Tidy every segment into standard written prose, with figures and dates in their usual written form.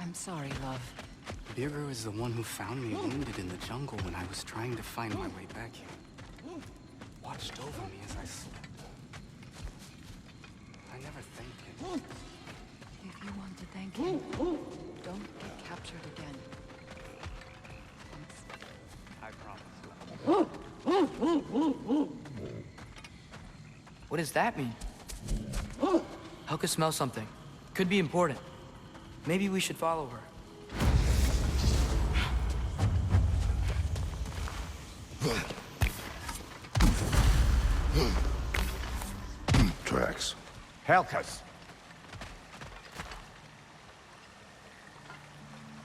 I'm sorry, love. Birger is the one who found me wounded in the jungle when I was trying to find my way back here. Watched over me as I slept. I never thanked him. If you want to thank him, don't get captured again. I promise. What does that mean? Helka smells something. Could be important. Maybe we should follow her. Tracks. Helka's.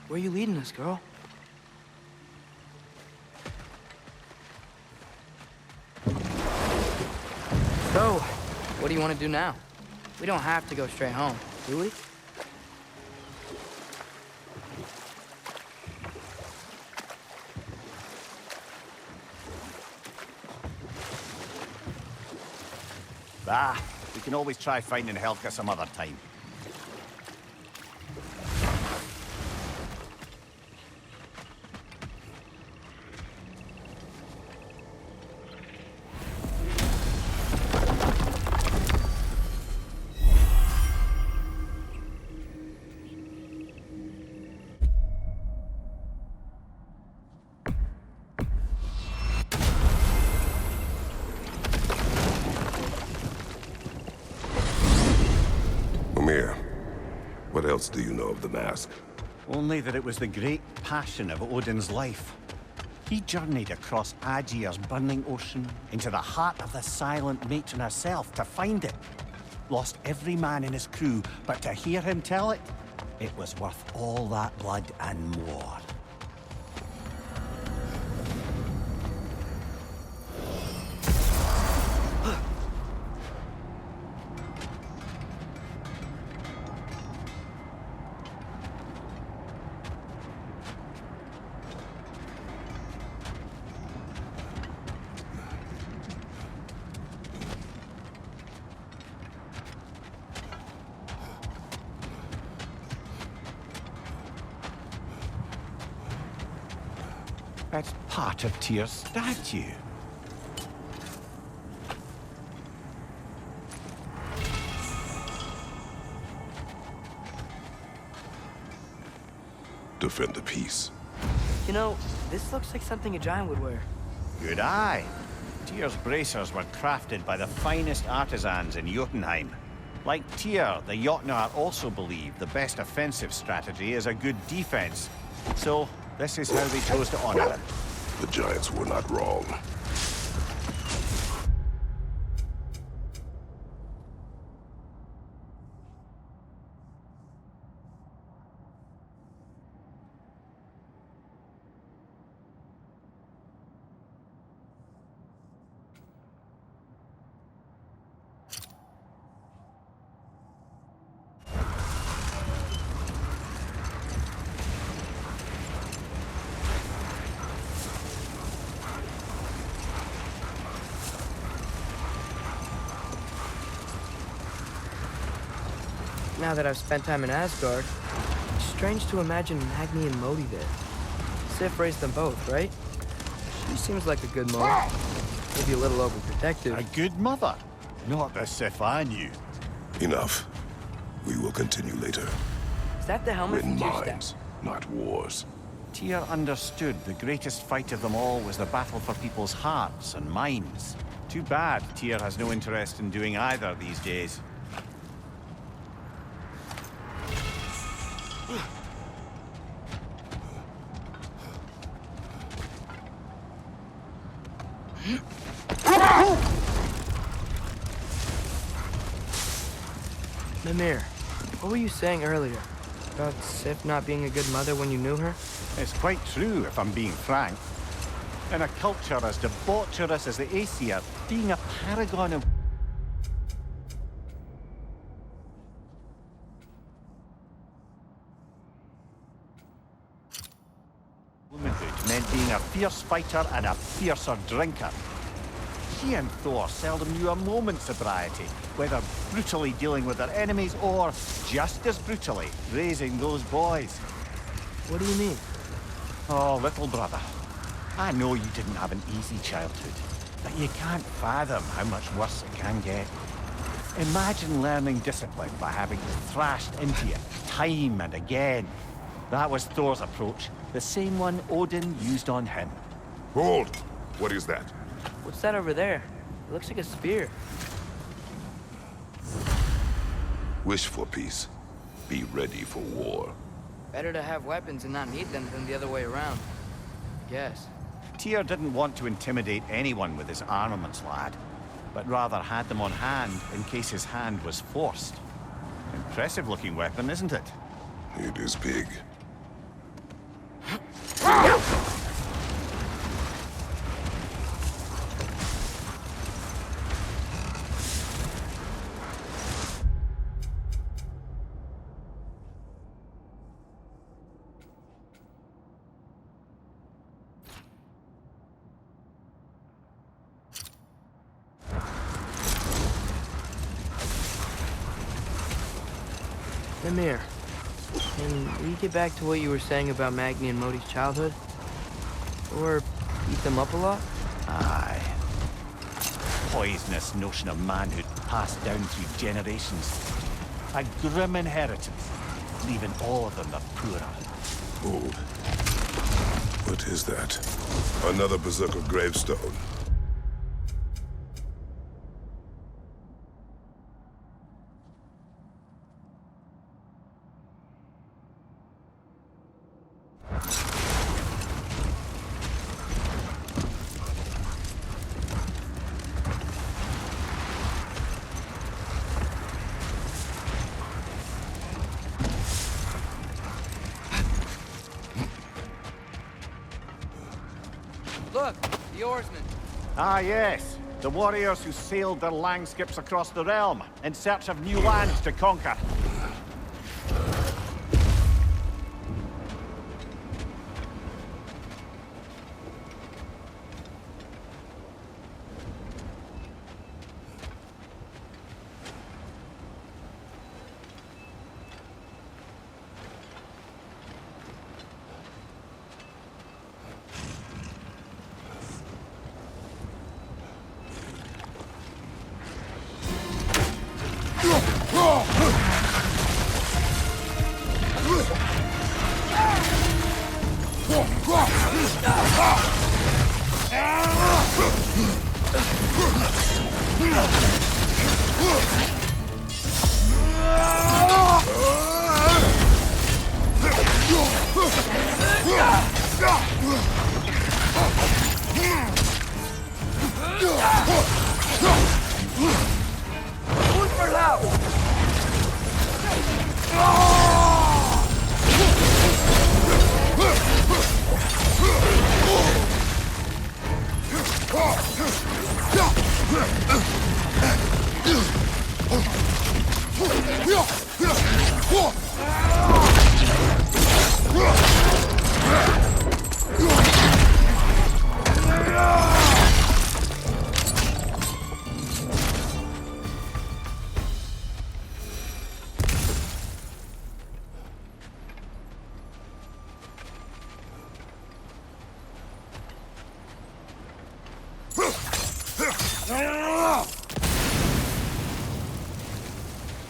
Where are you leading us, girl? So, what do you want to do now? We don't have to go straight home, do we? Ah, we can always try finding Helka some other time. What else do you know of the mask? Only that it was the great passion of Odin's life. He journeyed across Aegir's burning ocean into the heart of the silent matron herself to find it. Lost every man in his crew, but to hear him tell it, it was worth all that blood and more. That's part of Tyr's statue. Defend the peace. You know, this looks like something a giant would wear. Good eye. Tyr's bracers were crafted by the finest artisans in Jotunheim. Like Tyr, the Jotnar also believe the best offensive strategy is a good defense. So, this is how they chose to honor him. The Giants were not wrong. Now that I've spent time in Asgard, it's strange to imagine Magni and Modi there. Sif raised them both, right? She seems like a good mom. Maybe a little overprotective. A good mother. Not the Sif I knew. Enough. We will continue later. Is that the helmet Win from Tyr's minds, not wars. Tyr understood the greatest fight of them all was the battle for people's hearts and minds. Too bad Tyr has no interest in doing either these days. Mimir, what were you saying earlier? About Sif not being a good mother when you knew her? It's quite true, if I'm being frank. In a culture as debaucherous as the Aesir, being a paragon of womanhood meant being a fierce fighter and a fiercer drinker. She and Thor seldom knew a moment's sobriety, whether brutally dealing with their enemies or, just as brutally, raising those boys. What do you mean? Oh, little brother. I know you didn't have an easy childhood, but you can't fathom how much worse it can get. Imagine learning discipline by having thrashed into you time and again. That was Thor's approach, the same one Odin used on him. Hold! What is that? What's that over there? It looks like a spear. Wish for peace. Be ready for war. Better to have weapons and not need them than the other way around. I guess. Tyr didn't want to intimidate anyone with his armaments, lad, but rather had them on hand in case his hand was forced. Impressive-looking weapon, isn't it? It is big. Emir, can we get back to what you were saying about Magni and Modi's childhood? Or beat them up a lot? Aye. Poisonous notion of manhood passed down through generations. A grim inheritance, leaving all of them the poorer. Hold. What is that? Another berserker gravestone. Look, the oarsmen. Ah, yes. The warriors who sailed their langskips across the realm in search of new lands to conquer.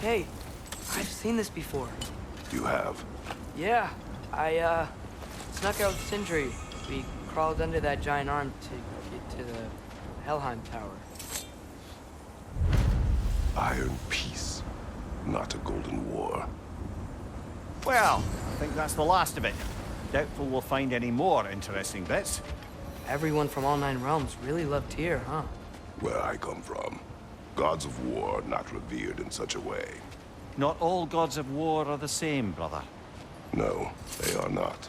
Hey, I've seen this before. You have? Yeah, I, snuck out with Sindri. We crawled under that giant arm to get to the Helheim Tower. Iron peace, not a golden war. Well, I think that's the last of it. Doubtful we'll find any more interesting bits. Everyone from all 9 realms really loved Tyr, huh? Where I come from, gods of war are not revered in such a way. Not all gods of war are the same, brother. No, they are not.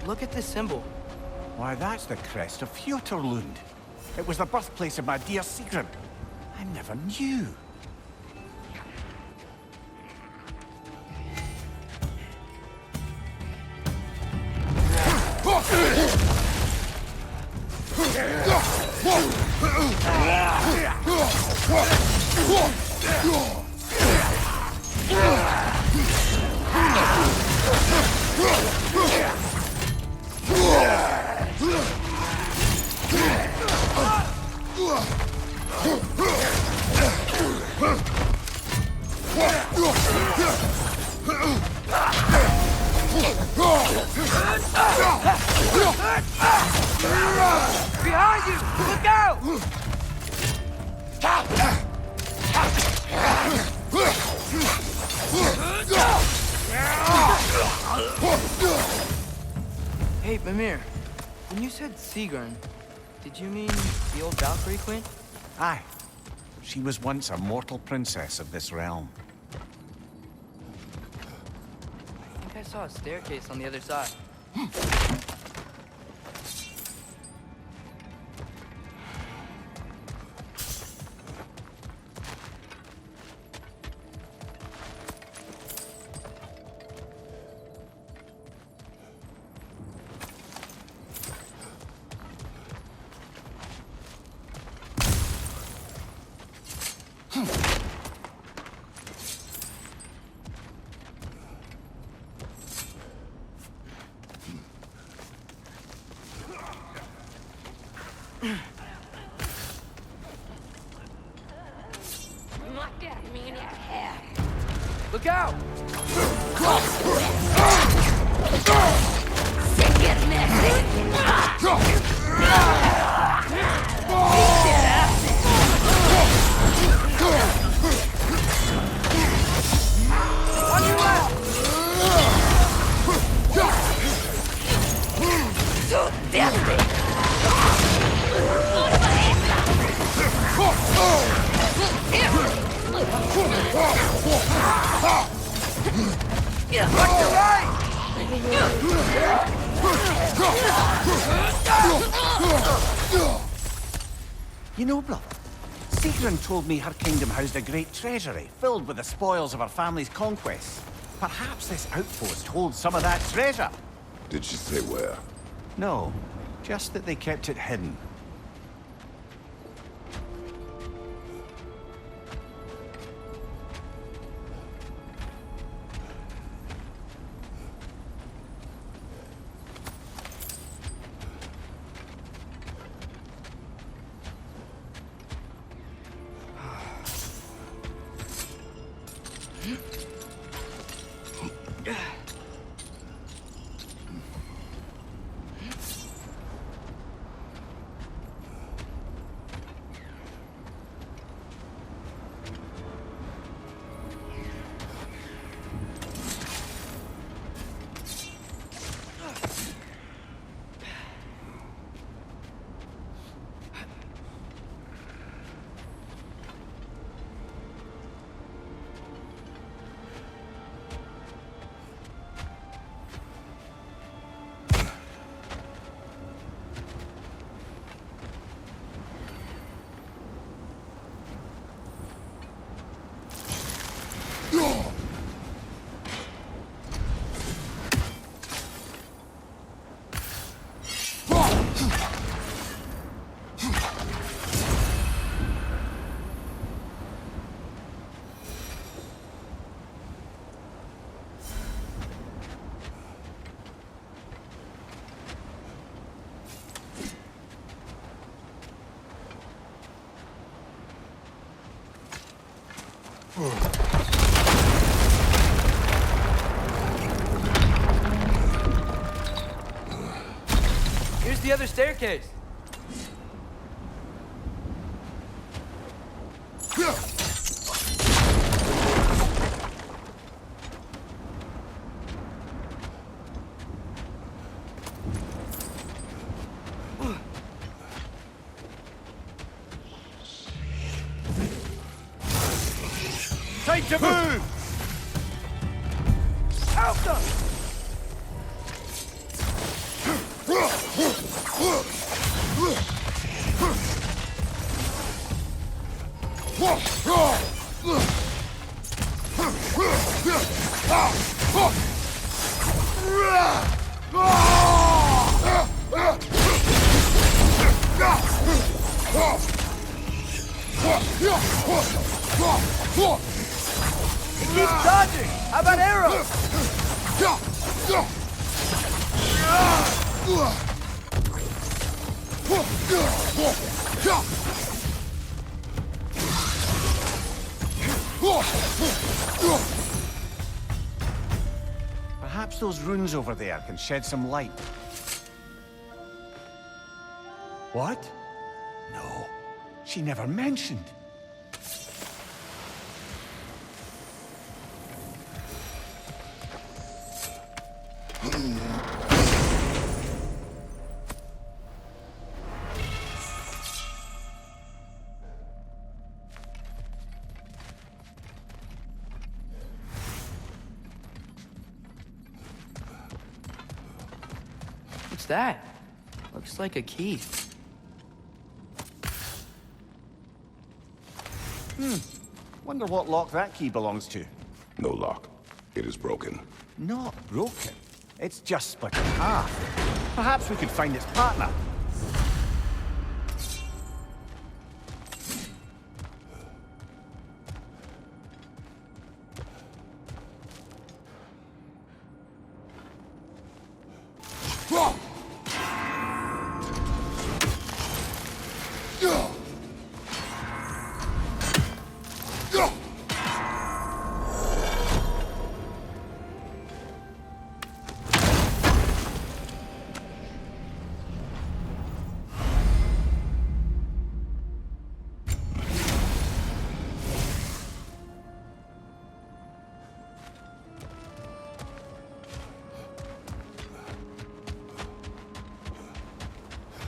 Look at this symbol. Why, that's the crest of Fjotorlund. It was the birthplace of my dear Sigrun. I never knew. Behind you! Look out! Hey, Mimir. When you said Sigrun, did you mean the old Valkyrie queen? Aye. She was once a mortal princess of this realm. I think I saw a staircase on the other side. Look out! On your left! Watch your right! You know, brother, Sigrun told me her kingdom housed a great treasury filled with the spoils of her family's conquests. Perhaps this outpost holds some of that treasure. Did she say where? No, just that they kept it hidden. Here's the other staircase. Time to move! Out them! Keep dodging! How about arrows? Perhaps those runes over there can shed some light. What? No, she never mentioned. What's that? Looks like a key. Wonder what lock that key belongs to. No lock. It is broken. Not broken. It's just split in half. Perhaps we could find its partner.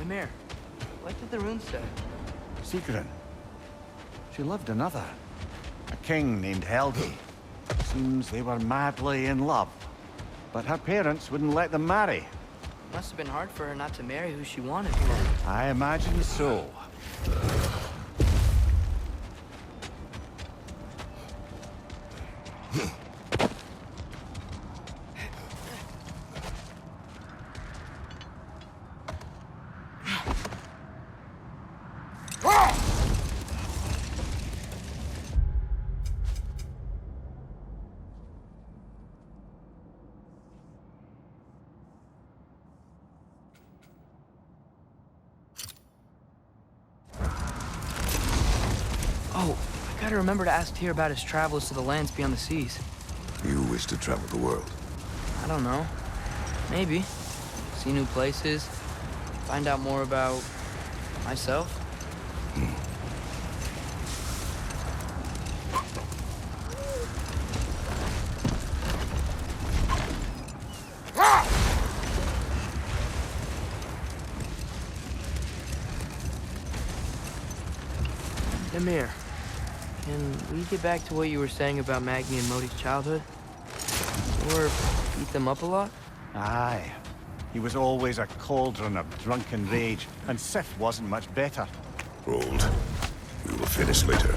Ymir, what did the rune say? Sigrun. She loved another. A king named Helgi. Seems they were madly in love. But her parents wouldn't let them marry. Must have been hard for her not to marry who she wanted. I imagine so. Oh, I gotta remember to ask Tyr about his travels to the lands beyond the seas. You wish to travel the world. I don't know. Maybe. See new places. Find out more about myself. Ymir, can we get back to what you were saying about Magni and Modi's childhood? Or beat them up a lot? Aye. He was always a cauldron of drunken rage, and Sif wasn't much better. Hold. We will finish later.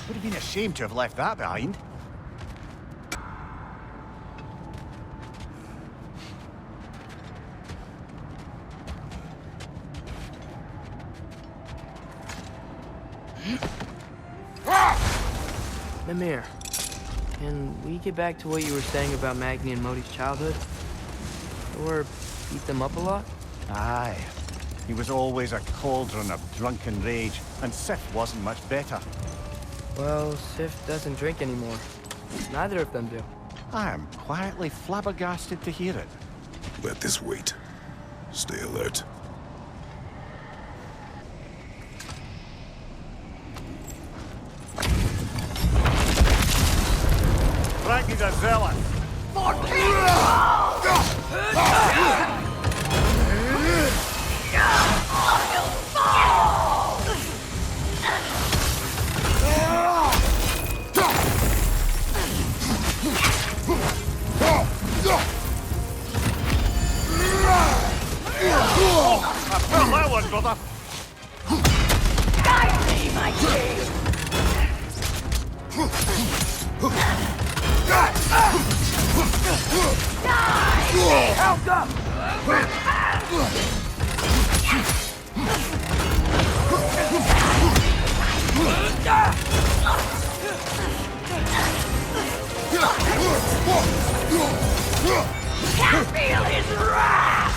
Would have been a shame to have left that behind. Ymir, can we get back to what you were saying about Magni and Modi's childhood? Or beat them up a lot? Aye. He was always a cauldron of drunken rage, and Sif wasn't much better. Well, Sif doesn't drink anymore. Neither of them do. I am quietly flabbergasted to hear it. Let this wait. Stay alert. Ragnar the Zealot! brother! Guide me, my king! Help up! Can't feel his wrath!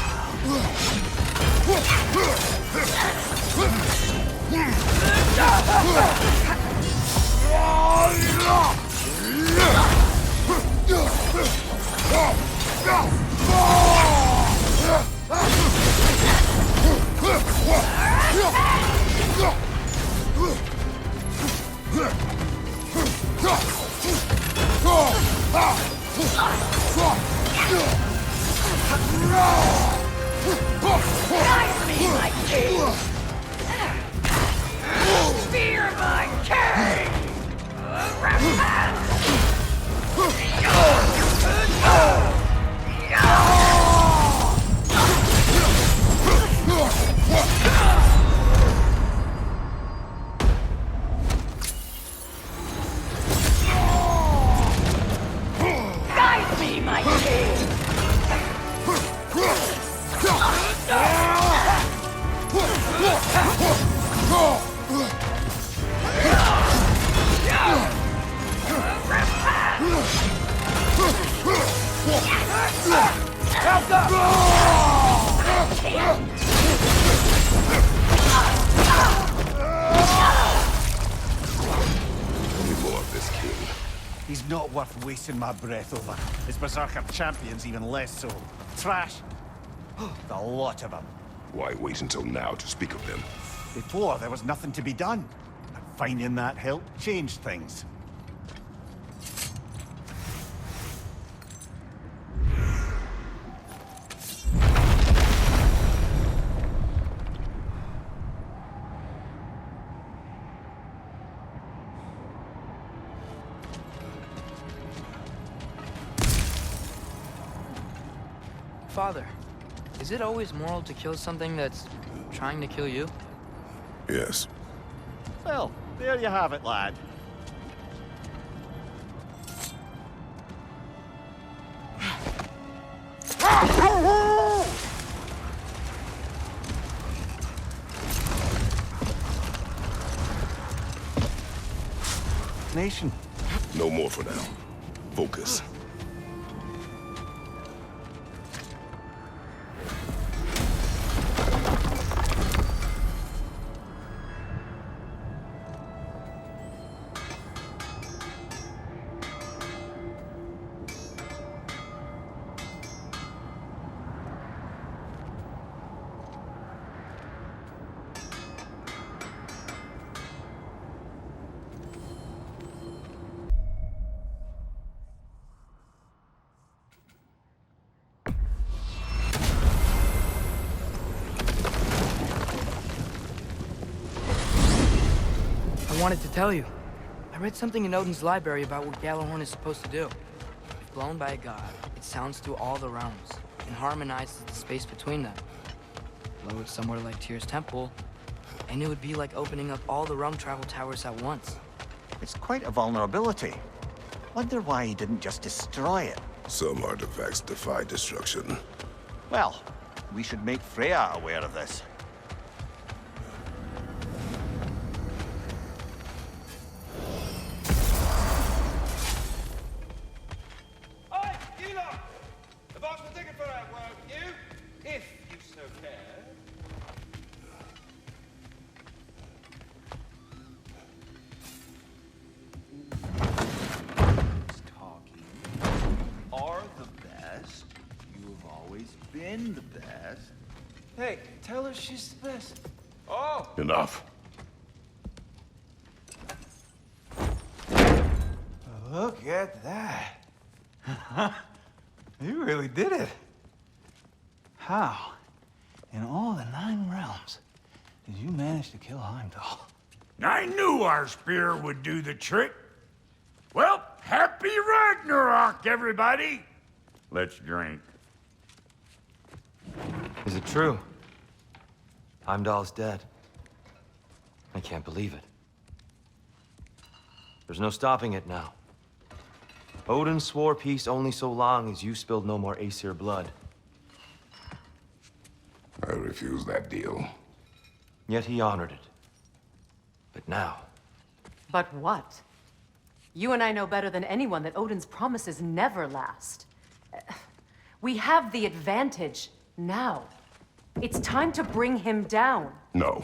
Guide me, my king! Fear my king! Guide me, my king! Help up! Any more of this king? He's not worth wasting my breath over. His berserker champion's even less so. Trash. The lot of them. Why wait until now to speak of them? Before, there was nothing to be done. But finding that help changed things. Father, is it always moral to kill something that's trying to kill you? Yes. Well, there you have it, lad. Nation. No more for now. Focus. I wanted to tell you. I read something in Odin's library about what Gjallarhorn is supposed to do. If blown by a god, it sounds through all the realms and harmonizes the space between them. Blow it somewhere like Tyr's temple, and it would be like opening up all the realm travel towers at once. It's quite a vulnerability. Wonder why he didn't just destroy it. Some artifacts defy destruction. Well, we should make Freya aware of this. Hi, you lot! The boss will take it for a word with you, if you so care. Talking are the best. You have always been the best. Hey, tell her she's the best. Oh! Enough. Look at that. You really did it. How, in all the 9 realms, did you manage to kill Heimdall? I knew our spear would do the trick. Well, happy Ragnarok, everybody! Let's drink. Is it true? Heimdall's dead. I can't believe it. There's no stopping it now. Odin swore peace only so long as you spilled no more Aesir blood. I refuse that deal. Yet he honored it. But now... But what? You and I know better than anyone that Odin's promises never last. We have the advantage now. It's time to bring him down. No.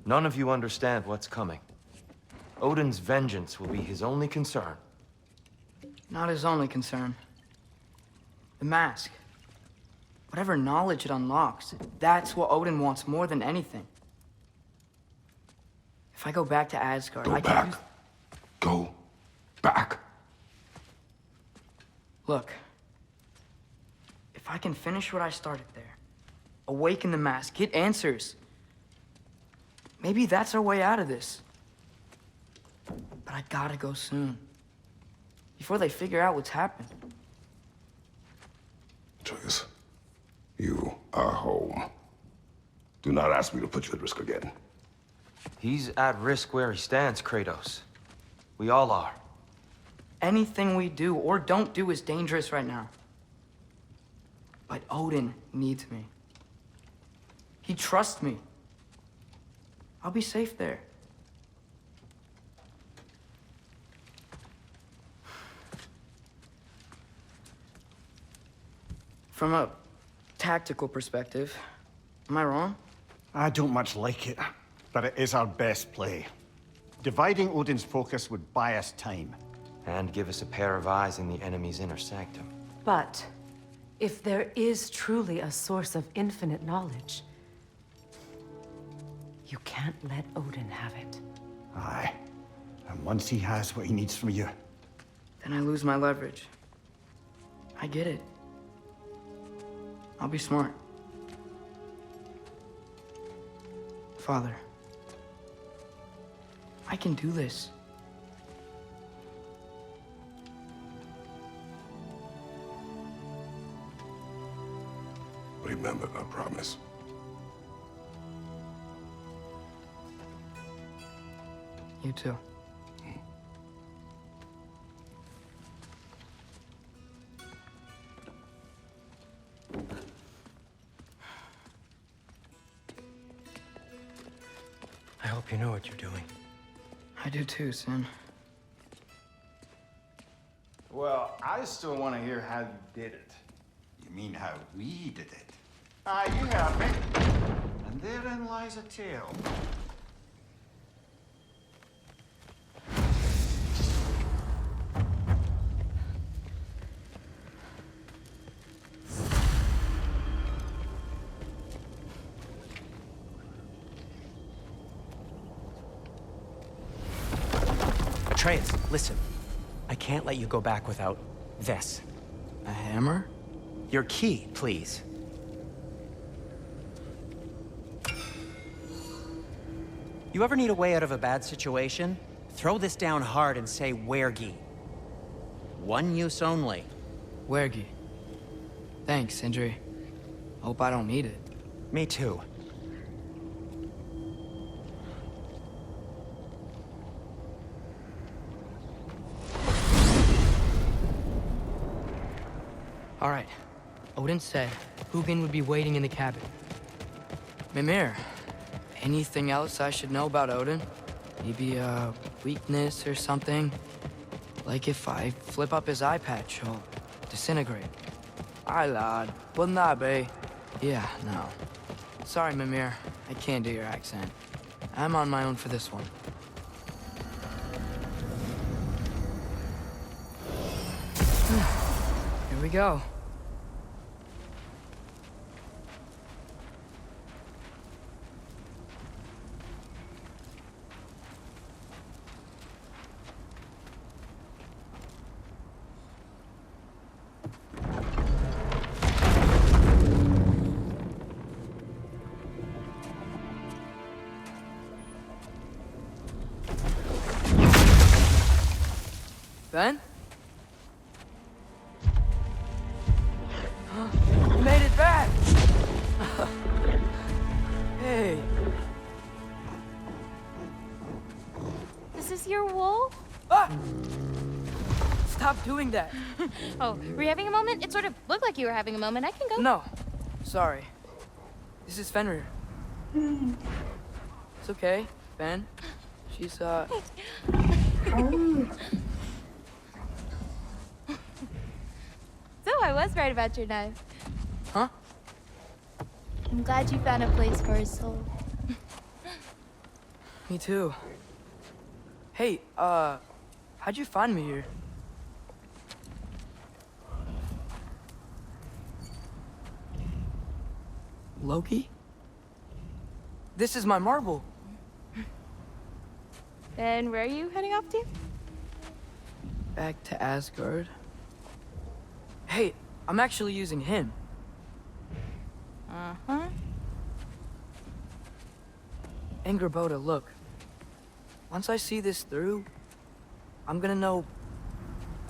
None of you understand what's coming. Odin's vengeance will be his only concern. Not his only concern. The mask. Whatever knowledge it unlocks, that's what Odin wants more than anything. If I go back to Asgard, Go back. Go back. Look. If I can finish what I started there, awaken the mask, get answers, maybe that's our way out of this. But I gotta go soon. Before they figure out what's happened. Atreus, you are home. Do not ask me to put you at risk again. He's at risk where he stands, Kratos. We all are. Anything we do or don't do is dangerous right now. But Odin needs me. He trusts me. I'll be safe there. From a tactical perspective, am I wrong? I don't much like it, but it is our best play. Dividing Odin's focus would buy us time. And give us a pair of eyes in the enemy's inner sanctum. But if there is truly a source of infinite knowledge, you can't let Odin have it. Aye. And once he has what he needs from you... Then I lose my leverage. I get it. I'll be smart. Father, I can do this. Remember our promise. You too. I hope you know what you're doing. I do too, Sin. Well, I still want to hear how you did it. You mean how we did it? Aye, you have me. And therein lies a tale. Atreus, listen. I can't let you go back without this. A hammer? Your key, please. You ever need a way out of a bad situation? Throw this down hard and say wergi. One use only. Wergi. Thanks, Sindri. Hope I don't need it. Me too. All right. Odin said Hugin would be waiting in the cabin. Mimir, anything else I should know about Odin? Maybe a weakness or something? Like if I flip up his eye patch, he'll disintegrate. Aye, lad. Wouldn't that be? Yeah, no. Sorry, Mimir. I can't do your accent. I'm on my own for this one. Here we go. Ben? You made it back! Hey. this your wool? Ah! Stop doing that. Oh, were you having a moment? It sort of looked like you were having a moment. I can go. No, sorry. This is Fenrir. It's okay, Ben. She's, So I was right about your knife. Huh? I'm glad you found a place for his soul. Me too. Hey, how'd you find me here? Loki? This is my marble. And where are you heading off to? Back to Asgard. Hey, I'm actually using him. Uh-huh. Angerboda, look. Once I see this through, I'm gonna know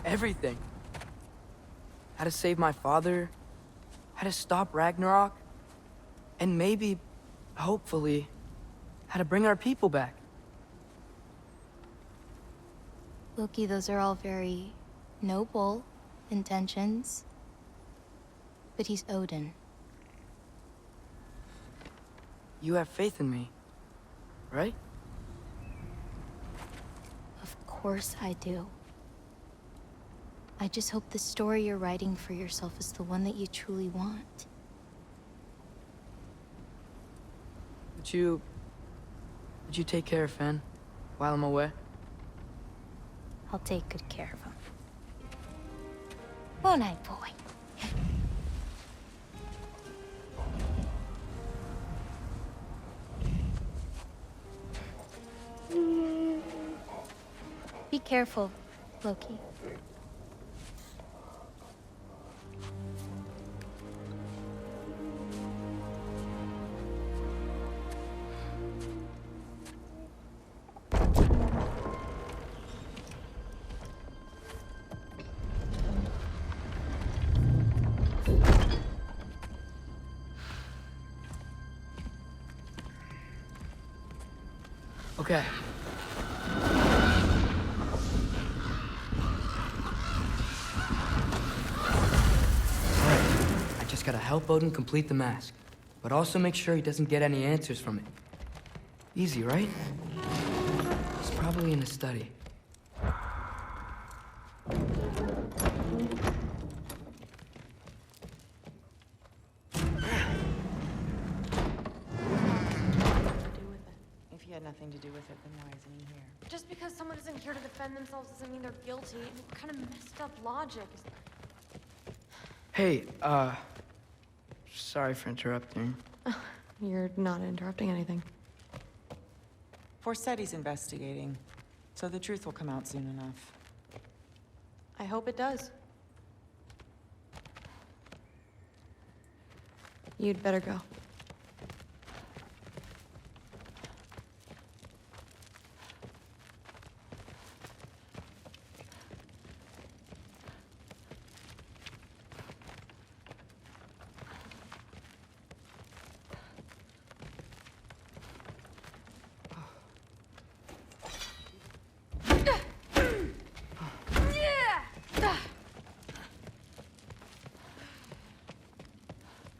everything. How to save my father, how to stop Ragnarok, and maybe, hopefully, how to bring our people back. Loki, those are all very noble intentions. But he's Odin. You have faith in me, right? Of course I do. I just hope the story you're writing for yourself is the one that you truly want. Would you take care of Fen while I'm away? I'll take good care of him. Won't I, boy? Be careful, Loki. Okay. I just gotta help Odin complete the mask, but also make sure he doesn't get any answers from it. Easy, right? He's probably in a study. If he had nothing to do with it, then why isn't he here? Just because someone isn't here to defend themselves doesn't mean they're guilty. What kind of messed up logic is... Hey, sorry for interrupting. You're not interrupting anything. Forseti's investigating, so the truth will come out soon enough. I hope it does. You'd better go.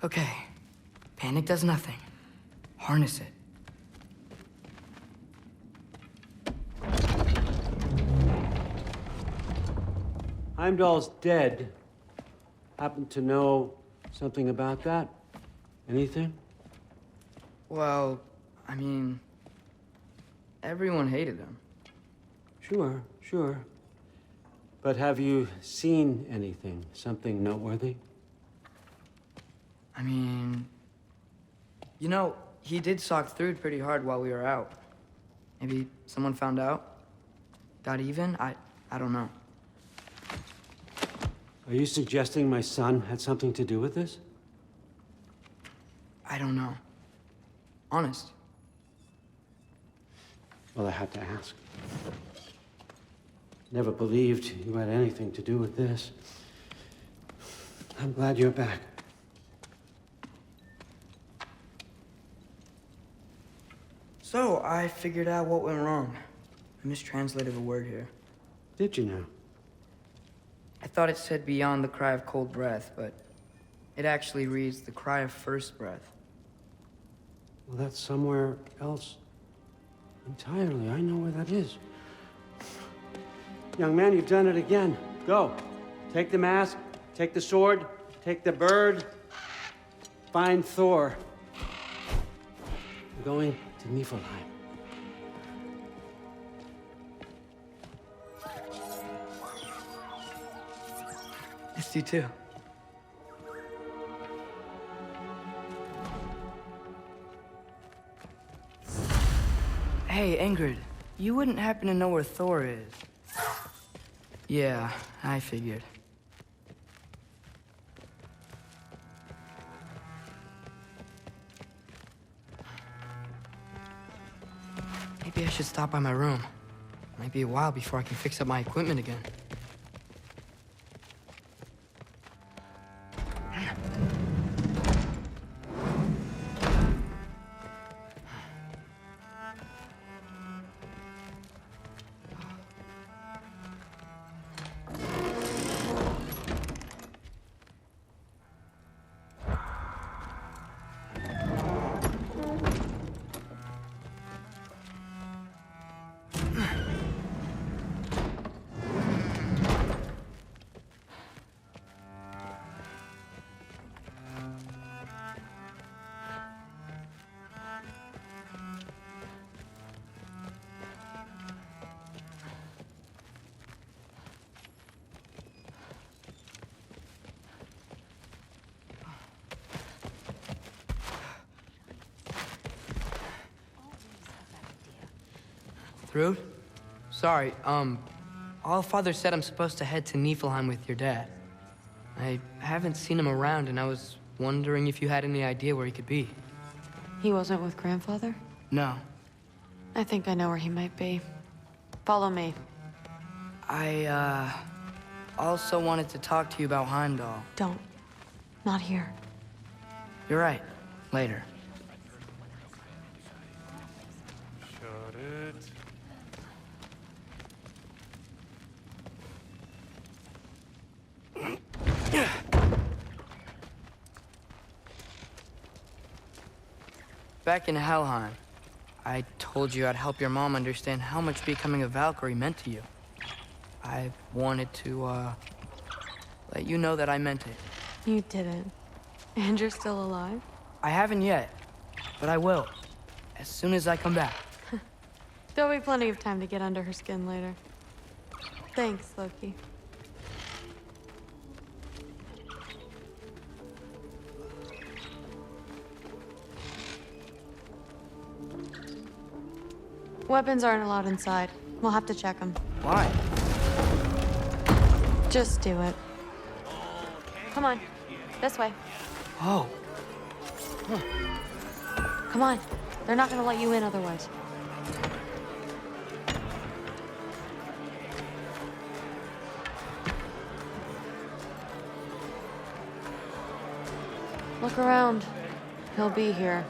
Okay. Panic does nothing. Harness it. Heimdall's dead. Happen to know something about that? Anything? Well, I mean, everyone hated him. Sure, sure. But have you seen anything? Something noteworthy? I mean, you know, he did sock through it pretty hard while we were out. Maybe someone found out? Got even? I don't know. Are you suggesting my son had something to do with this? I don't know. Honest. Well, I had to ask. Never believed you had anything to do with this. I'm glad you're back. So, I figured out what went wrong. I mistranslated a word here. Did you now? I thought it said beyond the cry of cold breath, but it actually reads the cry of first breath. Well, that's somewhere else entirely. I know where that is. Young man, you've done it again. Go. Take the mask, take the sword, take the bird. Find Thor. I'm going to Niflheim. Missed you too. Hey, Ingrid, you wouldn't happen to know where Thor is? Yeah, I figured. Maybe I should stop by my room. Might be a while before I can fix up my equipment again. Rude? Sorry, Allfather said I'm supposed to head to Niflheim with your dad. I haven't seen him around, and I was wondering if you had any idea where he could be. He wasn't with Grandfather? No. I think I know where he might be. Follow me. I, also wanted to talk to you about Heimdall. Don't. Not here. You're right. Later. Shut it. Back in Helheim, I told you I'd help your mom understand how much becoming a Valkyrie meant to you. I wanted to, let you know that I meant it. You didn't. And you're still alive? I haven't yet, but I will. As soon as I come back. There'll be plenty of time to get under her skin later. Thanks, Loki. Weapons aren't allowed inside. We'll have to check them. Why? Just do it. Come on. This way. Oh. Huh. Come on. They're not gonna let you in otherwise. Look around. He'll be here.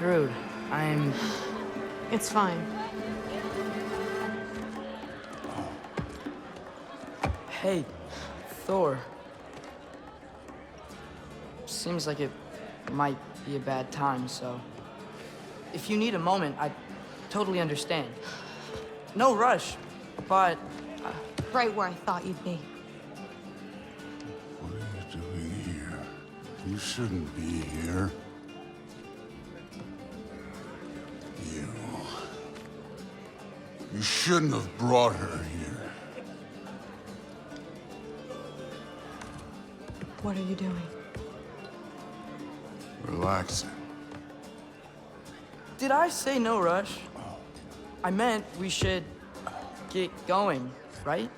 Thrud, I'm... It's fine. Hey, Thor. Seems like it might be a bad time, so... If you need a moment, I totally understand. No rush, but... Right where I thought you'd be. What are you doing here? You shouldn't be here. You shouldn't have brought her here. What are you doing? Relaxing. Did I say no rush? I meant we should get going, right?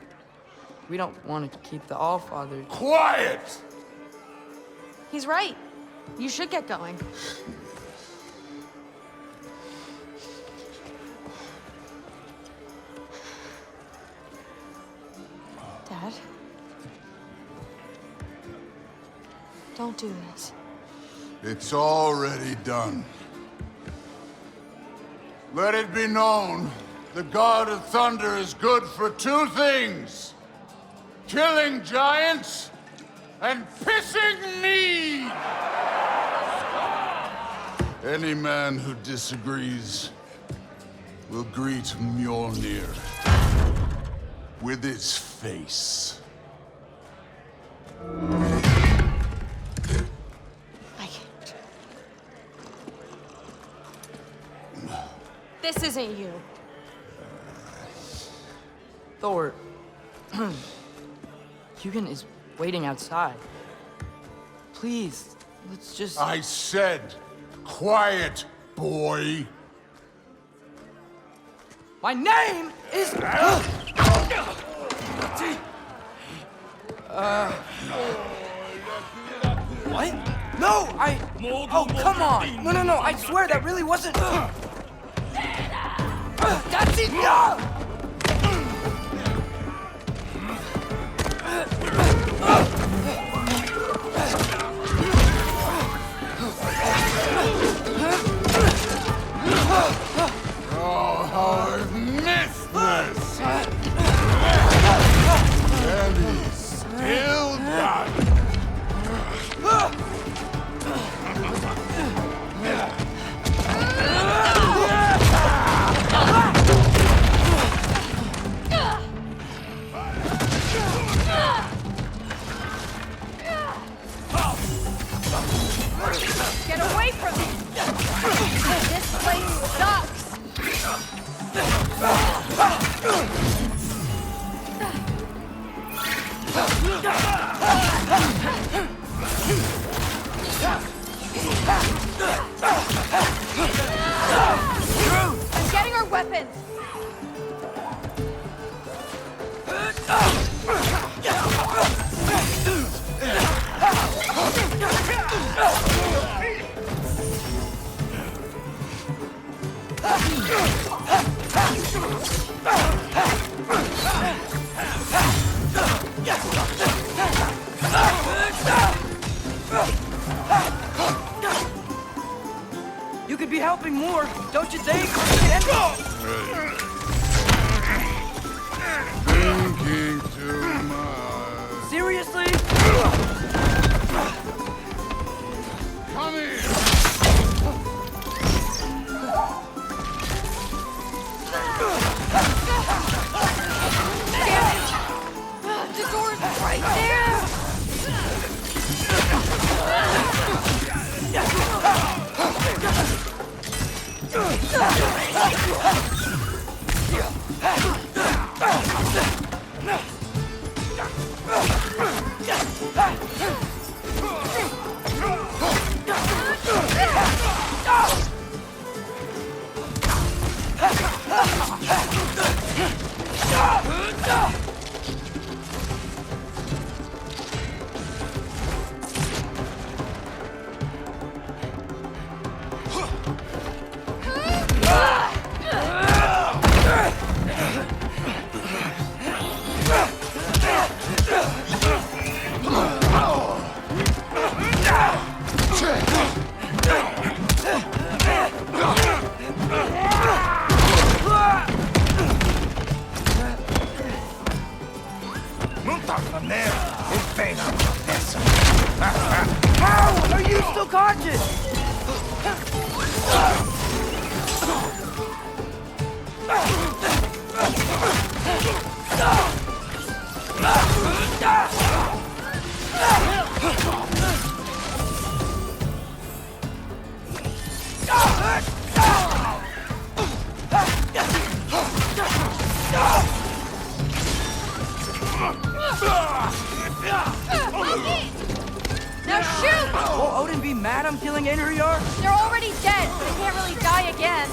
We don't want to keep the Allfather... Quiet! He's right. You should get going. Don't do this. It's already done. Let it be known, the God of Thunder is good for two things. Killing giants and pissing me! Any man who disagrees will greet Mjolnir with its face. I can't. This isn't you. Thor. Hugin is waiting outside. Please, let's just... I said, quiet, boy. My name is... What? No, Oh, come on! No, I swear that really wasn't... That's enough! Oh, how I've missed this! And he's still got it. Get away from me! This place sucks! I'm getting our weapons! You could be helping more, don't you think? Thinking too much. Seriously? Come here! Damn it! The door's right there! How are you still conscious? Now shoot! Will Odin be mad I'm killing Einherjar? They're already dead, but they can't really die again.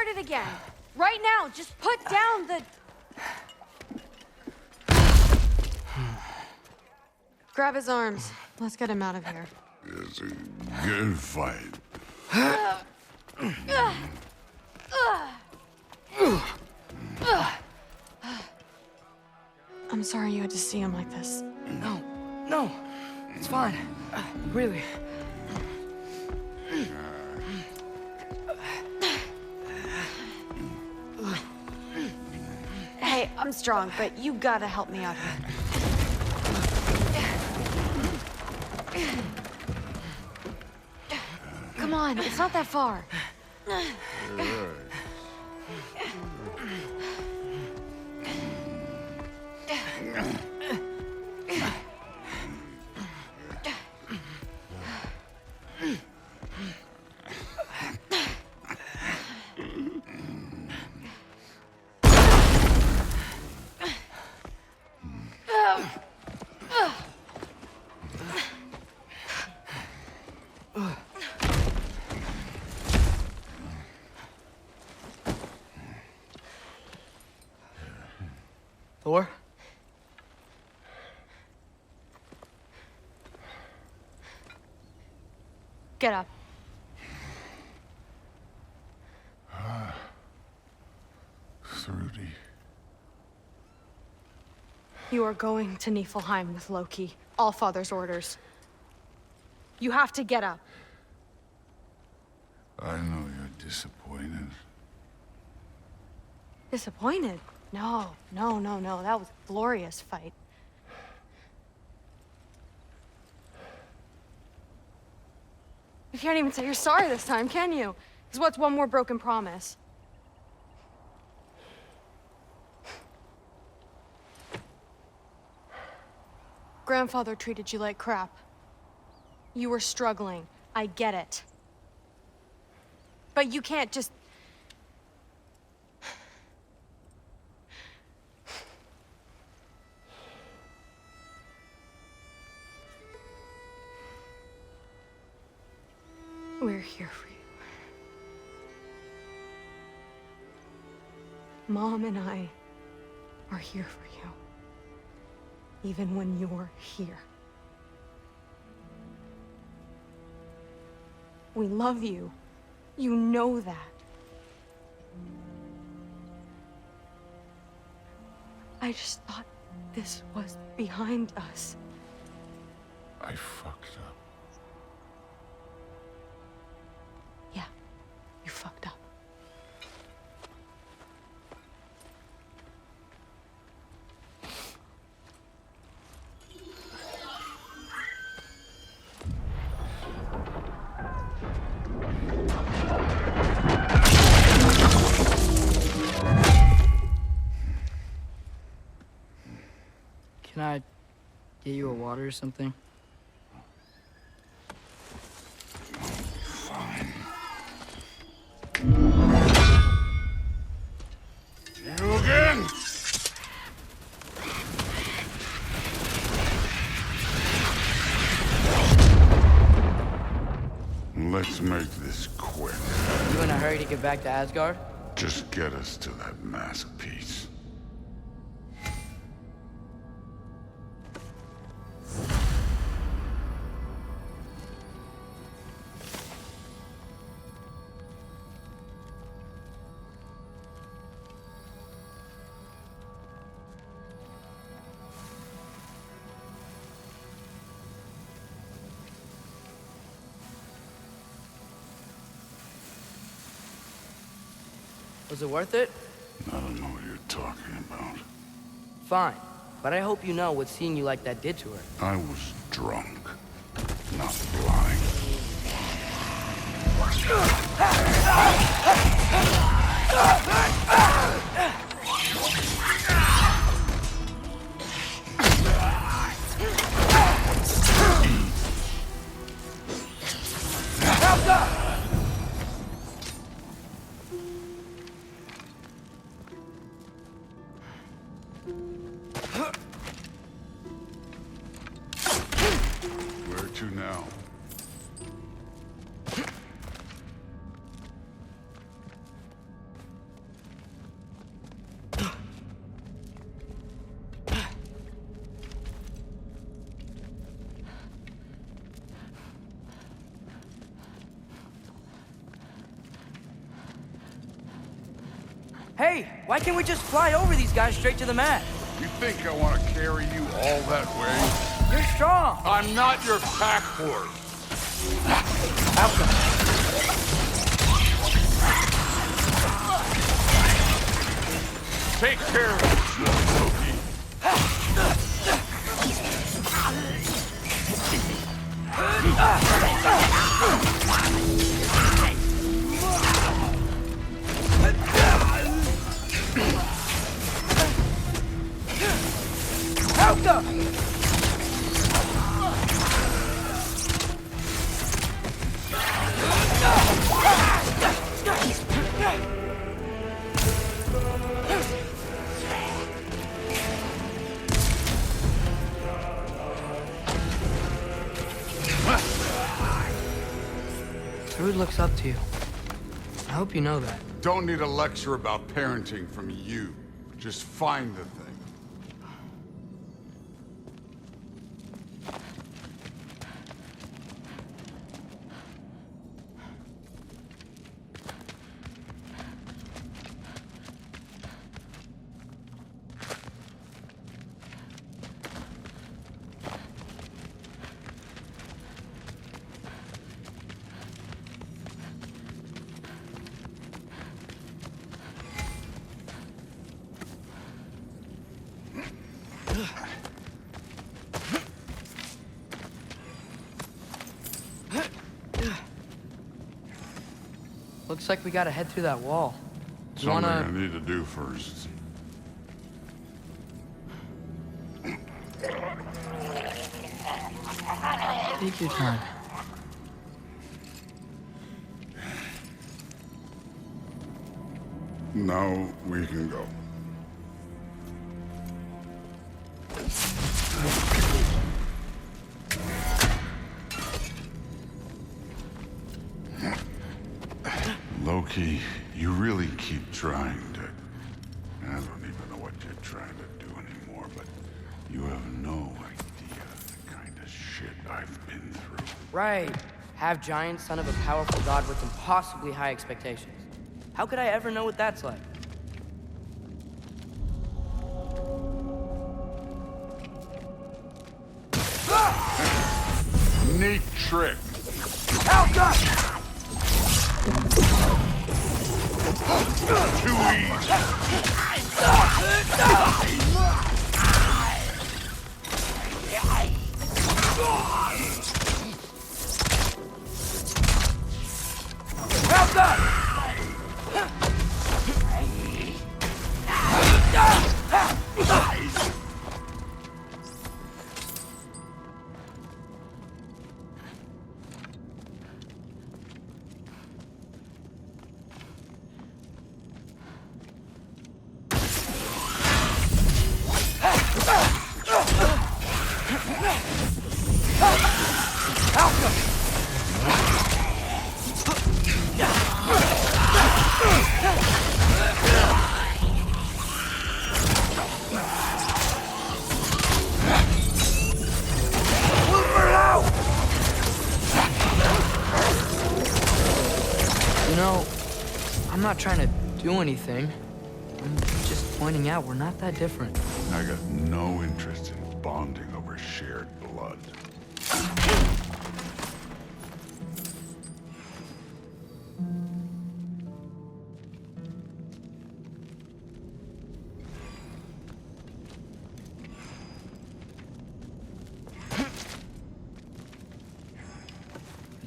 it again. Right now, just put down the... Grab his arms. Let's get him out of here. It's a good fight. I'm sorry you had to see him like this. No, it's fine. Really. Hey, I'm strong, but you gotta help me out here. Come on, it's not that far. Thor? Get up. Thrudy. You are going to Niflheim with Loki. Allfather's orders. You have to get up. I know you're disappointed. Disappointed? No. That was a glorious fight. You can't even say you're sorry this time, can you? Because what's one more broken promise? Grandfather treated you like crap. You were struggling. I get it. But you can't just... We're here for you. Mom and I are here for you. Even when you're here. We love you. You know that. I just thought this was behind us. I fucked up. Yeah, you fucked up. Can I get you a water or something? Fine. You again? Let's make this quick. You in a hurry to get back to Asgard? Just get us to that mask piece. Was it worth it? I don't know what you're talking about. Fine. But I hope you know what seeing you like that did to her. I was drunk, not blind. Where to now? Hey, why can't we just fly over these guys straight to the mat? You think I want to carry you all that way? You're strong. I'm not your pack horse. Take care of yourself, Loki. Rude looks up to you. I hope you know that. Don't need a lecture about parenting from you. Just find the thing. Looks like we gotta head through that wall. You Something wanna... I need to do first. Take your time. Now we can go. Loki, you really keep trying to... I don't even know what you're trying to do anymore, but you have no idea the kind of shit I've been through. Right. Half giant, son of a powerful god with impossibly high expectations. How could I ever know what that's like? Neat trick. Too easy. I'm not trying to do anything. I'm just pointing out we're not that different. I got no interest in bonding over shared blood.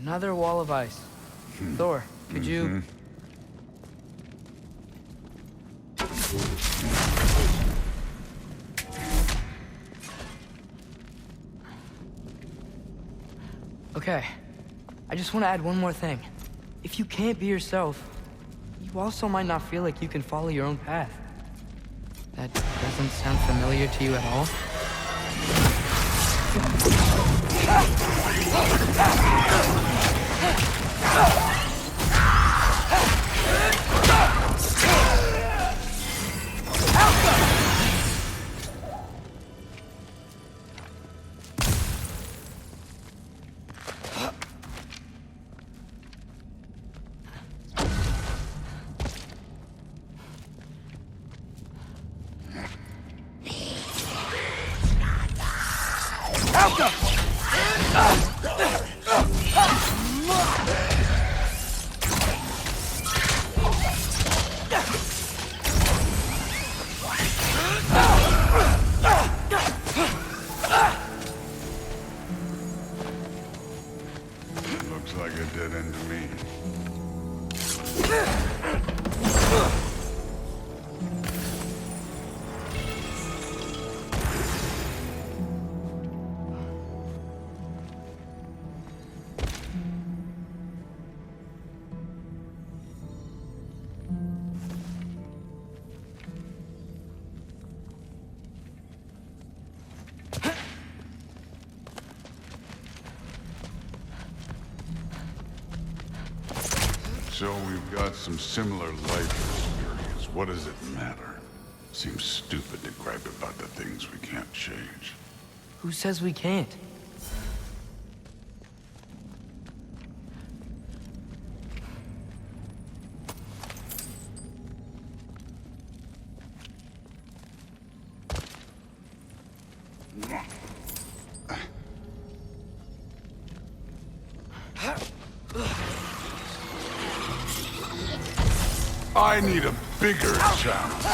Another wall of ice. Thor, could you... Okay, I just want to add one more thing. If you can't be yourself, you also might not feel like you can follow your own path. That doesn't sound familiar to you at all? Looks like a dead end to me. So we've got some similar life experience. What does it matter? Seems stupid to gripe about the things we can't change. Who says we can't? I need a bigger challenge.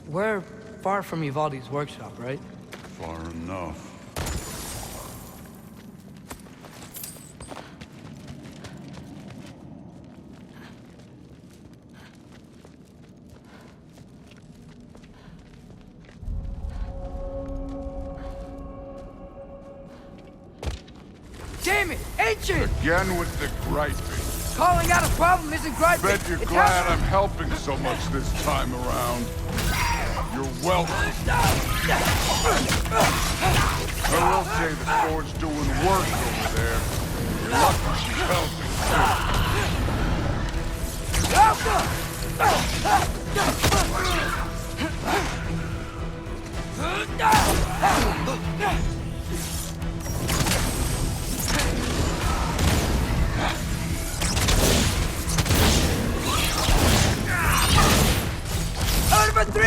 We're far from Ivaldi's workshop, right? Far enough. Damn it! Ancient! Again with the griping. Calling out a problem isn't griping. Bet you're It's glad I'm helping so much this time around. You're welcome. I will say the sword's doing work over there. You're lucky she's helping too. Number 3!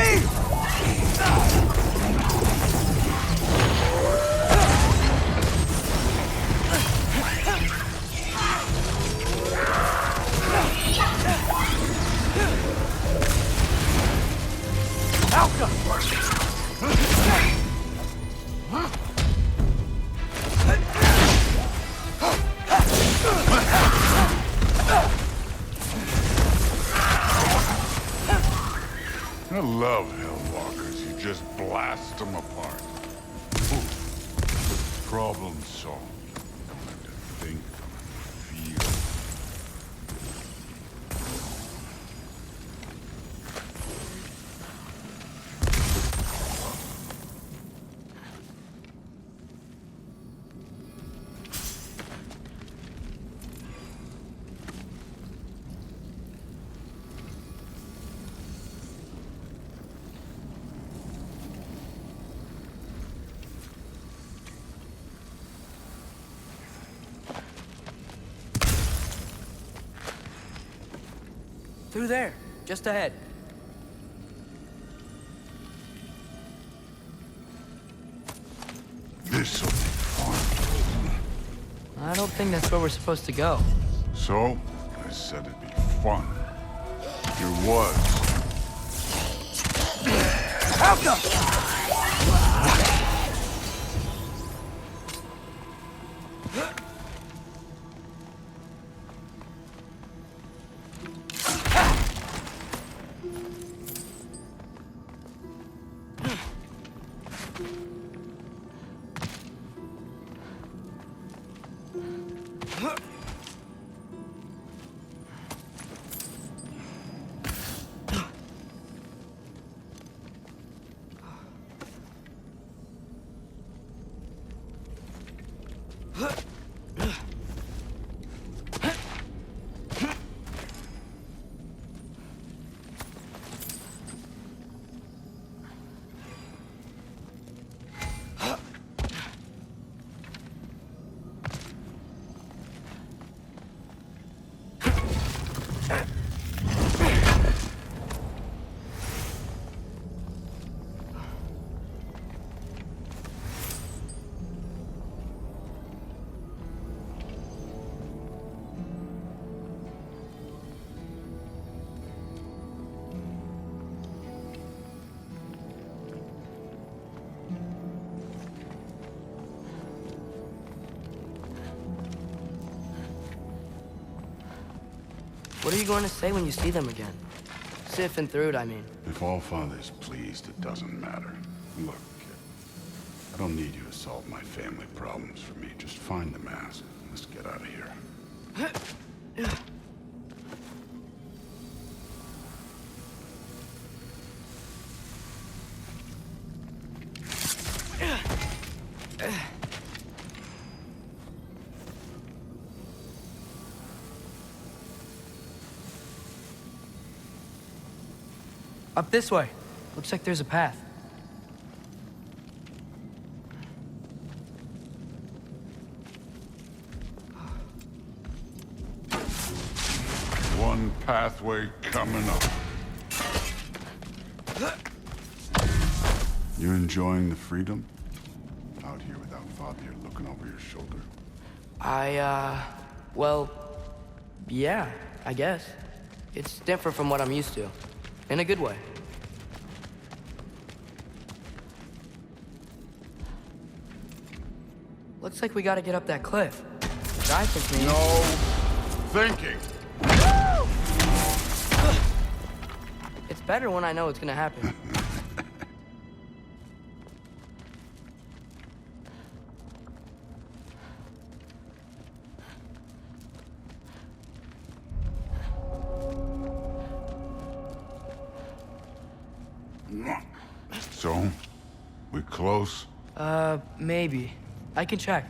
I love Hellwalkers. You just blast them apart. Ooh. Problem solved. Don't have to think, feel. Through there, just ahead. This'll be fun. I don't think that's where we're supposed to go. So, I said it'd be fun. It was. What are you going to say when you see them again? Sif and Thrud, I mean. If Allfather's pleased, it doesn't matter. Look, kid, I don't need you to solve my family problems for me. Just find the mask. Let's get out of here. Up this way. Looks like there's a path. One pathway coming up. You enjoying the freedom? Out here without Father looking over your shoulder? Well, yeah, I guess. It's different from what I'm used to. In a good way. Looks like we gotta get up that cliff. Which I think means... No thinking. It's better when I know it's gonna happen. So, we close? Maybe. I can check.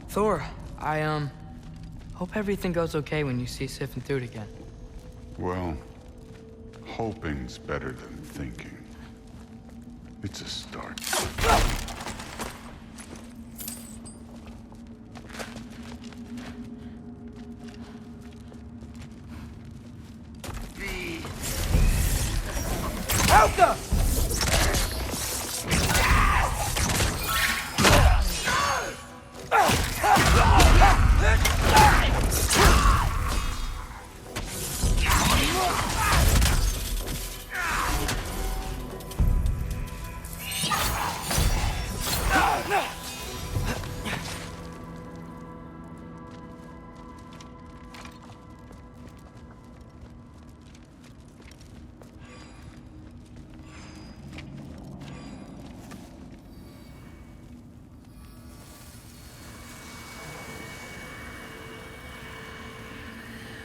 Thor, I hope everything goes okay when you see Sif and Thrud again. Well, hoping's better than thinking. It's a start. Helga!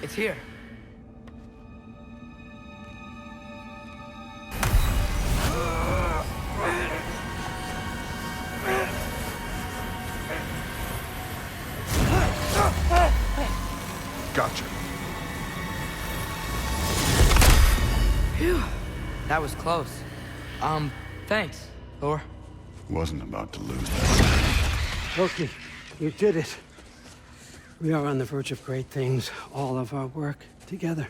It's here. Gotcha. Phew. That was close. Thanks, Thor. Wasn't about to lose that. Loki, you did it. We are on the verge of great things. All of our work together.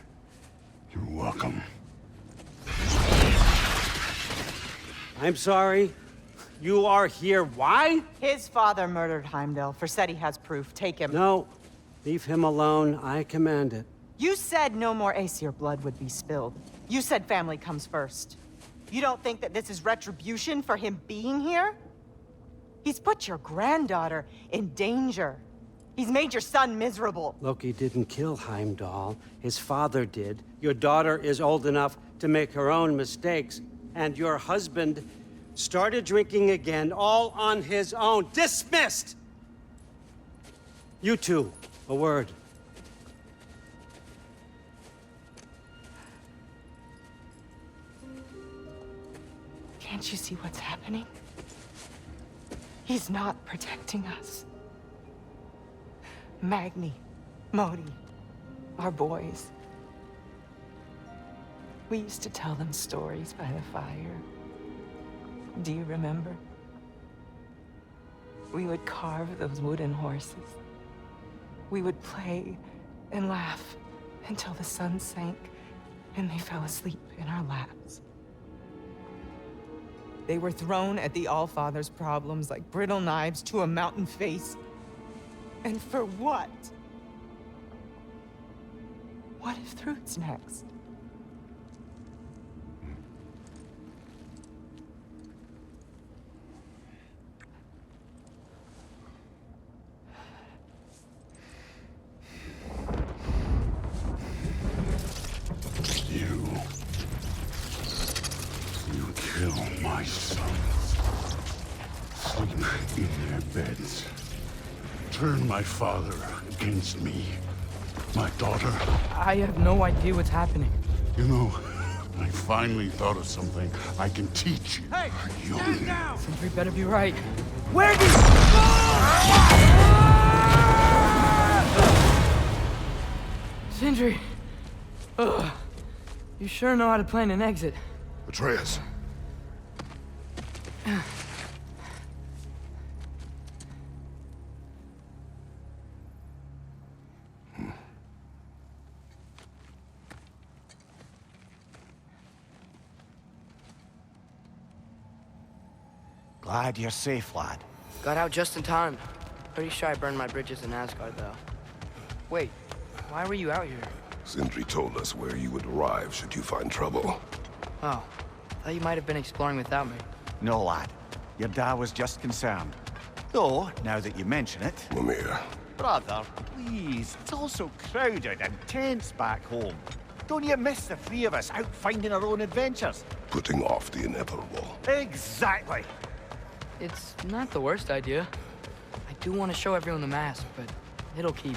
You're welcome. I'm sorry. You are here. Why? His father murdered Heimdall. Forseti has proof. Take him. No. Leave him alone. I command it. You said no more Aesir blood would be spilled. You said family comes first. You don't think that this is retribution for him being here? He's put your granddaughter in danger. He's made your son miserable. Loki didn't kill Heimdall. His father did. Your daughter is old enough to make her own mistakes. And your husband started drinking again, all on his own. Dismissed! You two, a word. Can't you see what's happening? He's not protecting us. Magni, Modi, our boys. We used to tell them stories by the fire. Do you remember? We would carve those wooden horses. We would play and laugh until the sun sank and they fell asleep in our laps. They were thrown at the Allfather's problems like brittle knives to a mountain face. And for what? What if Thrud's next? You kill my sons. Sleep in their beds. Turn my father against me. My daughter. I have no idea what's happening. You know, I finally thought of something I can teach you. Hey, young. stand down! Sentry better be right. Where did Sindri! Ugh. You sure know how to plan an exit. Atreus. Glad you're safe, lad. Got out just in time. Pretty sure I burned my bridges in Asgard, though. Wait, why were you out here? Sindri told us where you would arrive should you find trouble. Oh, thought you might have been exploring without me. No, lad. Your dad was just concerned. Though, now that you mention it... Mimir. Brother, please. It's all so crowded and tense back home. Don't you miss the three of us out finding our own adventures? Putting off the inevitable. Exactly. It's not the worst idea. I do want to show everyone the mask, but it'll keep.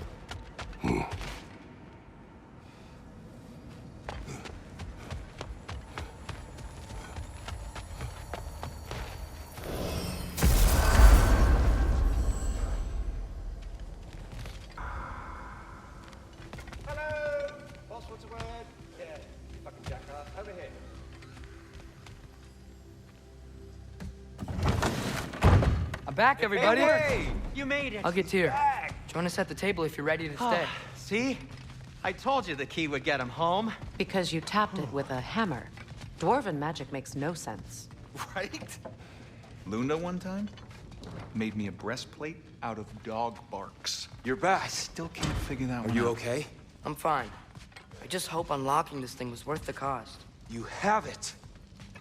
I'm back, everybody. Hey, you made it. I'll get to you. Join us at the table if you're ready to stay. See? I told you the key would get him home. Because you tapped it with a hammer. Dwarven magic makes no sense. Right? Luna one time made me a breastplate out of dog barks. You're back. I still can't figure that one out. Are you okay? I'm fine. I just hope unlocking this thing was worth the cost. You have it.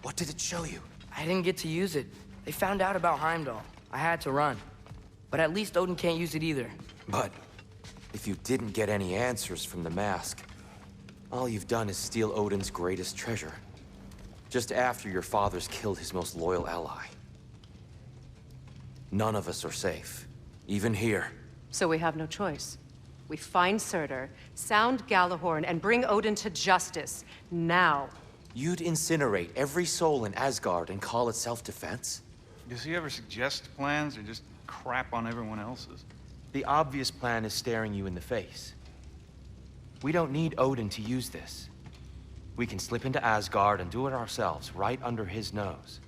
What did it show you? I didn't get to use it. They found out about Heimdall. I had to run. But at least Odin can't use it either. But if you didn't get any answers from the mask, all you've done is steal Odin's greatest treasure. Just after your father's killed his most loyal ally. None of us are safe. Even here. So we have no choice. We find Surtur, sound Gjallarhorn, and bring Odin to justice. Now. You'd incinerate every soul in Asgard and call it self-defense? Does he ever suggest plans or just crap on everyone else's? The obvious plan is staring you in the face. We don't need Odin to use this. We can slip into Asgard and do it ourselves, right under his nose.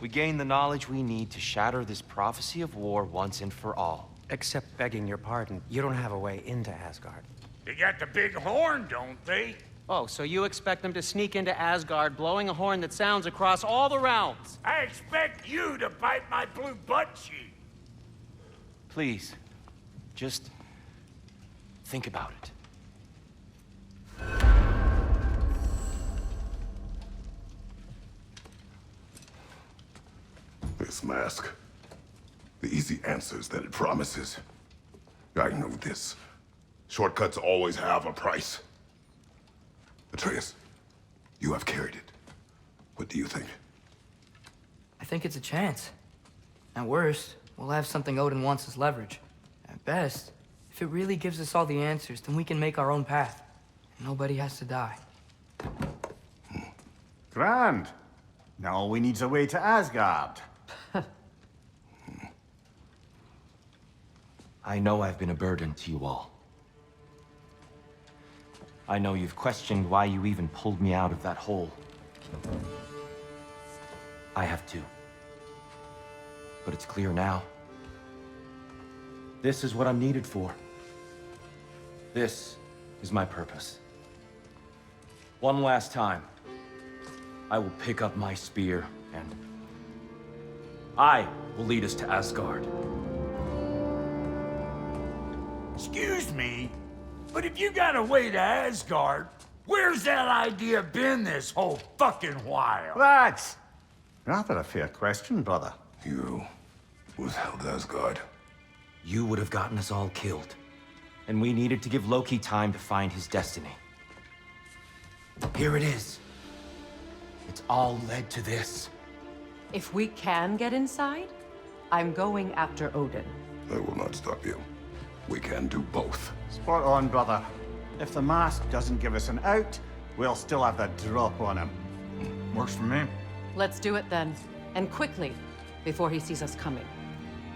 We gain the knowledge we need to shatter this prophecy of war once and for all. Except begging your pardon, you don't have a way into Asgard. They got the big horn, don't they? Oh, so you expect them to sneak into Asgard blowing a horn that sounds across all the realms? I expect you to bite my blue butt cheek. Please, just think about it. This mask. The easy answers that it promises. I know this. Shortcuts always have a price. Atreus, you have carried it. What do you think? I think it's a chance. At worst, we'll have something Odin wants as leverage. At best, if it really gives us all the answers, then we can make our own path. And nobody has to die. Grand. Now all we need's a way to Asgard. I know I've been a burden to you all. I know you've questioned why you even pulled me out of that hole. I have too. But it's clear now. This is what I'm needed for. This is my purpose. One last time, I will pick up my spear and I will lead us to Asgard. Excuse me, but if you got a way to Asgard, where's that idea been this whole fucking while? That's rather a fair question, brother. You withheld Asgard. You would have gotten us all killed. And we needed to give Loki time to find his destiny. Here it is. It's all led to this. If we can get inside, I'm going after Odin. I will not stop you. We can do both. Spot on, brother. If the mask doesn't give us an out, we'll still have the drop on him. Works for me. Let's do it then. And quickly, before he sees us coming.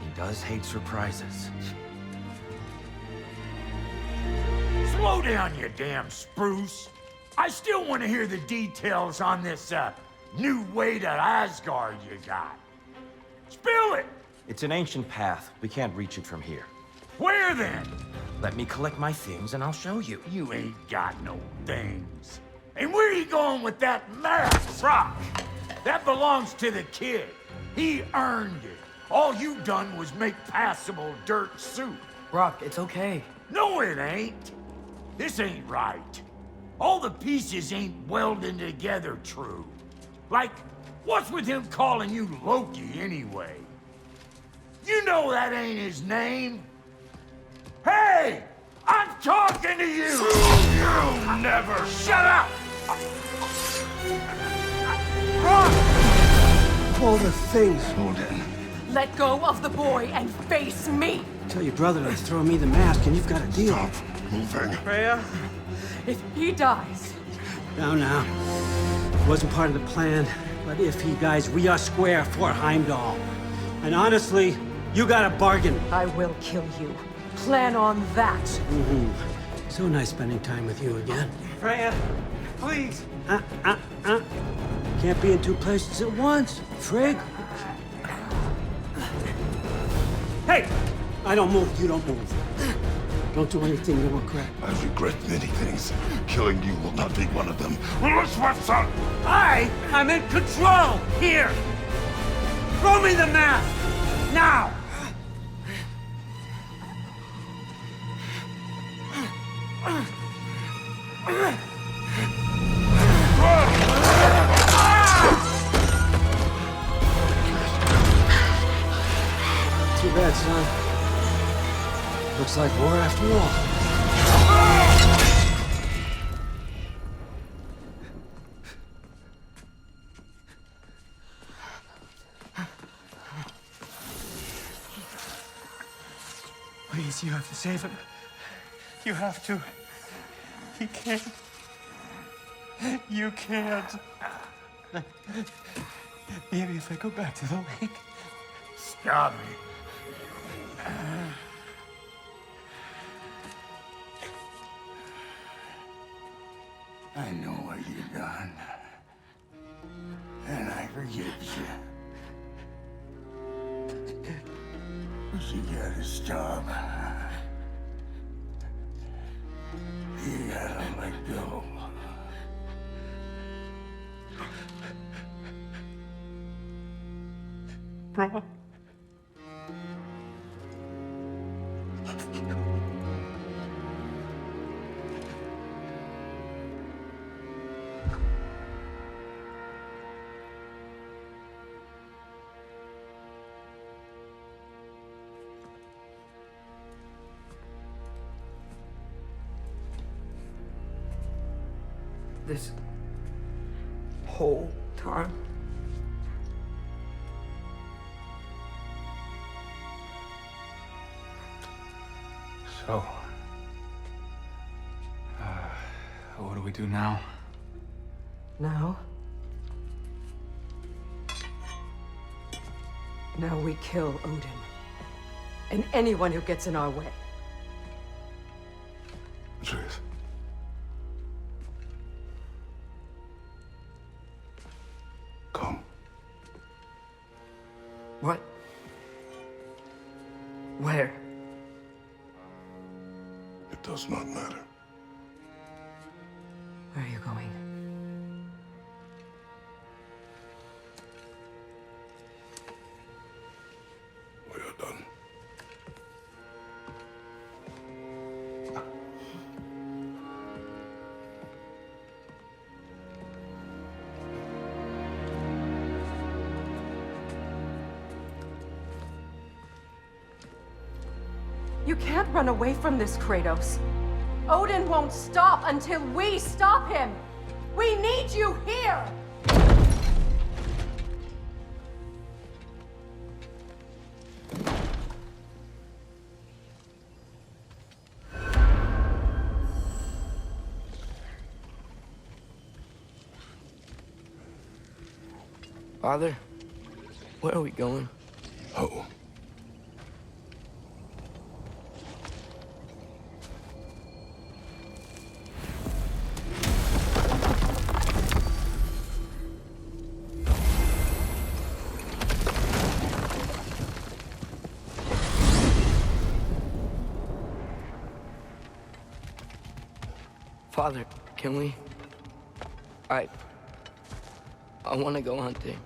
He does hate surprises. Slow down, you damn spruce. I still want to hear the details on this, new way to Asgard you got. Spill it! It's an ancient path. We can't reach it from here. Where then? Let me collect my things and I'll show you. You ain't got no things. And where are you going with that mask, Brock? That belongs to the kid. He earned it. All you done was make passable dirt soup. Brock, it's okay. No, it ain't. This ain't right. All the pieces ain't welding together true. Like, what's with him calling you Loki anyway? You know that ain't his name. Hey! I'm talking to you! You never shut up! All the things. Odin. Let go of the boy and face me! Tell your brother to throw me the mask and you've got a deal. Stop moving. Freya, if he dies... Now. Wasn't part of the plan, but if he dies, we are square for Heimdall. And honestly, you got a bargain. I will kill you. Plan on that. So nice spending time with you again. Freya, please. Can't be in two places at once, Frig. Hey! I don't move, you don't move. Don't do anything you'll regret. I regret many things. Killing you will not be one of them. I am in control here! Throw me the mask! Now! Too bad, son. Looks like war after all. Please, you have to save him. You have to. He can't. You can't. Maybe if I go back to the lake. Stop me. I know what you've done. And I forgive you. But you gotta stop. You gotta let go. Bro. This whole time? So, what do we do now? Now we kill Odin. And anyone who gets in our way. Truth. Come. What? Where? It does not matter. Where are you going? We are done. You can't run away from this, Kratos. Odin won't stop until we stop him! We need you here! Father, where are we going? Home. Father, can we? I want to go hunting.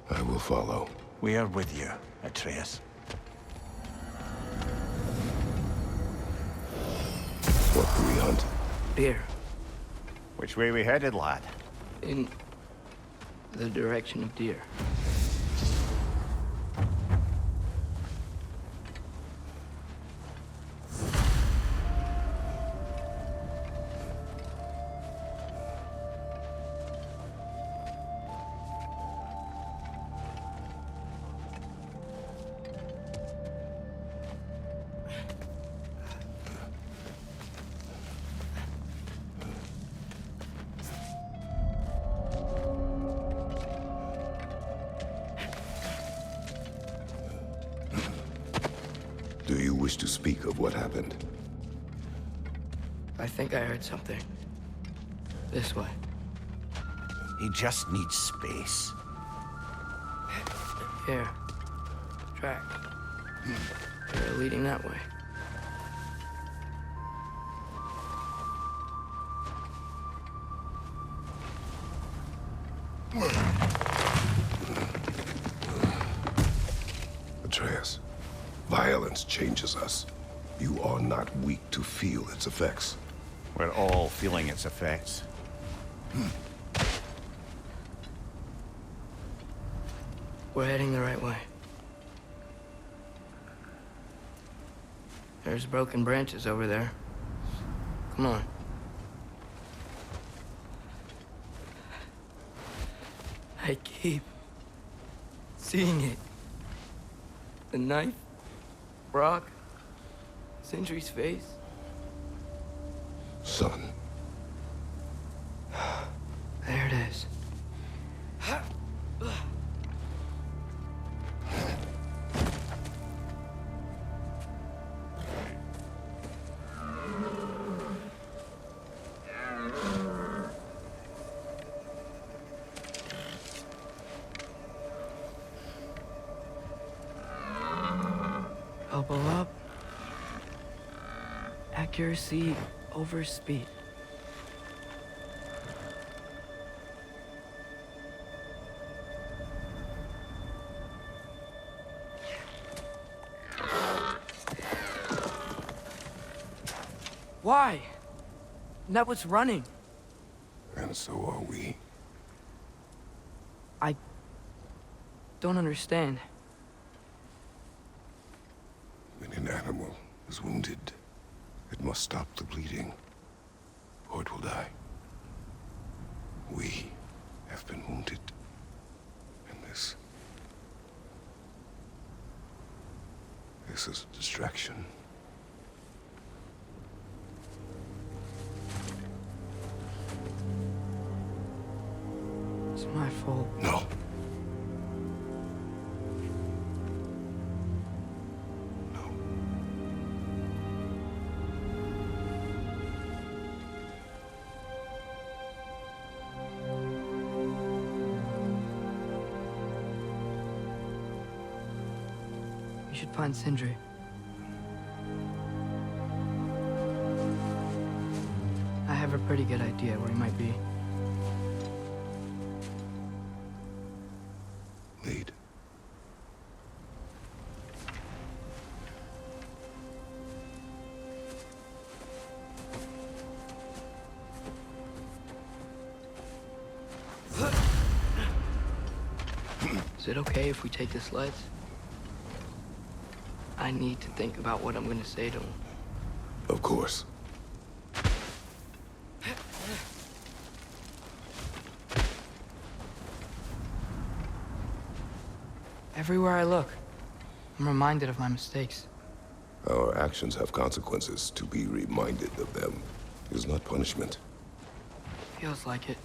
I will follow. We are with you, Atreus. What do we hunt? Deer. Which way we headed, lad? In the direction of deer. wish to speak of what happened? I think I heard something. This way. He just needs space. Here. Track. They're leading that way. Atreus, violence changes us. You are not weak to feel its effects. We're all feeling its effects. We're heading the right way. There's broken branches over there. Come on. I keep seeing it. The knife, Brock, Sindri's face. Son. There it is. Elbow up. Accuracy over speed. Why? That was running. And so are we. I don't understand. When an animal is wounded, it must stop the bleeding, or it will die. We have been wounded, and this is a distraction. It's my fault. No. We should find Sindri. I have a pretty good idea where he might be. Lead. Is it okay if we take the sleds? I need to think about what I'm gonna say to him. Of course. Everywhere I look, I'm reminded of my mistakes. Our actions have consequences. To be reminded of them is not punishment. Feels like it.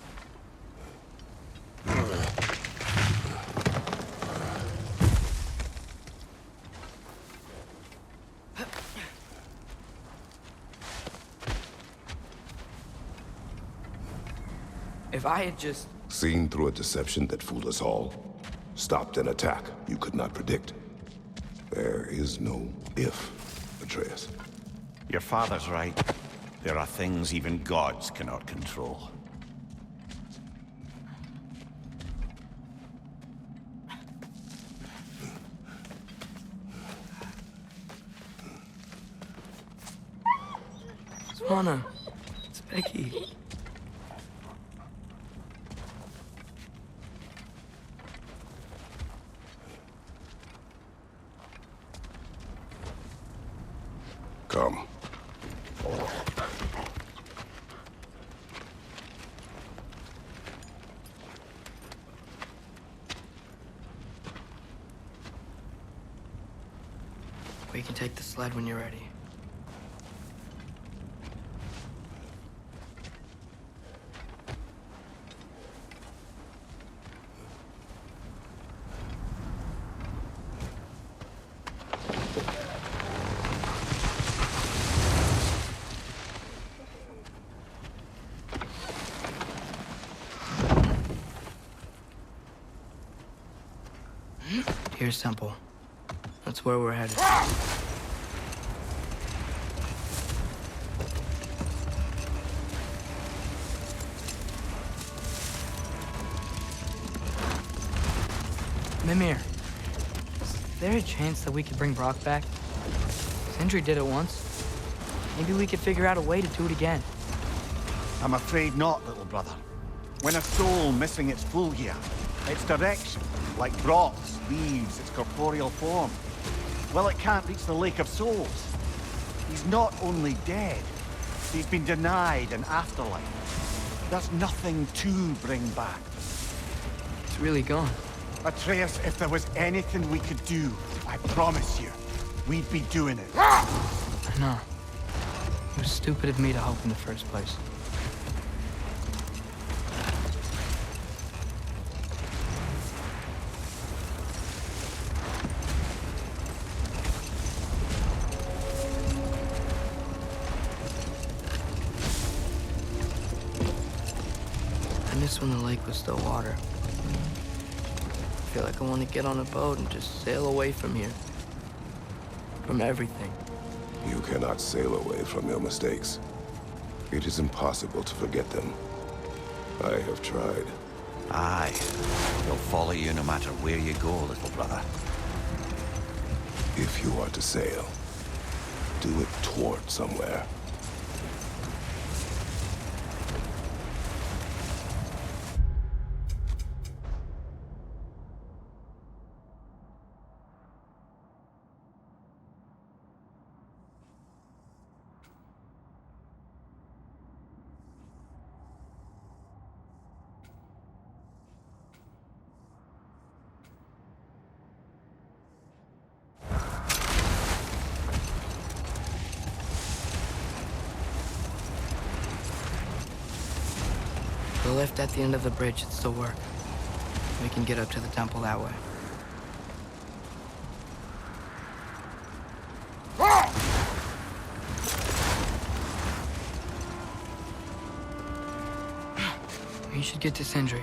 If I had just... Seen through a deception that fooled us all. Stopped an attack you could not predict. There is no if, Atreus. Your father's right. There are things even gods cannot control. Swana, it's Becky. Come. We can take the sled when you're ready. Here's Temple. That's where we're headed. Mimir, is there a chance that we could bring Brock back? Sindri did it once. Maybe we could figure out a way to do it again. I'm afraid not, little brother. When a soul missing its full gear, its direction, like Brock's, leaves its corporeal form, well, it can't reach the Lake of Souls. He's not only dead, he's been denied an afterlife. There's nothing to bring back. It's really gone. Atreus, if there was anything we could do, I promise you, we'd be doing it. I know. It was stupid of me to hope in the first place. I miss when the lake was still water. I feel like I want to get on a boat and just sail away from here. From everything. You cannot sail away from your mistakes. It is impossible to forget them. I have tried. Aye. They'll follow you no matter where you go, little brother. If you are to sail, do it toward somewhere. The lift at the end of the bridge should still work. We can get up to the temple that way. We should get to Sindri.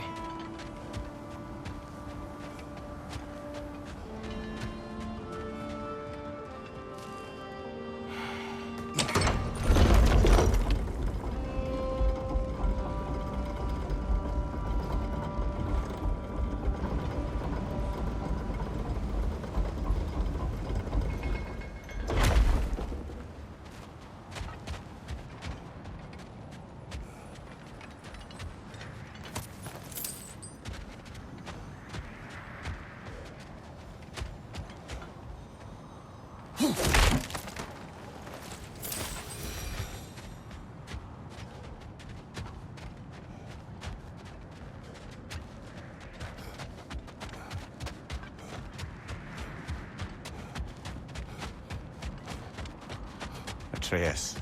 Atreus,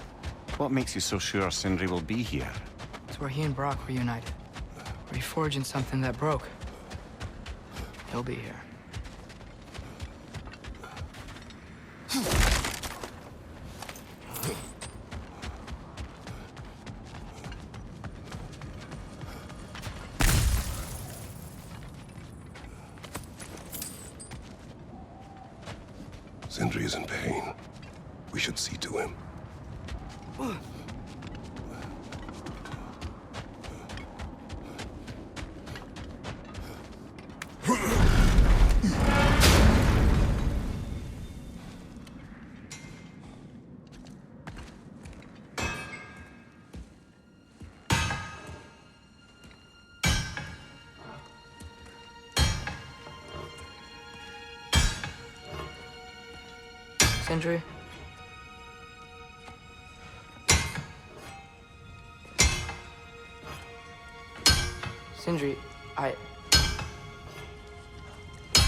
what makes you so sure Sindri will be here? It's where he and Brock were united. Reforging something that broke. He'll be here. Sindri is in pain. We should see to him. Sindri? Sindri,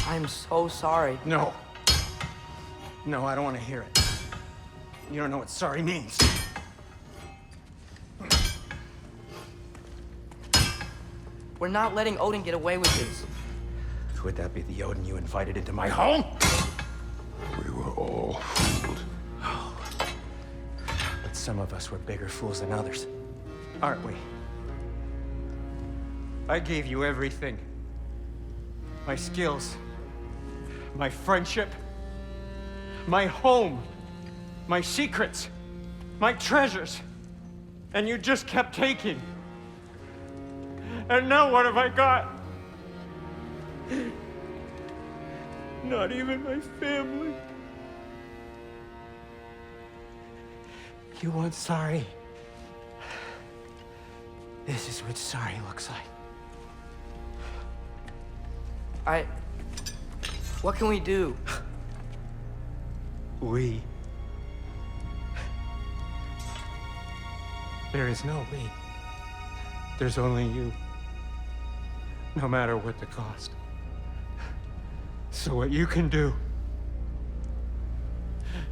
I'm so sorry. No. No, I don't want to hear it. You don't know what sorry means. We're not letting Odin get away with this. Would that be the Odin you invited into my home? We were all fooled. But some of us were bigger fools than others. Aren't we? I gave you everything. My skills, my friendship, my home, my secrets, my treasures, and you just kept taking. And now what have I got? Not even my family. You want sorry? This is what sorry looks like. What can we do? We. There is no we. There's only you. No matter what the cost. So what you can do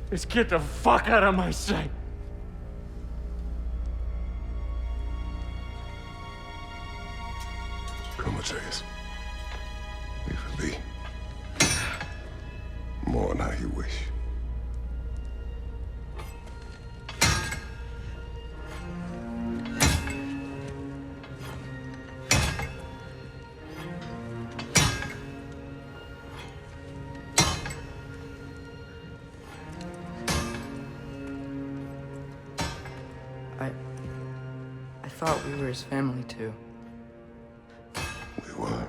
is get the fuck out of my sight. Come, Atreus. Leave it be. Mourn how you wish. I thought we were his family too. We were.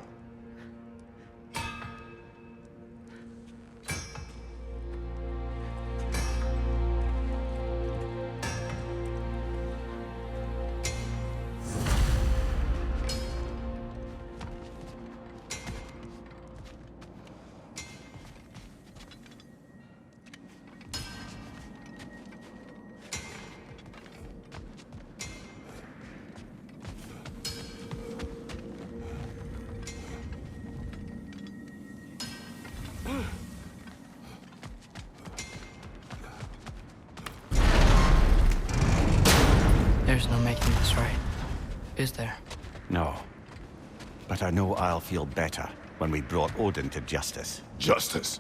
There's no making this right, is there? No. But I know I'll feel better when we brought Odin to justice. Justice?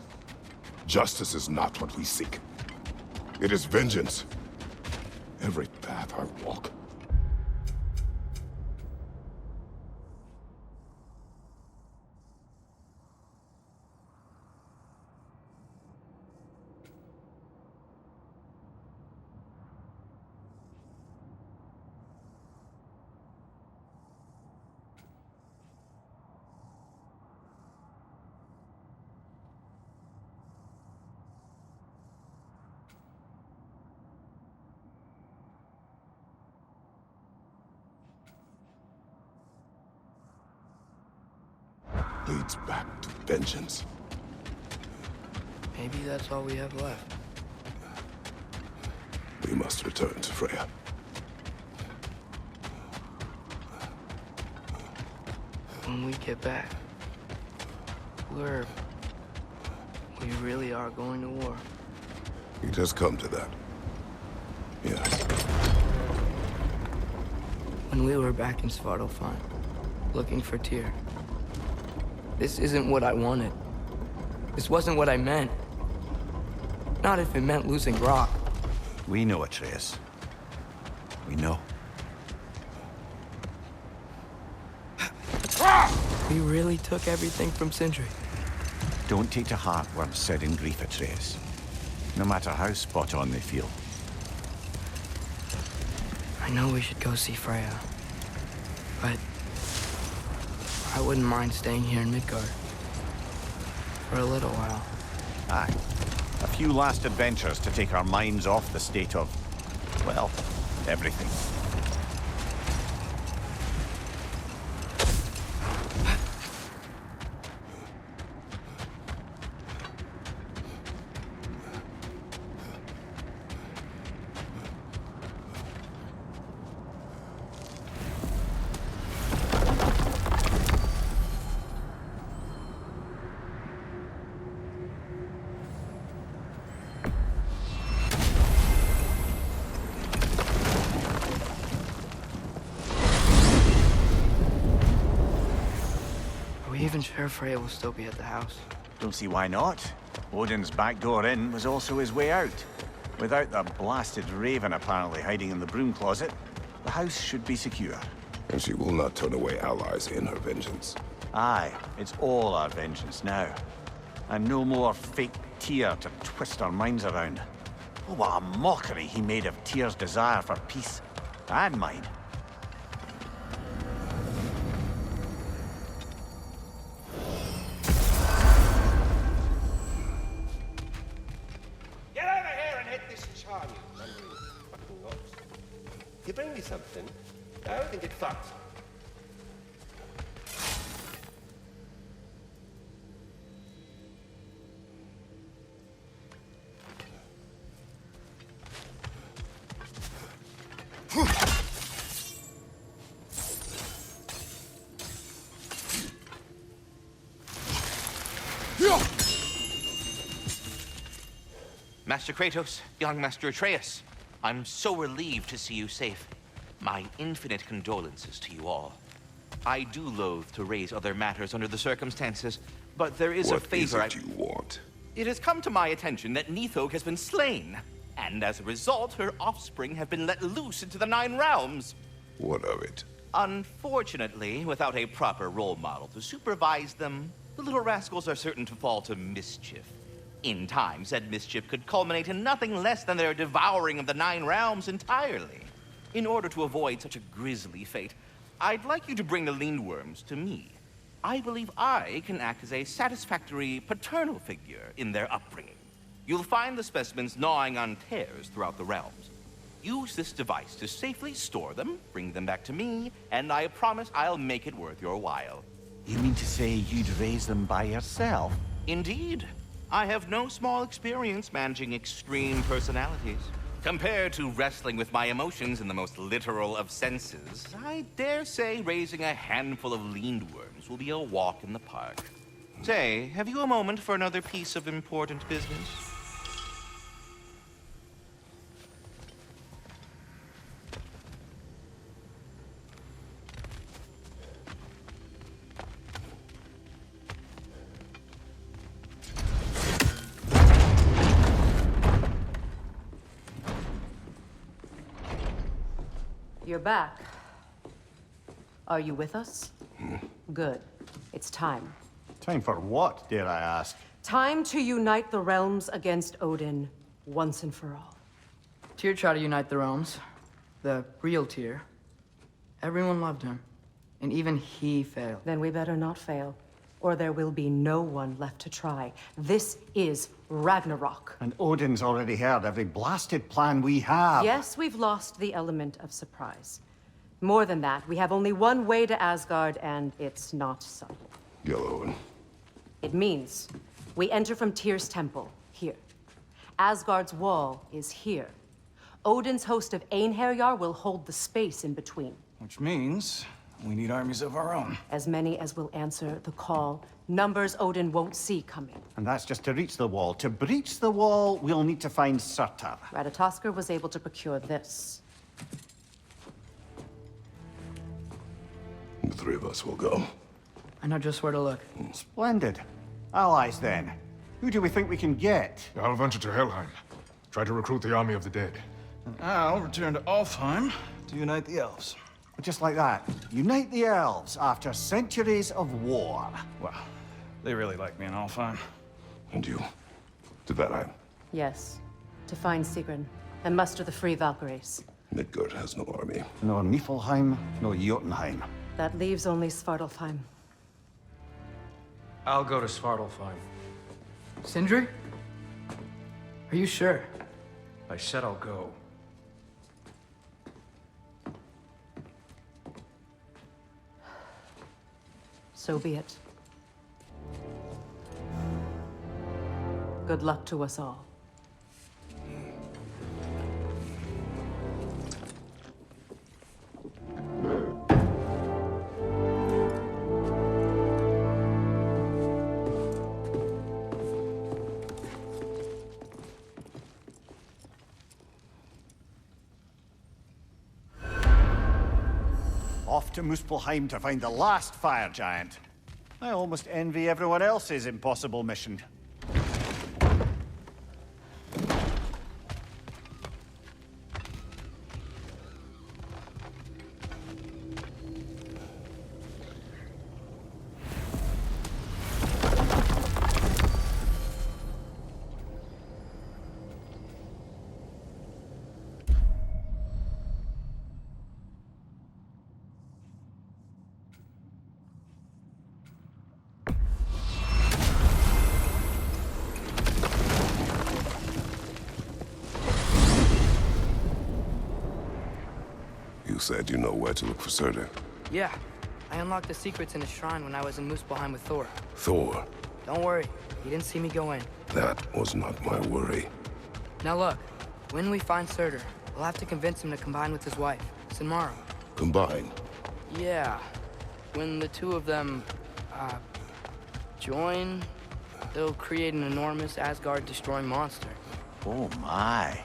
Justice is not what we seek. It is vengeance. Every path I walk. Leads back to vengeance. Maybe that's all we have left. We must return to Freya. When we get back, we really are going to war. It has come to that. Yes. When we were back in Svartalfheim, looking for Tyr, this isn't what I wanted. This wasn't what I meant. Not if it meant losing Brock. We know, Atreus. We know. We really took everything from Sindri. Don't take to heart words said in grief, Atreus. No matter how spot on they feel. I know we should go see Freya, but I wouldn't mind staying here in Midgard for a little while. Aye. A few last adventures to take our minds off the state of, well, everything. Even sure Freya will still be at the house? Don't see why not. Odin's back door in was also his way out. Without the blasted raven apparently hiding in the broom closet, the house should be secure. And she will not turn away allies in her vengeance. Aye, it's all our vengeance now. And no more fake Tyr to twist our minds around. Oh, what a mockery he made of Tyr's desire for peace. And mine. Get over here and hit this charm, you thundering fucking knobs. You bring me something? I don't think it fucks. Master Kratos, young Master Atreus, I'm so relieved to see you safe. My infinite condolences to you all. I do loathe to raise other matters under the circumstances, but there is a favor What is it you want? It has come to my attention that Nithog has been slain, and as a result, her offspring have been let loose into the Nine Realms. What of it? Unfortunately, without a proper role model to supervise them, the little rascals are certain to fall to mischief. In time, said mischief could culminate in nothing less than their devouring of the Nine Realms entirely. In order to avoid such a grisly fate, I'd like you to bring the Lindworms to me. I believe I can act as a satisfactory paternal figure in their upbringing. You'll find the specimens gnawing on tears throughout the realms. Use this device to safely store them, bring them back to me, and I promise I'll make it worth your while. You mean to say you'd raise them by yourself? Indeed. I have no small experience managing extreme personalities. Compared to wrestling with my emotions in the most literal of senses, I dare say raising a handful of Lindworms will be a walk in the park. Say, have you a moment for another piece of important business? You're back. Are you with us? Good. It's time. Time for what, dare I ask? Time to unite the realms against Odin, once and for all. Tyr tried to unite the realms. The real Tyr. Everyone loved him. And even he failed. Then we better not fail, or there will be no one left to try. This is Ragnarok. And Odin's already heard every blasted plan we have. Yes, we've lost the element of surprise. More than that, we have only one way to Asgard, and it's not subtle. Yellow. It means we enter from Tyr's temple, here. Asgard's wall is here. Odin's host of Einherjar will hold the space in between. Which means we need armies of our own. As many as will answer the call. Numbers Odin won't see coming. And that's just to reach the wall. To breach the wall, we'll need to find Surtur. Ratatoskr was able to procure this. The three of us will go. I know just where to look. Splendid. Allies, then. Who do we think we can get? I'll venture to Helheim. Try to recruit the army of the dead. And I'll return to Alfheim to unite the elves. Just like that. Unite the elves after centuries of war. Well, they really like me in Alfheim. And you? To Valheim? Yes. To find Sigrun and muster the free Valkyries. Midgard has no army. No Niflheim, no Jotunheim. That leaves only Svartalfheim. I'll go to Svartalfheim. Sindri? Are you sure? I said I'll go. So be it. Good luck to us all. Off to Muspelheim to find the last fire giant. I almost envy everyone else's impossible mission. You said you know where to look for Surtur. Yeah. I unlocked the secrets in his shrine when I was in Muspelheim with Thor. Thor? Don't worry. He didn't see me go in. That was not my worry. Now look. When we find Surtur, we'll have to convince him to combine with his wife, Sinmara. Combine? Yeah. When the two of them, join, they'll create an enormous Asgard-destroying monster. Oh my.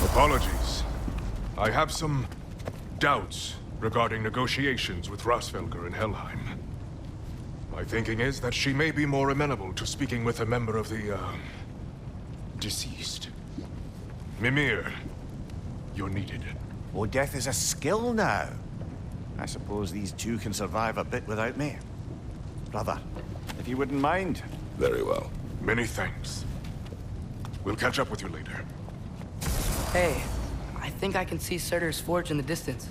Apologies. I have some doubts regarding negotiations with Rasfelger in Helheim. My thinking is that she may be more amenable to speaking with a member of the, deceased. Mimir, you're needed. Oh, death is a skill now. I suppose these two can survive a bit without me. Brother, if you wouldn't mind. Very well. Many thanks. We'll catch up with you later. Hey, I think I can see Surtur's forge in the distance.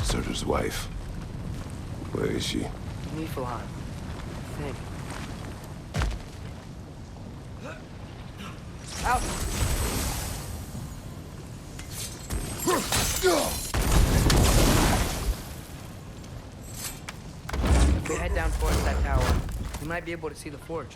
Surtur's wife. Where is she? Niflheim, I think. Out! If we head down towards that tower, we might be able to see the forge.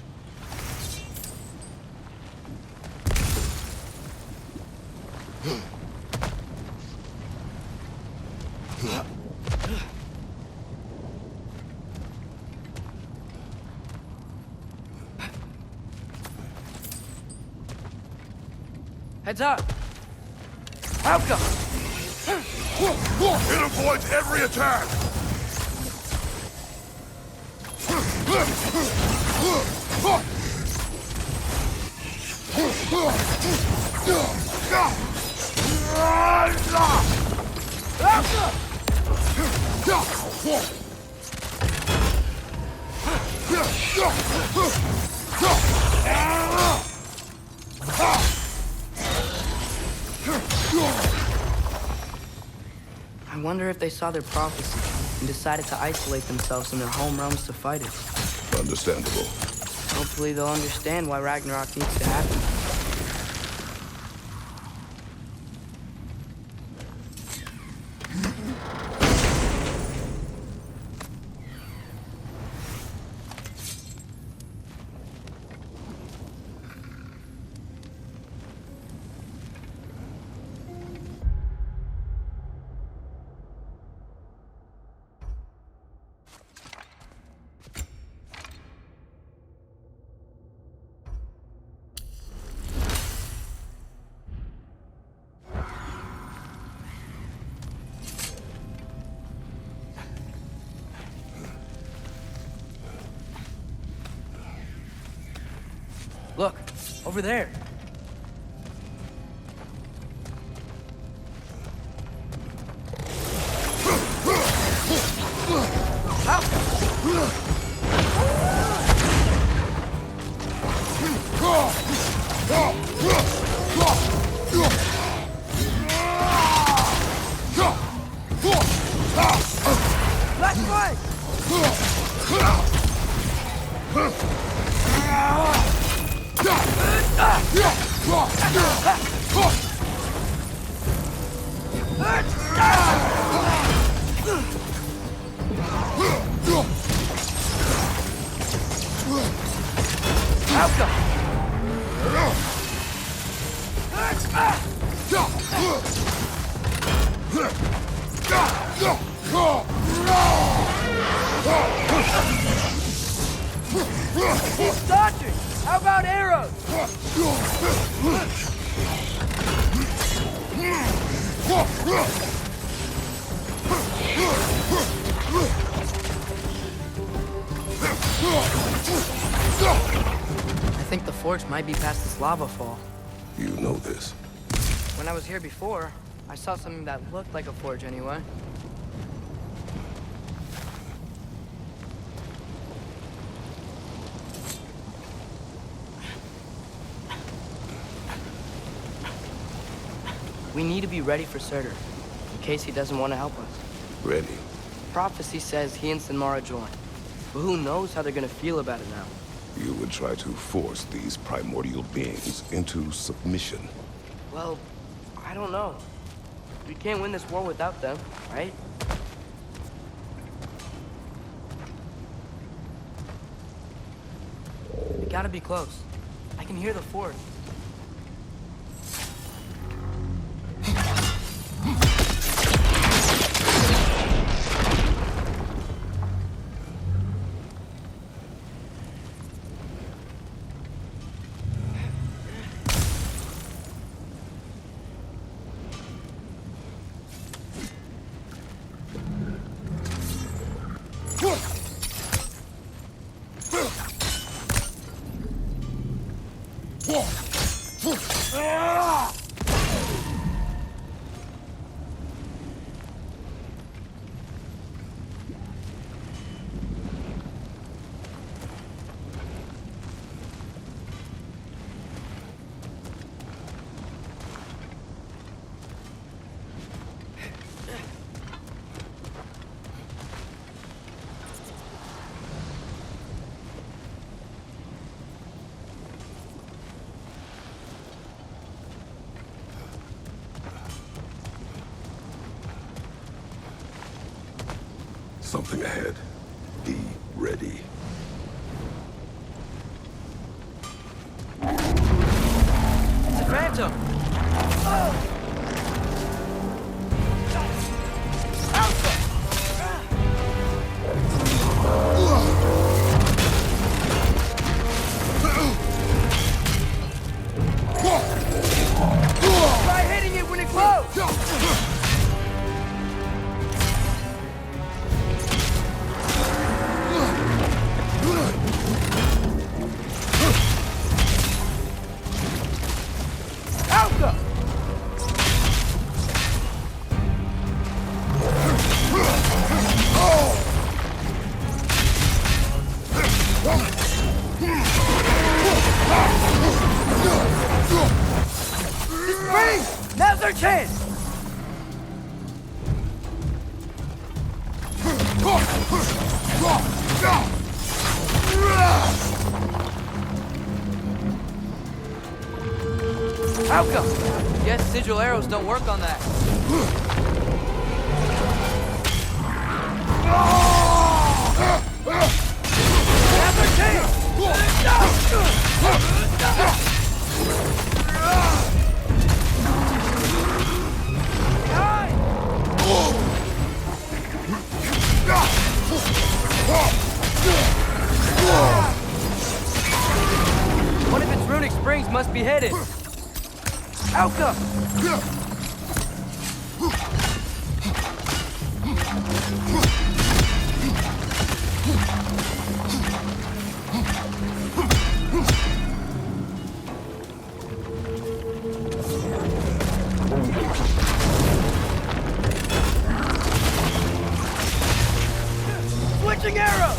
Heads up! Outcome! It avoids every attack! I wonder if they saw their prophecy and decided to isolate themselves in their home realms to fight it. Understandable. Hopefully they'll understand why Ragnarok needs to happen. Look, over there. Left way! He's dodging! How about arrows? I think the forge might be past this lava fall. You know this. When I was here before, I saw something that looked like a forge anyway. We need to be ready for Surtur. in case he doesn't want to help us. Ready. Prophecy says he and Sinmara join. But who knows how they're gonna feel about it now? You would try to force these primordial beings into submission. Well, I don't know. We can't win this war without them, right? We gotta be close. I can hear the fort. Something ahead. Be ready. It's a phantom! Try hitting it when it glows! Now's our chance! How come? Guess sigil arrows don't work on that. Now's our chance! One of its runic springs must be hidden. Outcome! Switching arrows!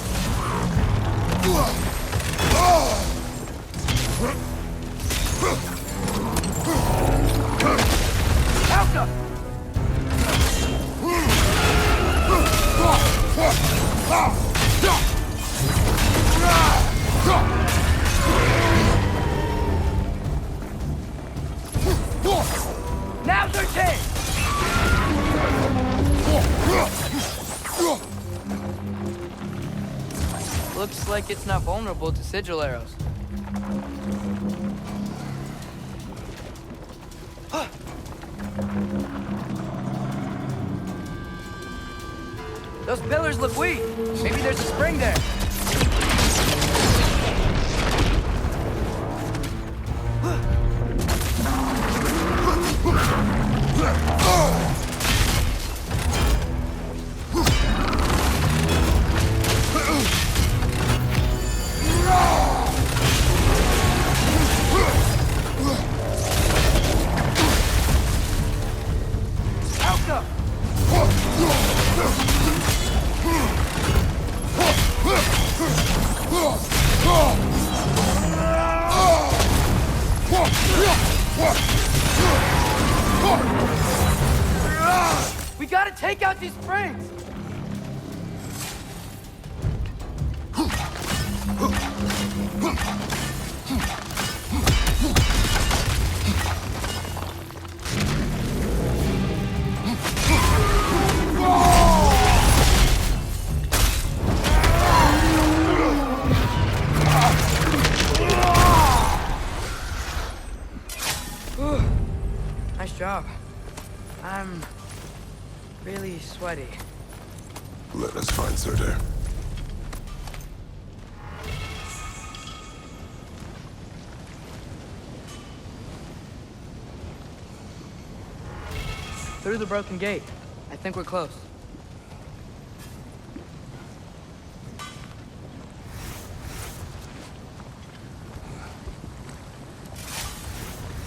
Alka! Now's our chance! Looks like it's not vulnerable to sigil arrows. Those pillars look weak. Maybe there's a spring there. gotta take out these springs! Nice job. I'm really sweaty. Let us find Surtur. Through the broken gate. I think we're close.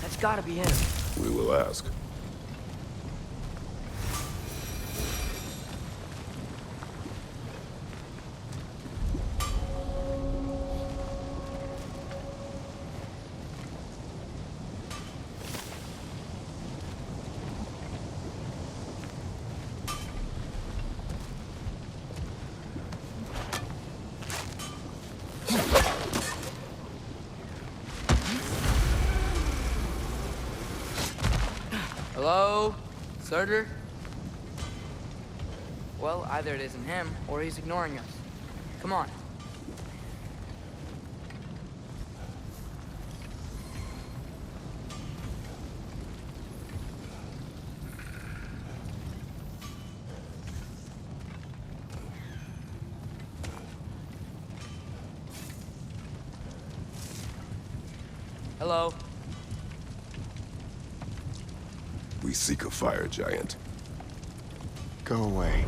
That's gotta be him. We will ask. Hello? Surtur? Well, either it isn't him, or he's ignoring us. Come on. Hello? We seek a fire giant. Go away.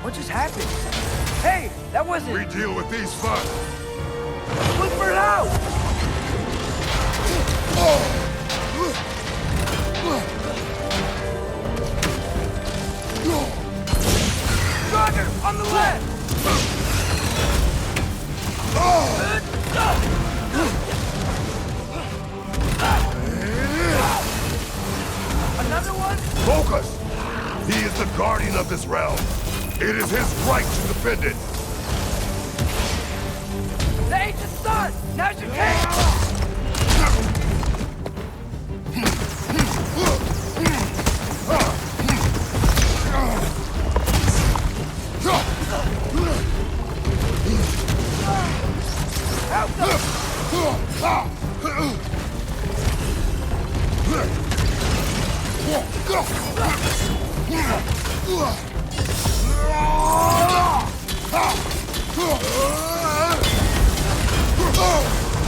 What just happened? Hey, that wasn't... We deal with these first. Look for it out! Jogger, on the left! Another one? Focus! He is the guardian of this realm. It is his right to defend it. The ancient sun! Now's your chance!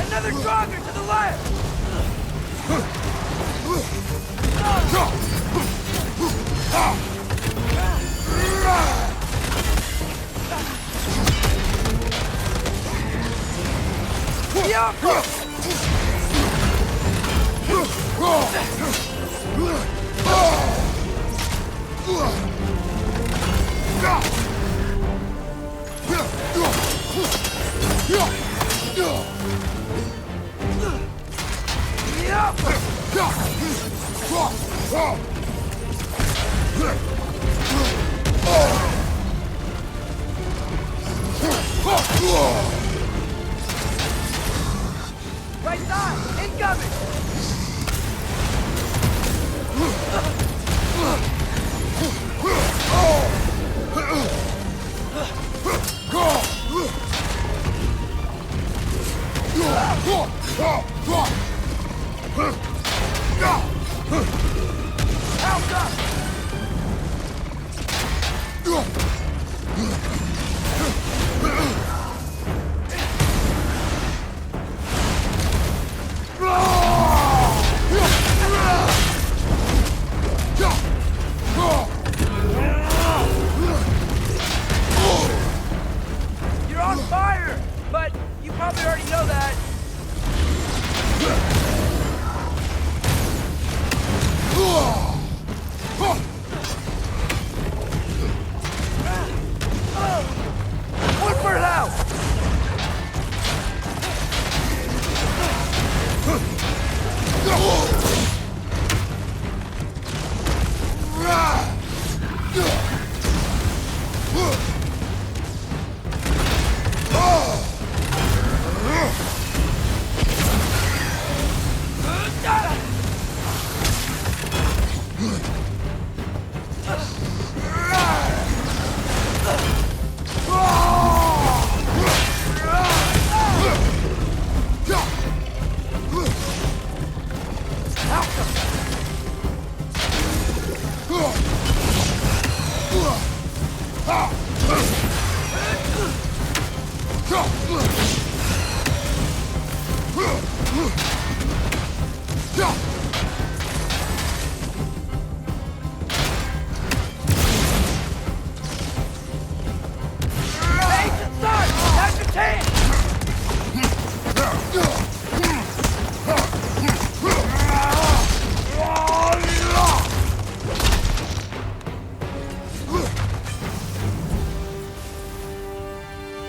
Another jogger to the left! Right side! Incoming! Help!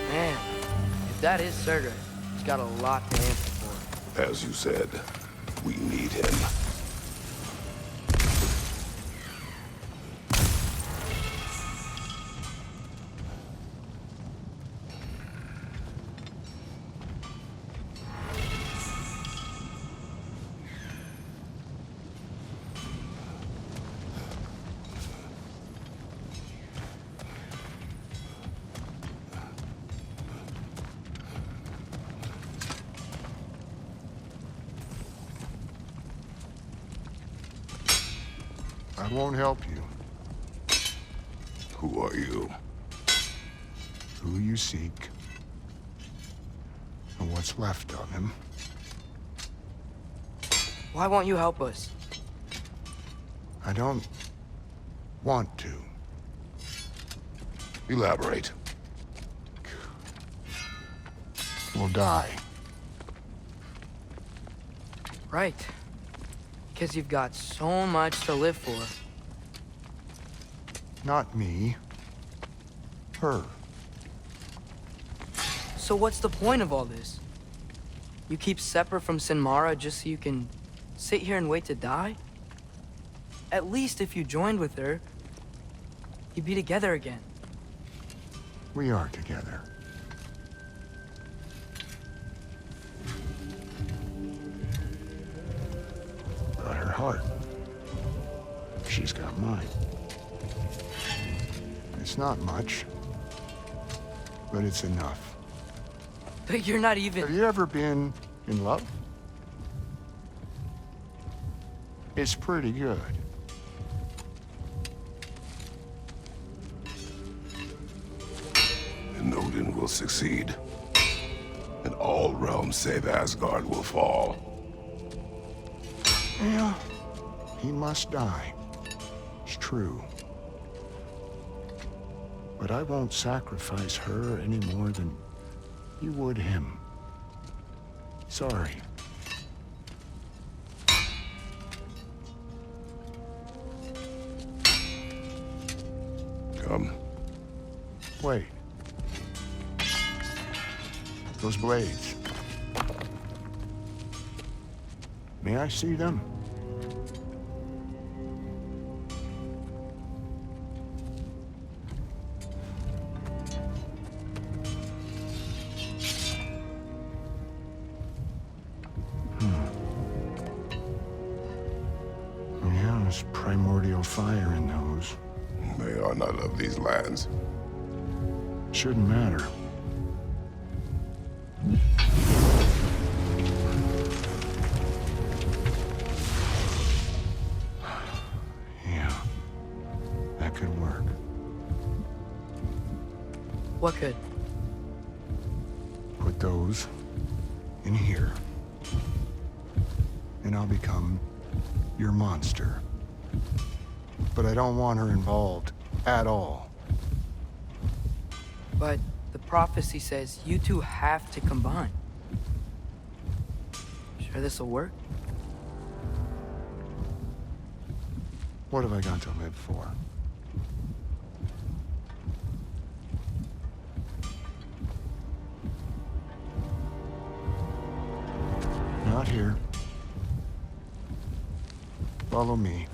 Man, if that is Surtur, he's got a lot to answer for. As you said, we need him. I won't help you. Who are you? Who you seek, and what's left of him. Why won't you help us? I don't want to. Elaborate. We'll die. Right. Because you've got so much to live for. Not me. Her. So what's the point of all this? You keep separate from Sinmara just so you can sit here and wait to die? At least if you joined with her, you'd be together again. We are together. Got her heart. She's got mine. It's not much, but it's enough. But you're not even... Have you ever been in love? It's pretty good. And Odin will succeed. And all realms save Asgard will fall. Yeah, he must die. It's true. But I won't sacrifice her any more than you would him. Sorry. Come. Wait. Those blades. May I see them? Yeah, there's primordial fire in those. They are not of these lands. Shouldn't matter. Yeah, that could work. What could? Put those in here, and I'll become your monster. But I don't want her involved at all. But the prophecy says you two have to combine. Sure this'll work? What have I got to live for? Not here. Follow me.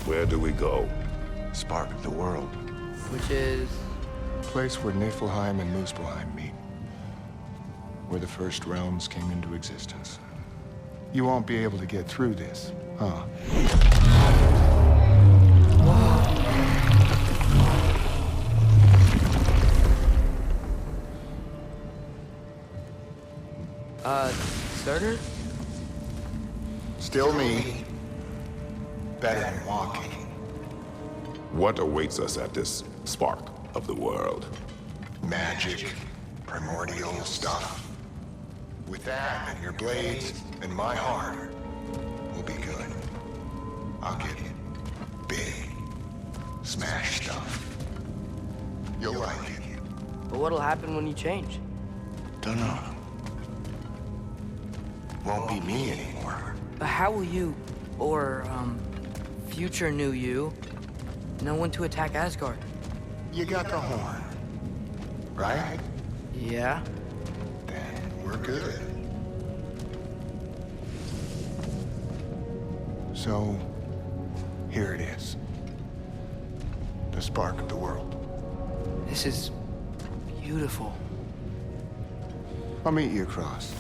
Where do we go? Spark of the world. Which is... Place where Niflheim and Muspelheim meet. Where the first realms came into existence. You won't be able to get through this, huh? Surtur? Still me. Better than walking. What awaits us at this spark of the world? Magic, primordial stuff. With that and your blades and my heart, we'll be good. I'll get big, smash stuff. You'll like it. But what'll happen when you change? Dunno. Won't be me anymore. But how will you, or, future new you, know when to attack Asgard? You got the horn, right? Yeah. Then we're good. So, here it is. The spark of the world. This is beautiful. I'll meet you across.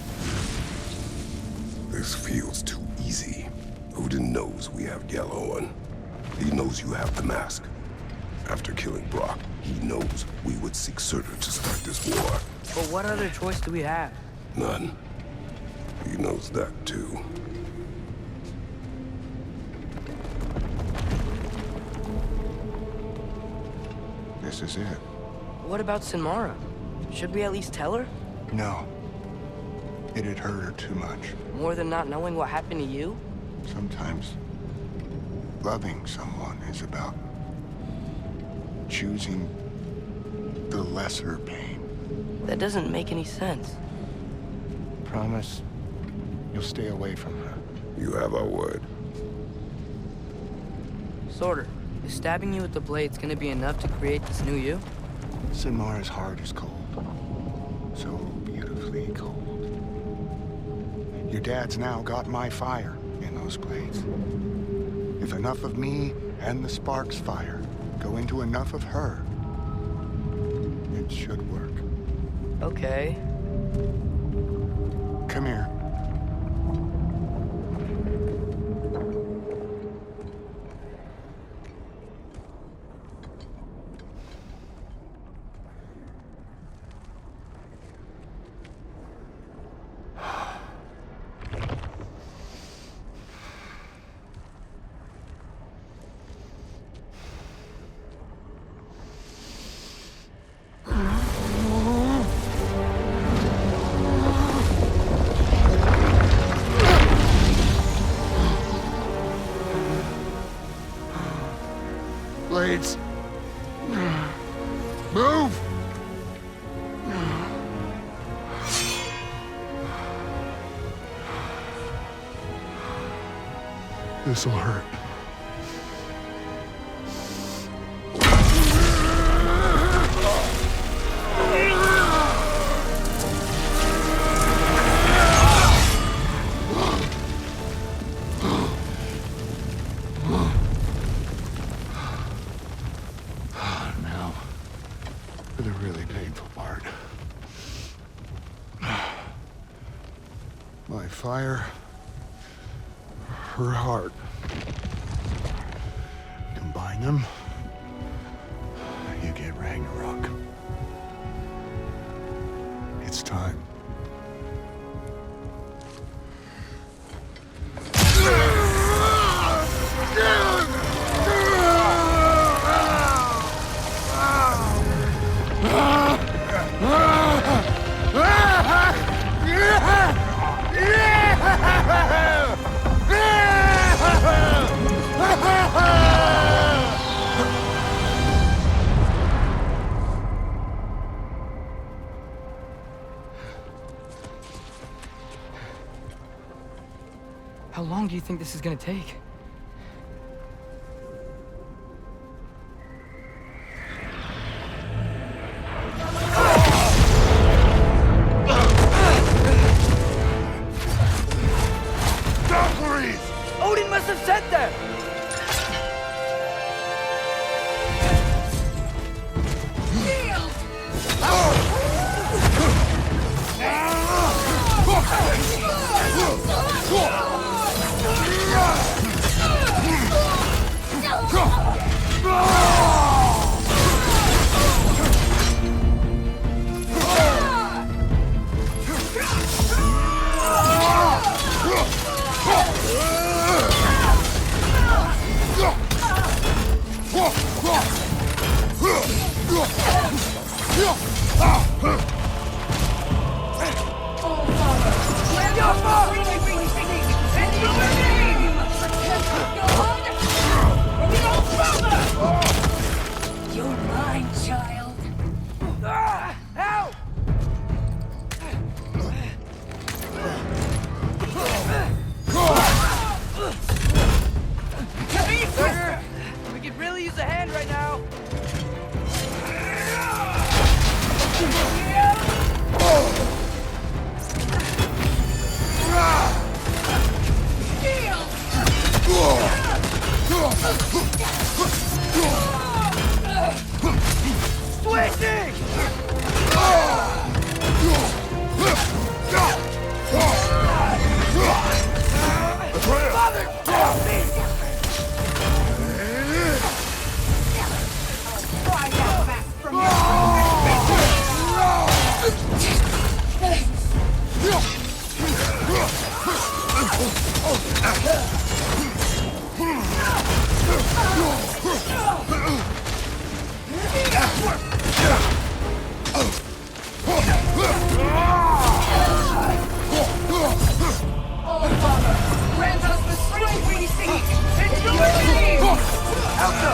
This feels too easy. Odin knows we have Yellow One. He knows you have the mask. After killing Brock, he knows we would seek Surtur to start this war. But what other choice do we have? None. He knows that too. This is it. What about Sinmara? Should we at least tell her? No. It'd hurt her too much. More than not knowing what happened to you? Sometimes loving someone is about choosing the lesser pain. That doesn't make any sense. Promise you'll stay away from her. You have our word. Surtur, is stabbing you with the blades gonna be enough to create this new you? Sinmara's heart is cold. So beautifully cold. Your dad's now got my fire in those blades. If enough of me and the spark's fire go into enough of her, it should work. Okay. Come here. Blades. Move! This'll hurt. Now, for the really painful part. My fire, her heart. Combine them, you get Ragnarok. It's time. How long do you think this is gonna take? Odin must have sent them! Switching! Mother, help me! Pry that mask from Oh, Father, grant us the strength we seek! It's your name! Elsa!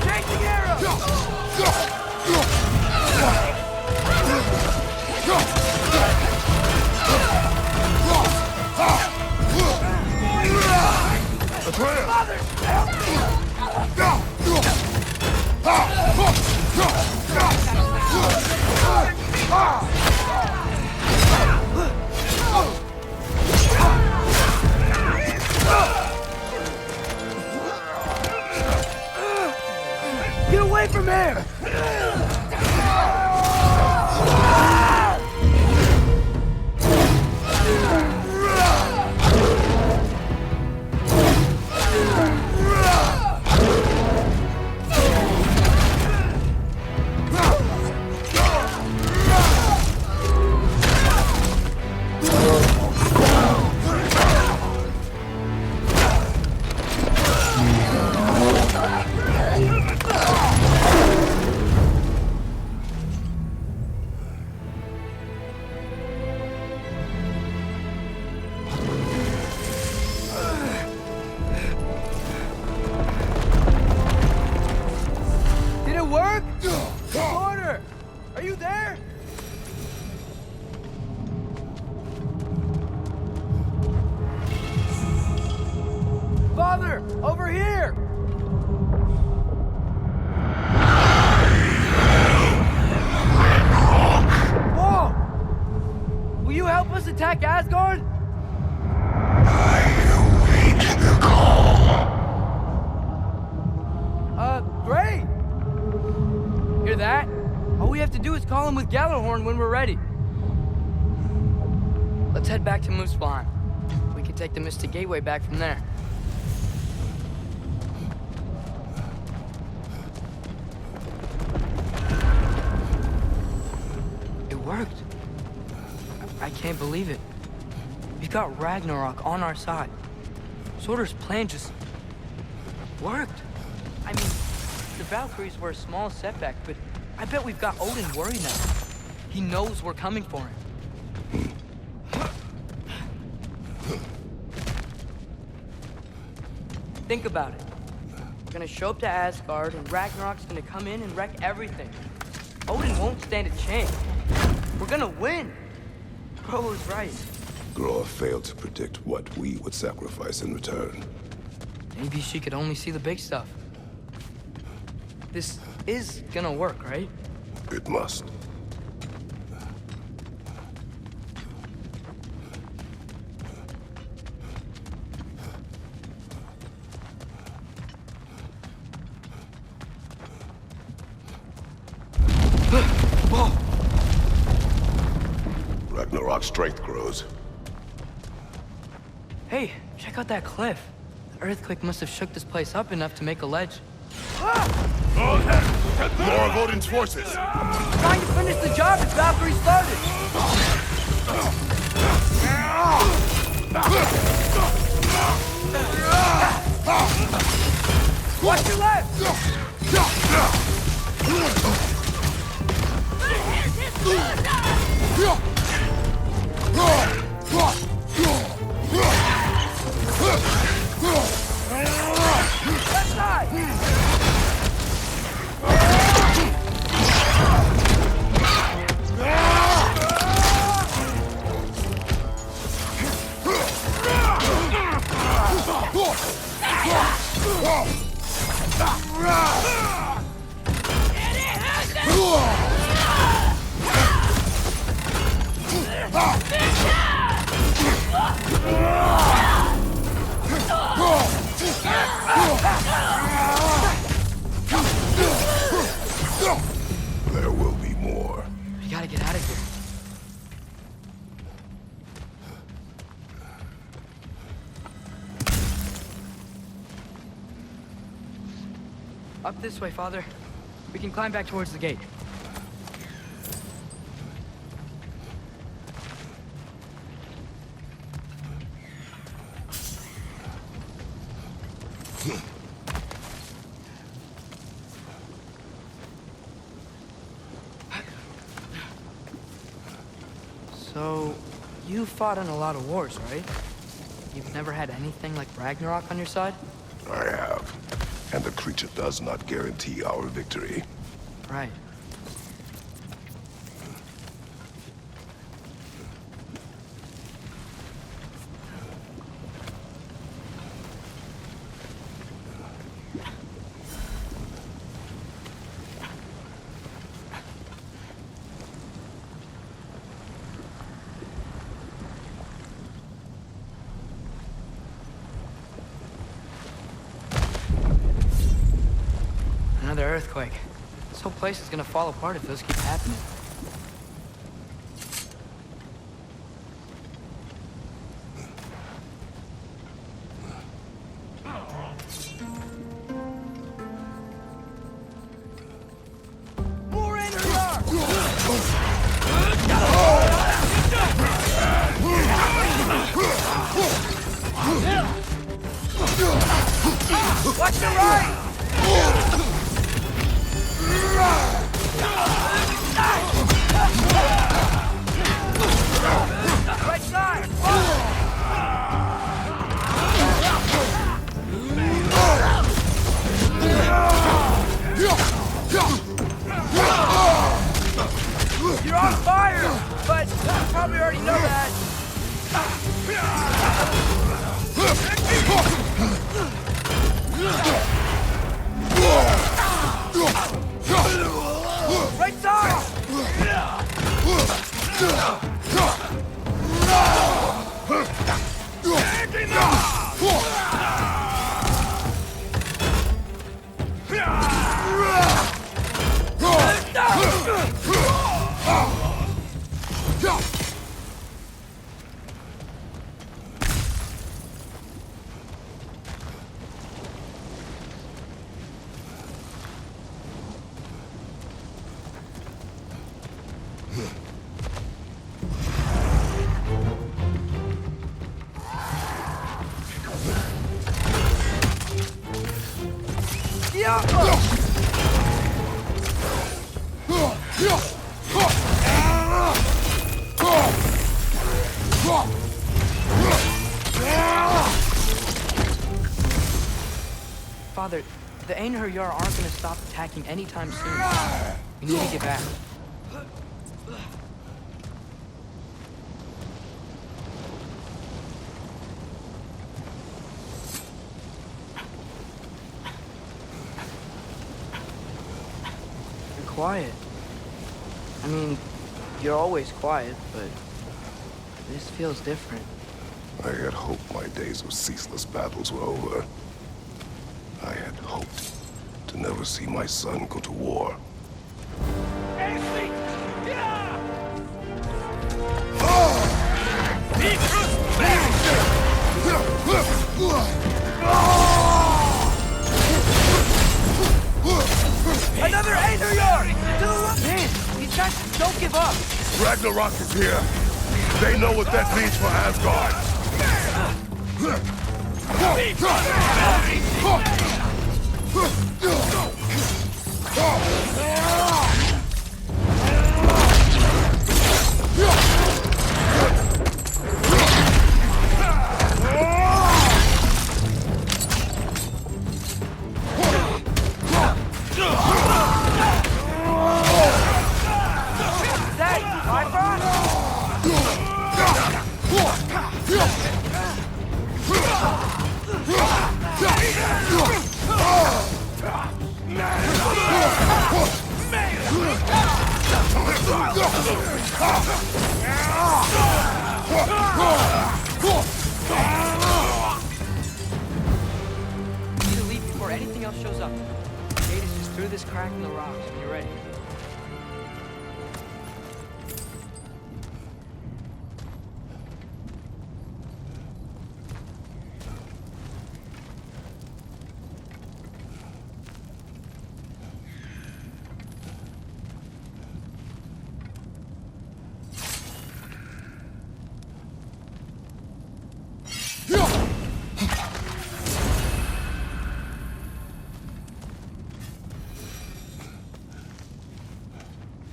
Take the arrow! Mother, help me! Get away from here! Father, over here! Whoa! Will you help us attack Asgard? Great! Hear that? All we have to do is call him with Gjallarhorn when we're ready. Let's head back to Muspelheim. We can take the Mystic Gateway back from there. It worked. I can't believe it. We've got Ragnarok on our side. Surtur's plan just worked. I mean, the Valkyries were a small setback, but I bet we've got Odin worried now. He knows we're coming for him. Think about it. We're gonna show up to Asgard, and Ragnarok's gonna come in and wreck everything. Odin won't stand a chance. We're gonna win. Groa was right. Groa failed to predict what we would sacrifice in return. Maybe she could only see the big stuff. This is gonna work, right? It must. Ragnarok's strength grows. Hey, check out that cliff. The earthquake must have shook this place up enough to make a ledge. More of Odin's forces! Trying to finish the job as Valkyrie started! Watch your left! Left side! There will be more. We gotta get out of here. Up this way, Father. We can climb back towards the gate. So, you fought in a lot of wars, right? You've never had anything like Ragnarok on your side? I have. And the creature does not guarantee our victory. Right. Another earthquake. This whole place is gonna fall apart if those keep happening. More Einherjar! Watch the right! Right side! You're on fire, but you probably already know that. Right side! Father, the Einherjar aren't gonna stop attacking anytime soon. We need to get back. You're quiet. I mean, you're always quiet, but this feels different. I had hoped my days of ceaseless battles were over. I had hoped to never see my son go to war. Another Einherjar! Man, these guys don't give up. Ragnarok is here. They know what that means for Asgard. That, Need to leave before anything else shows up. Gate is just through this crack in the rocks when you're ready.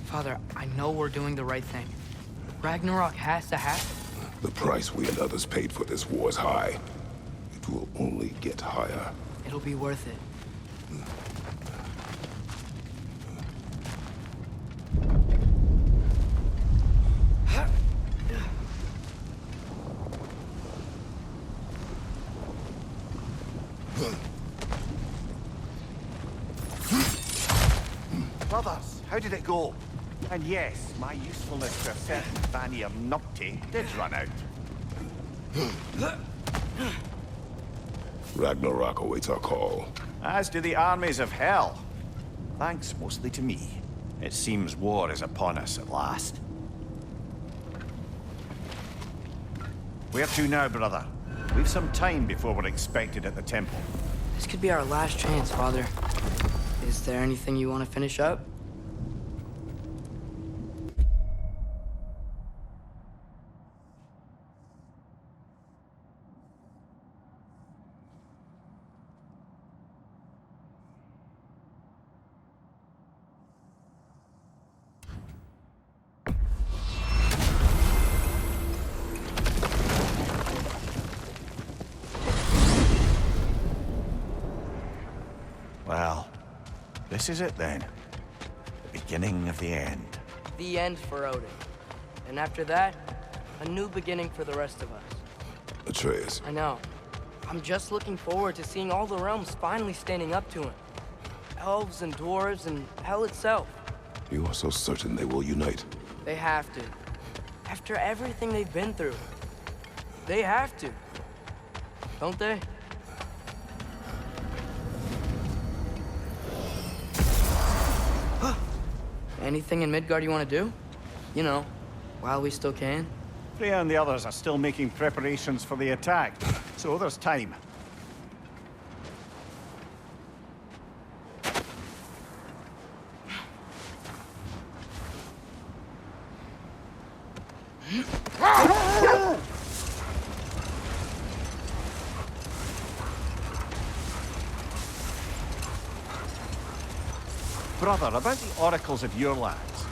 Father, I know we're doing the right thing. Ragnarok has to happen. The price we and others paid for this war is high. It will only get higher. It'll be worth it. Brothers, how did it go? And yes, my usefulness to a certain Vanir Nupti did run out. Ragnarok awaits our call. As do the armies of hell. Thanks mostly to me. It seems war is upon us at last. Where to now, brother? We've some time before we're expected at the temple. This could be our last chance, Father. Is there anything you want to finish up? Well, this is it then. The beginning of the end. The end for Odin. And after that, a new beginning for the rest of us. Atreus. I know. I'm just looking forward to seeing all the realms finally standing up to him. Elves and dwarves and hell itself. You are so certain they will unite. They have to. After everything they've been through. They have to. Don't they? Anything in Midgard you want to do? You know, while we still can. Freya and the others are still making preparations for the attack, so there's time. Brother, about the oracles of your lands,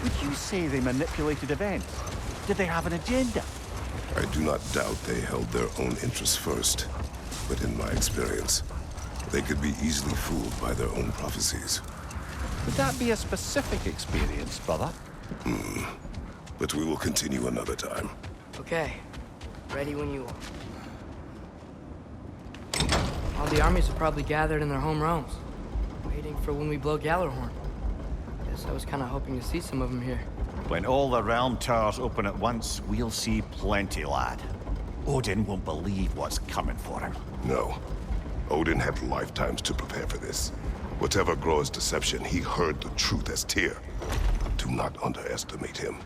would you say they manipulated events? Did they have an agenda? I do not doubt they held their own interests first. But in my experience, they could be easily fooled by their own prophecies. Would that be a specific experience, brother? But we will continue another time. Okay. Ready when you are. All the armies are probably gathered in their home realms. Waiting for when we blow Gjallarhorn. Guess I was kind of hoping to see some of them here. When all the realm towers open at once, we'll see plenty, lad. Odin won't believe what's coming for him. No. Odin had lifetimes to prepare for this. Whatever Groa's deception, he heard the truth as Tyr. Do not underestimate him.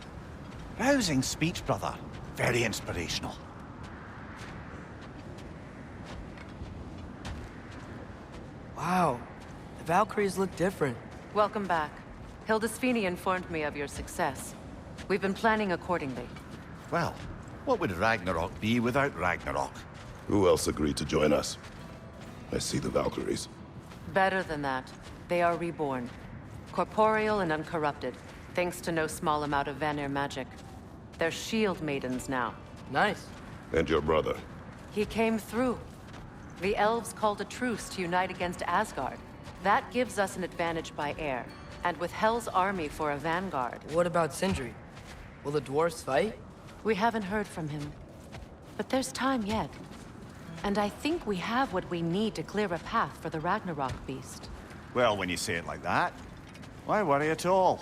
Rousing speech, brother. Very inspirational. Wow. The Valkyries look different. Welcome back. Hildisvini informed me of your success. We've been planning accordingly. Well, what would Ragnarok be without Ragnarok? Who else agreed to join us? I see the Valkyries. Better than that. They are reborn. Corporeal and uncorrupted, thanks to no small amount of Vanir magic. They're shield maidens now. Nice. And your brother? He came through. The elves called a truce to unite against Asgard. That gives us an advantage by air. And with Hell's army for a vanguard. What about Sindri? Will the dwarves fight? We haven't heard from him. But there's time yet. And I think we have what we need to clear a path for the Ragnarok beast. Well, when you say it like that, why worry at all?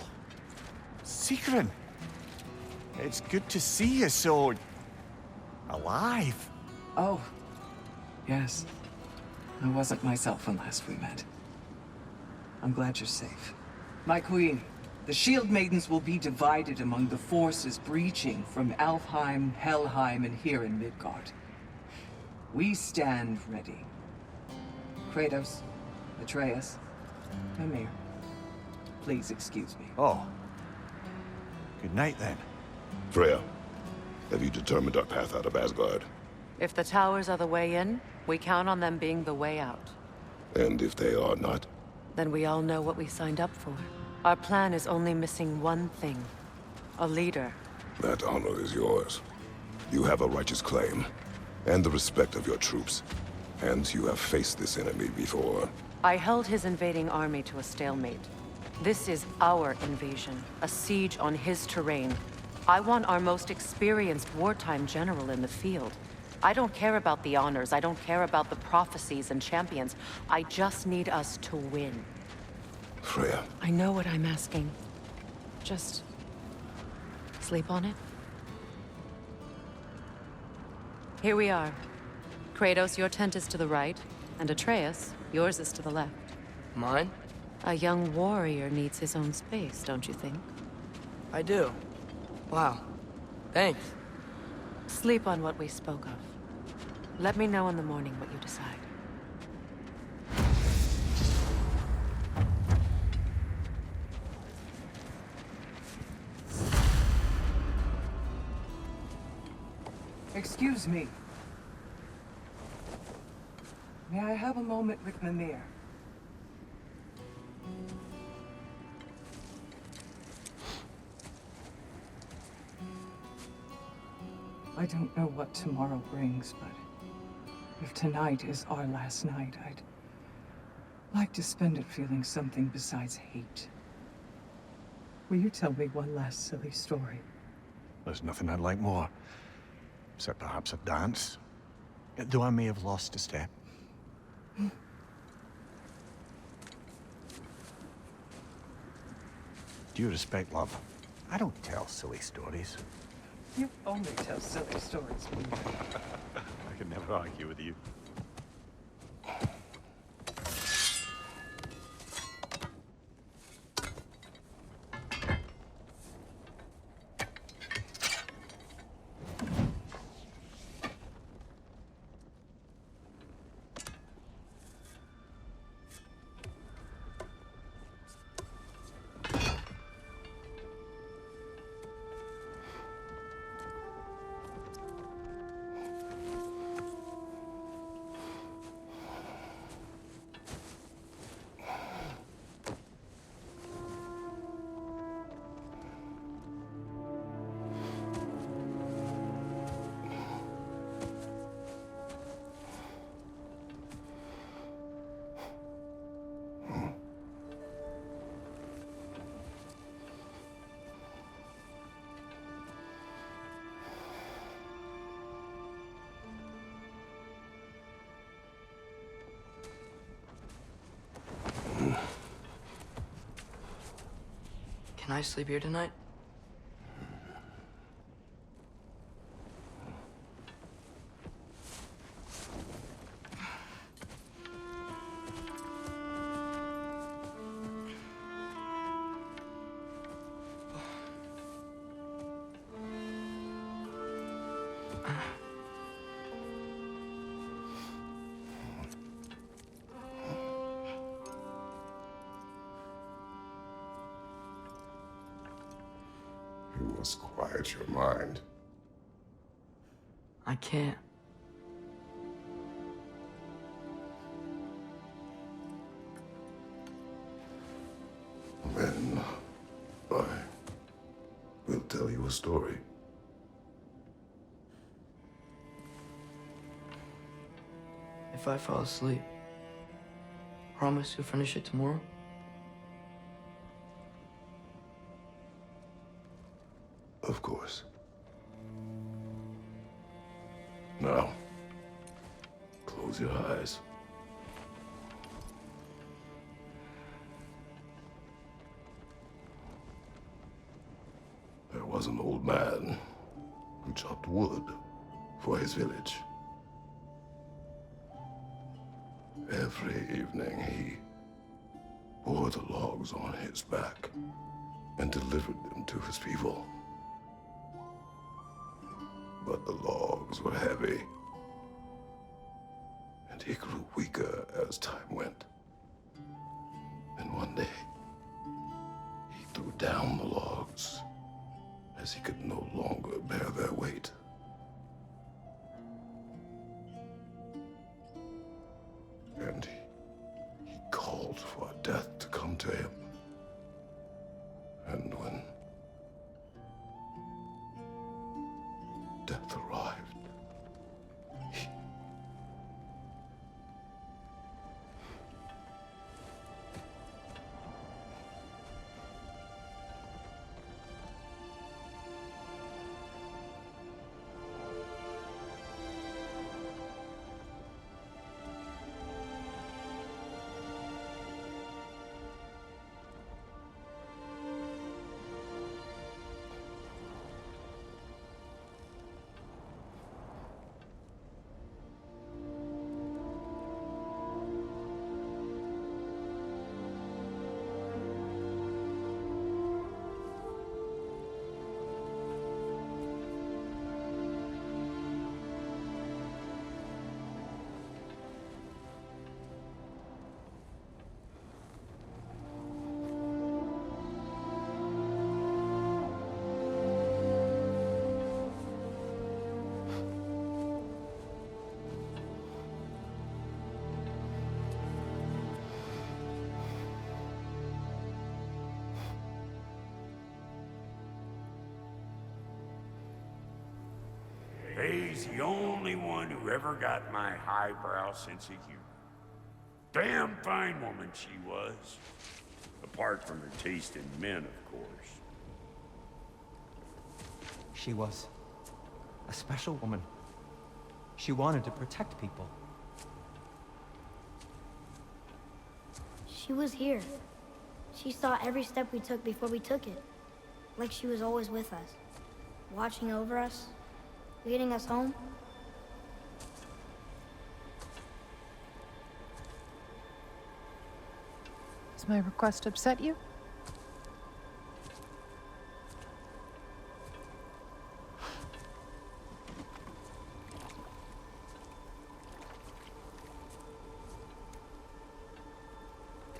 Sigrun, it's good to see you so... alive. Oh, yes. I wasn't myself when last we met. I'm glad you're safe. My queen, the Shield Maidens will be divided among the forces breaching from Alfheim, Helheim, and here in Midgard. We stand ready. Kratos, Atreus, Mimir, please excuse me. Oh. Good night, then. Freya, have you determined our path out of Asgard? If the towers are the way in, we count on them being the way out. And if they are not? Then we all know what we signed up for. Our plan is only missing one thing. A leader. That honor is yours. You have a righteous claim, and the respect of your troops. And you have faced this enemy before. I held his invading army to a stalemate. This is our invasion, a siege on his terrain. I want our most experienced wartime general in the field. I don't care about the honors, I don't care about the prophecies and champions. I just need us to win. Freya. I know what I'm asking. Just... sleep on it? Here we are. Kratos, your tent is to the right, and Atreus, yours is to the left. Mine? A young warrior needs his own space, don't you think? I do. Wow. Thanks. Sleep on what we spoke of. Let me know in the morning what you decide. Excuse me. May I have a moment with Mimir? I don't know what tomorrow brings, but if tonight is our last night, I'd like to spend it feeling something besides hate. Will you tell me one last silly story? There's nothing I'd like more. Except perhaps a dance. Though I may have lost a step. Due respect, love. I don't tell silly stories. You only tell silly stories. I can never argue with you. Can I sleep here tonight? You must quiet your mind. I can't. Then I will tell you a story. If I fall asleep, promise you'll finish it tomorrow? Of course. Now, close your eyes. There was an old man who chopped wood for his village. Every evening he bore the logs on his back and delivered them to his people. But the logs were heavy, and he grew weaker as time went. And one day, he threw down the logs as he could no longer bear their weight. And he called for death to come to him. And when death arrived, He's the only one who ever got my highbrow sense of humor. Damn fine woman she was. Apart from her taste in men, of course. She was a special woman. She wanted to protect people. She was here. She saw every step we took before we took it. Like she was always with us. Watching over us. Leading us home. Does my request upset you?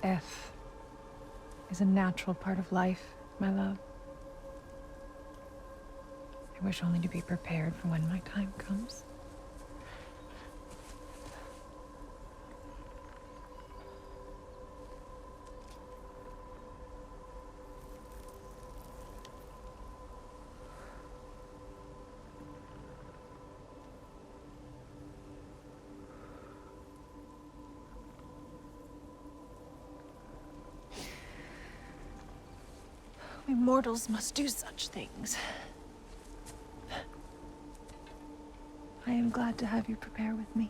Death is a natural part of life, my love. I wish only to be prepared for when my time comes. We mortals must do such things. I am glad to have you prepare with me.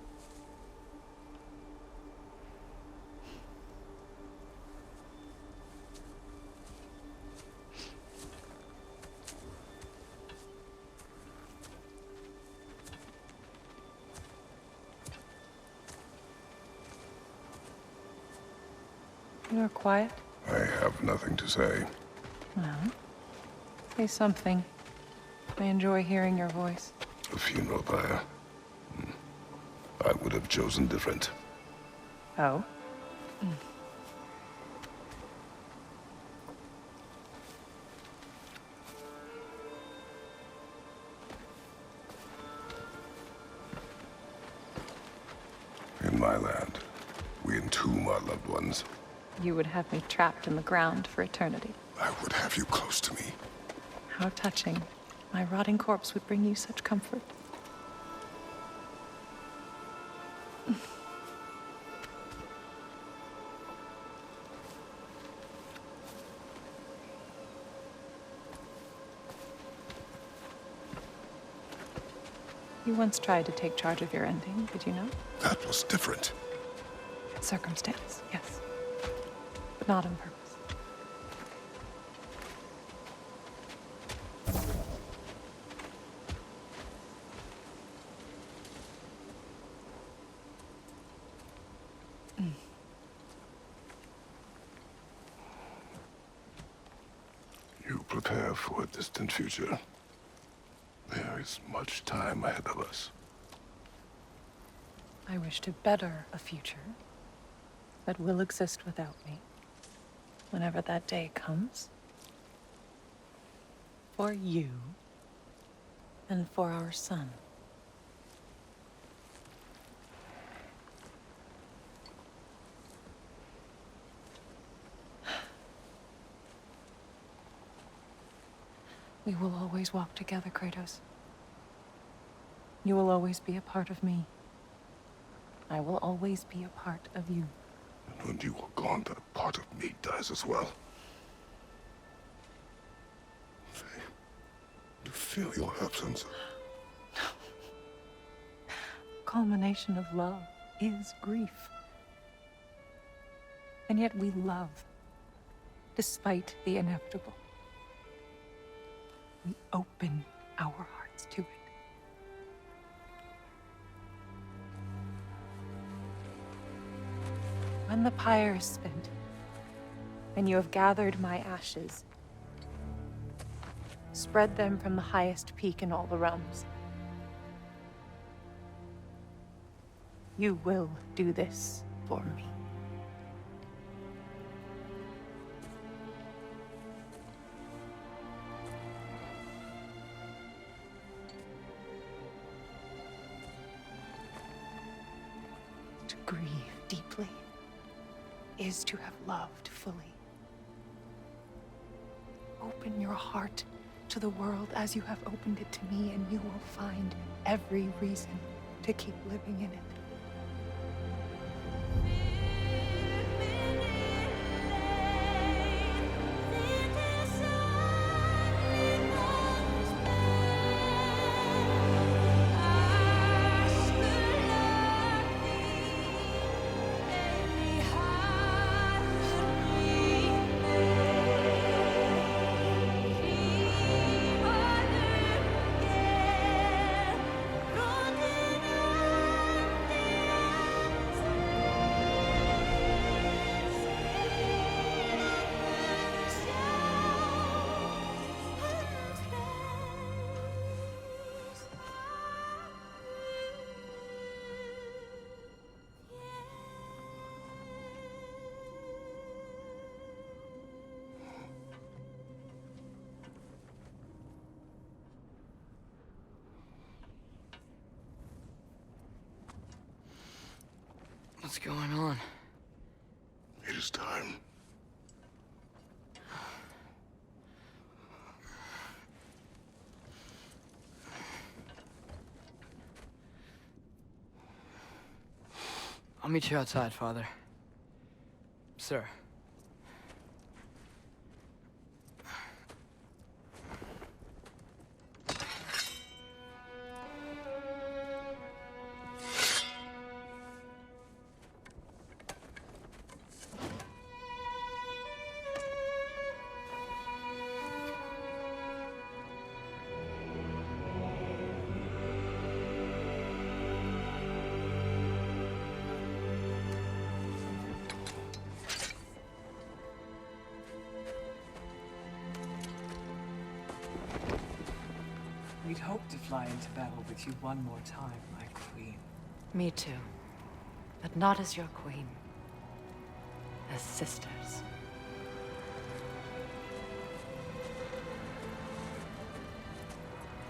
You are quiet. I have nothing to say. Well, say something. I enjoy hearing your voice. A funeral pyre. I would have chosen different. Oh? In my land, we entomb our loved ones. You would have me trapped in the ground for eternity. I would have you close to me. How touching. My rotting corpse would bring you such comfort. You once tried to take charge of your ending, did you know? That was different. Circumstance, yes. But not on purpose. You prepare for a distant future. There is much time ahead of us. I wish to better a future that will exist without me, whenever that day comes. For you, and for our son. We will always walk together, Kratos. You will always be a part of me. I will always be a part of you. And when you are gone, that part of me dies as well. You feel your absence. Culmination of love is grief. And yet we love, despite the inevitable. We open our hearts to it. When the pyre is spent, and you have gathered my ashes, spread them from the highest peak in all the realms. You will do this for me. To grieve deeply is to have loved fully. Open your heart to the world as you have opened it to me, and you will find every reason to keep living in it. What's going on? It is time. I'll meet you outside, Father. Sir. We'd hoped to fly into battle with you one more time, my queen. Me too. But not as your queen. As sisters.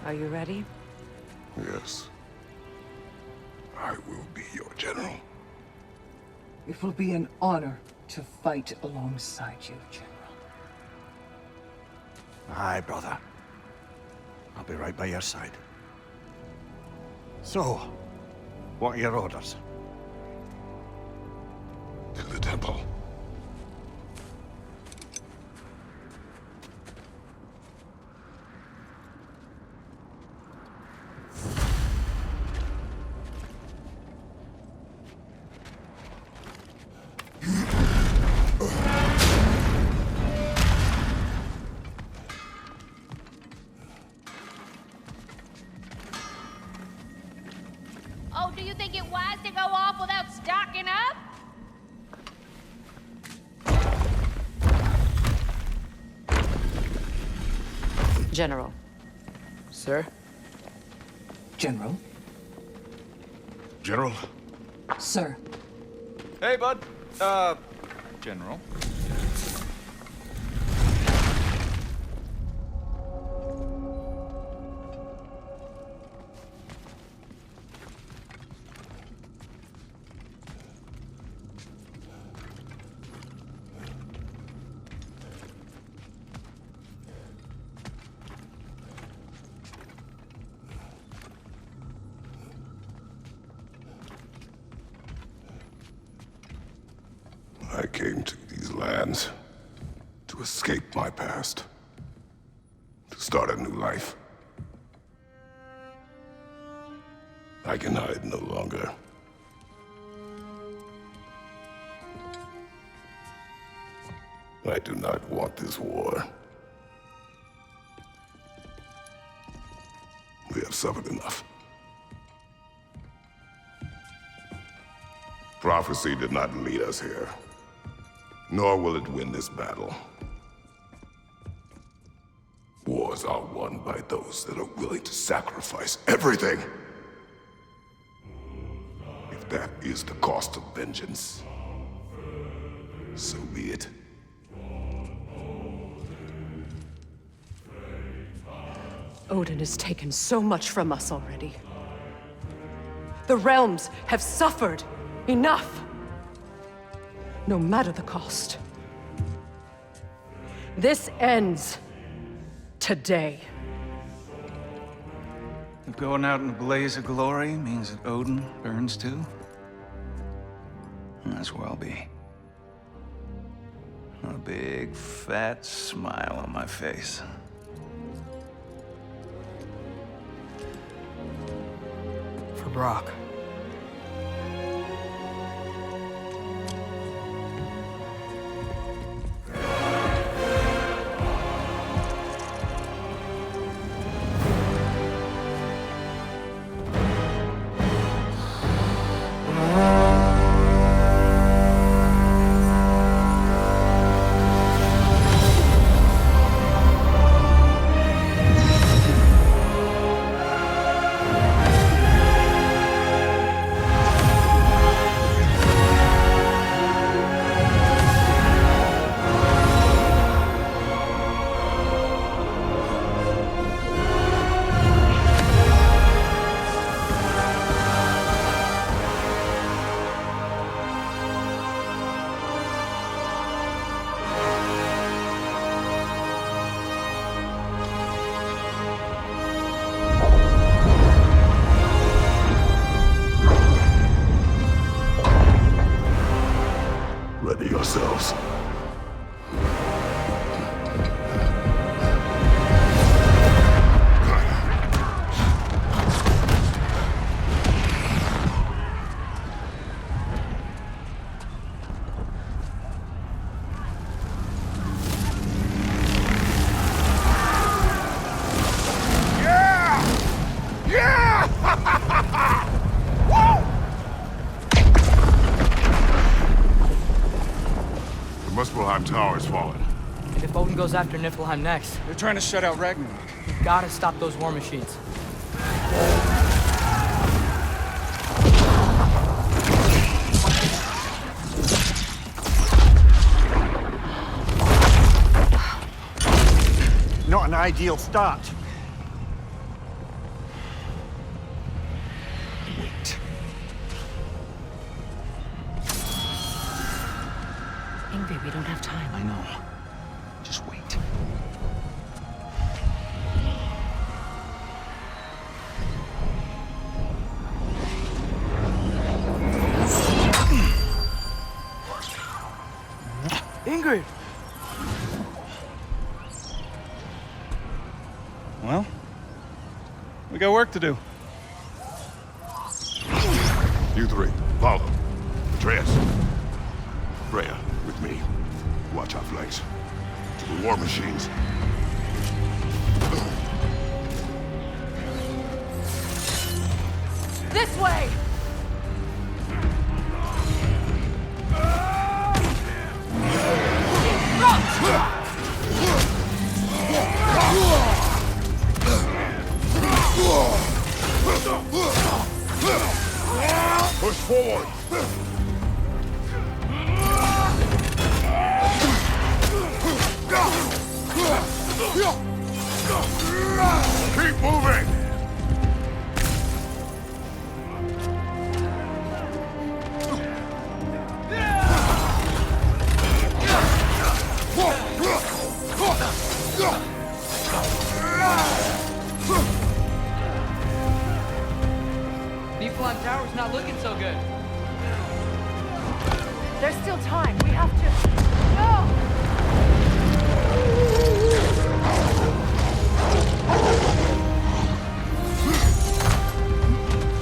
Are you ready? Yes. I will be your general. It will be an honor to fight alongside you, General. Aye, brother. I'll be right by your side. So, what are your orders? To the temple. Do you think it wise to go off without stocking up? General. Sir? General? General? Sir. Hey, bud. General. I came to these lands to escape my past, to start a new life. I can hide no longer. I do not want this war. We have suffered enough. Prophecy did not lead us here, nor will it win this battle. Wars are won by those that are willing to sacrifice everything. If that is the cost of vengeance, so be it. Odin has taken so much from us already. The realms have suffered enough, no matter the cost. This ends today. If going out in a blaze of glory means that Odin burns too, that's where I'll be. A big, fat smile on my face. For Brock. Ready yourselves. Muspelheim Tower has fallen. And if Odin goes after Niflheim next, They're trying to shut out Ragnarök. we gotta stop those war machines. Not an ideal start. Wait. Ingrid, we don't have time. I know. Just wait. Ingrid! Well, we got work to do. You three, follow. Atreus. Freya, with me. Watch our flanks. To the war machines. This way! Push forward! Keep moving! Beeflawn Tower's not looking so good. There's still time. We have to... No!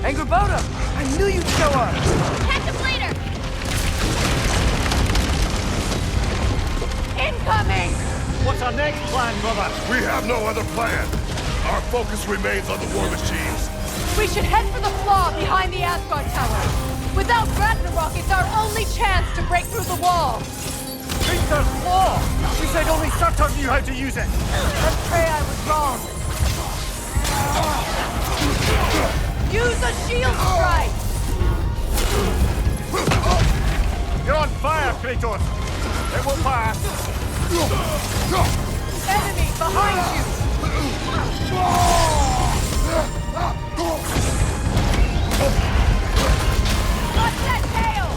Angerboda! I knew you'd show up! Catch the leader! Incoming! What's our next plan, brother? We have no other plan. Our focus remains on the war machines. We should head for the flaw behind the Asgard Tower. Without Ragnarok, it's our only chance to break through the wall. Peter's flaw! We said only Surtur knew how to use it! Let's pray I was wrong. Use a shield strike! You're on fire, Kratos! It will pass! Enemy behind you! Watch that tail!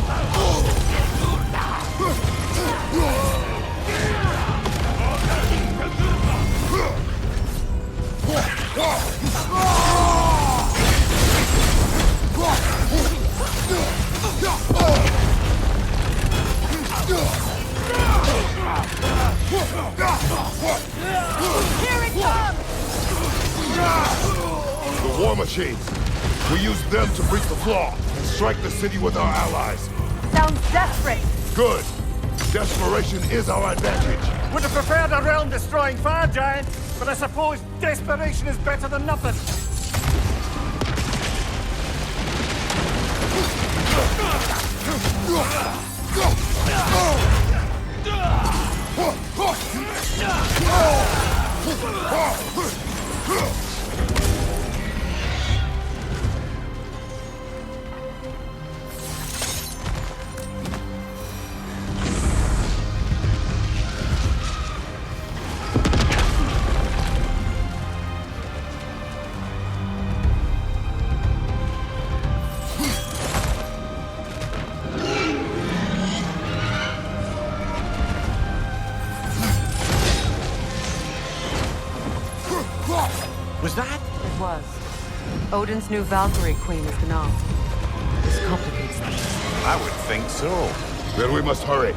Here it comes! The war machines. We use them to breach the flaw and strike the city with our allies. Sounds desperate. Good. Desperation is our advantage. Would have preferred a realm-destroying fire giant, but I suppose desperation is better than nothing. Was that? It was. Odin's new Valkyrie queen is Gná. This complicates things. I would think so. Then we must hurry.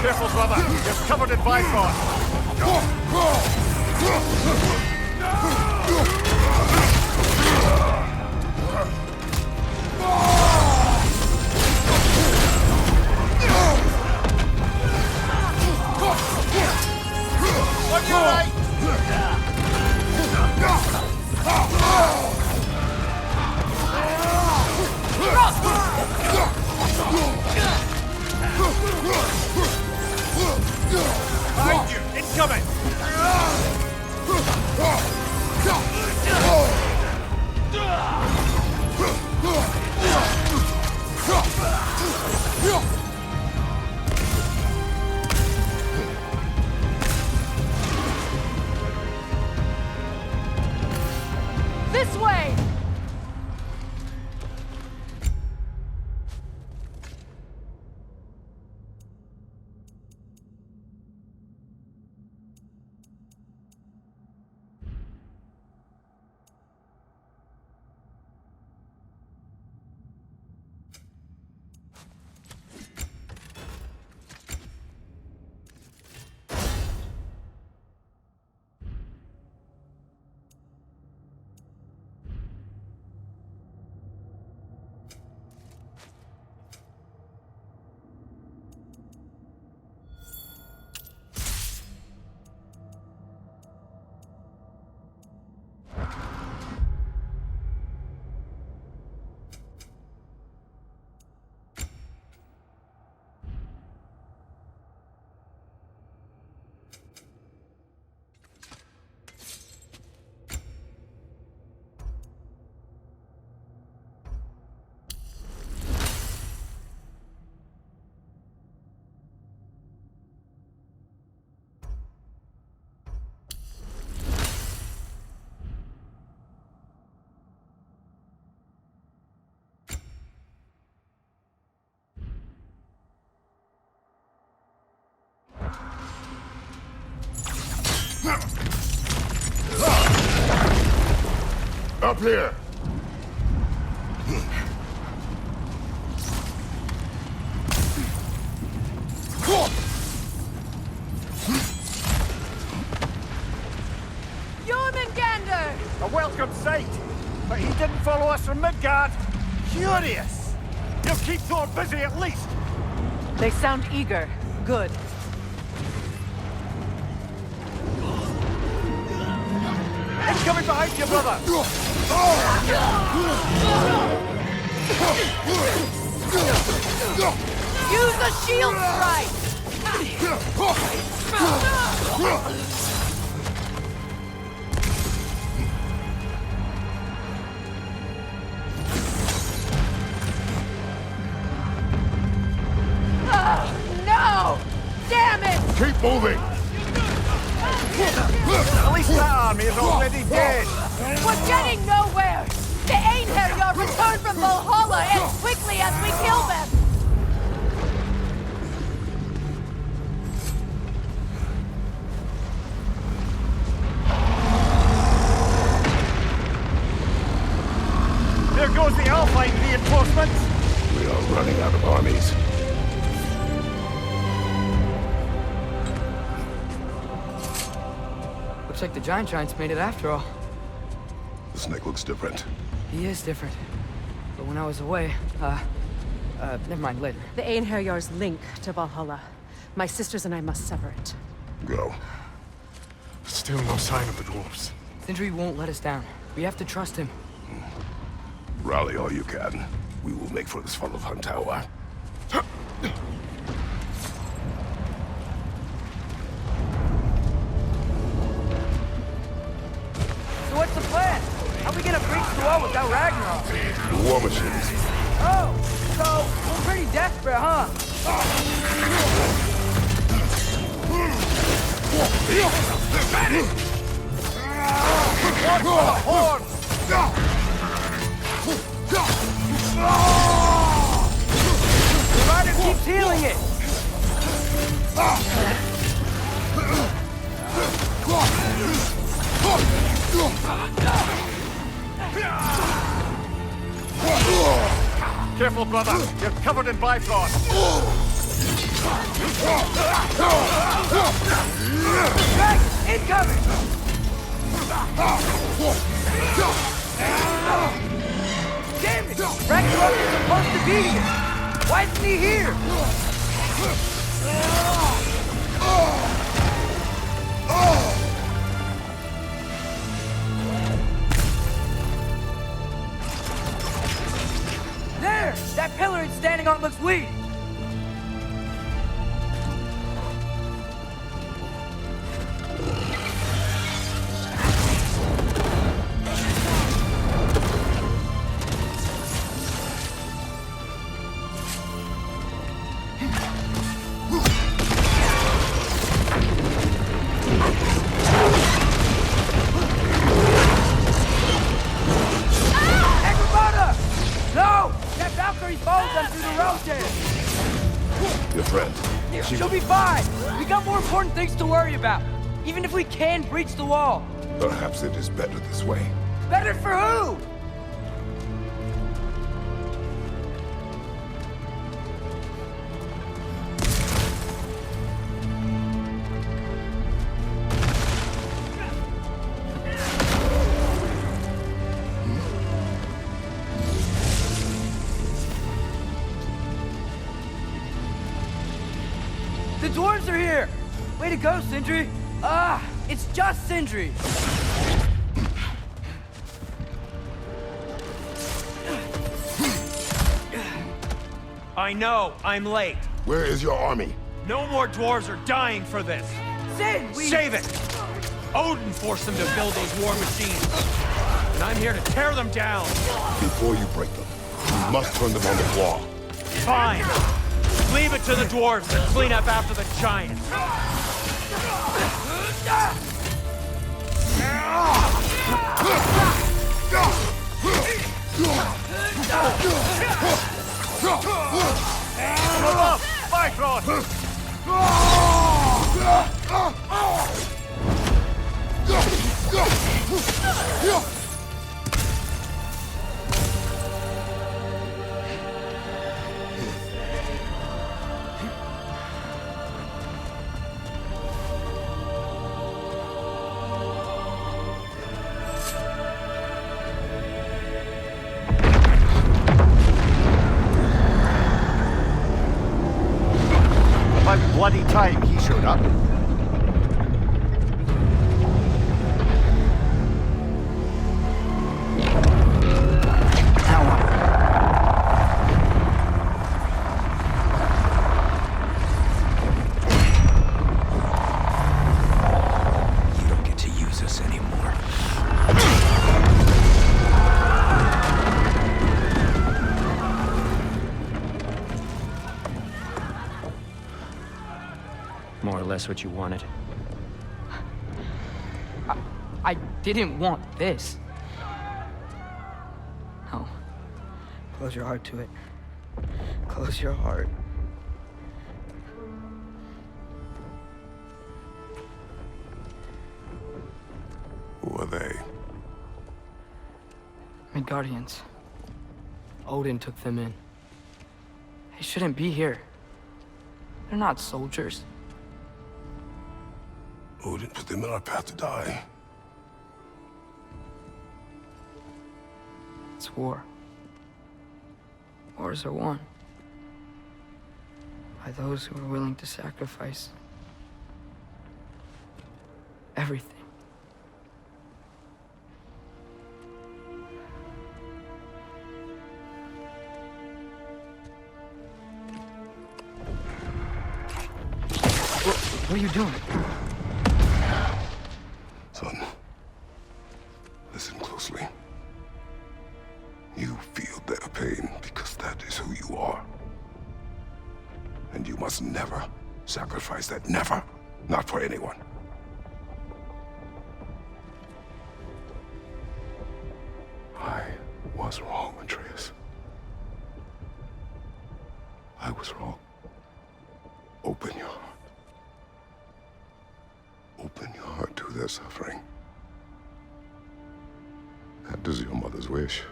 Careful, brother. You're covered in Bifrost. On your right! Behind you! Incoming! up here! Jormungandr! A welcome sight, but he didn't follow us from Midgard. Curious! He'll keep Thor busy at least. They sound eager. Good. Incoming behind you, brother! Use the shield strike! No! Damn it! Keep moving! At least that army is already dead. We're getting nowhere! The Einherjar return from Valhalla as quickly as we kill them! There goes the Alpine reinforcements! We are running out of armies. Looks like the Giants made it after all. The snake looks different. He is different. But when I was away, never mind, later. The Einherjar's link to Valhalla. My sisters and I must sever it. Go. Still no sign of the dwarves. Sindri won't let us down. We have to trust him. Rally all you can. We will make for this funnel of Hunt Tower. So what's the plan? How are we gonna breach the wall without Ragnarok? The war machines. Oh, so we're pretty desperate, huh? The rider keeps healing it. Careful, brother. You're covered in Bifrost. Dragon, incoming! Damn it! Ragnarok is supposed to be here! Why isn't he here? There! That pillar it's standing on looks weak! She'll be fine! We got more important things to worry about! Even if we can breach the wall! Perhaps it is better this way. Better for who? The dwarves are here! Way to go, Sindri! Ah, it's just Sindri! I know, I'm late. Where is your army? No more dwarves are dying for this. Sin, Save it! Odin forced them to build those war machines. And I'm here to tear them down. Before you break them, you must turn them on the claw. Fine. Leave it to the dwarves to clean up after the giants. Bifrost! bloody time he showed up. You don't get to use us anymore. More or less what you wanted. I didn't want this. No. Close your heart to it. Close your heart. Who are they? Midgardians. Odin took them in. They shouldn't be here. They're not soldiers. Odin put them in our path to die. It's war. Wars are won by those who are willing to sacrifice everything. What are you doing? Son, listen closely. You feel their pain because that is who you are. And you must never sacrifice that. Never. Not for anyone. I was wrong, Atreus. I was wrong. Open your heart. Open your heart to their suffering. That is your mother's wish.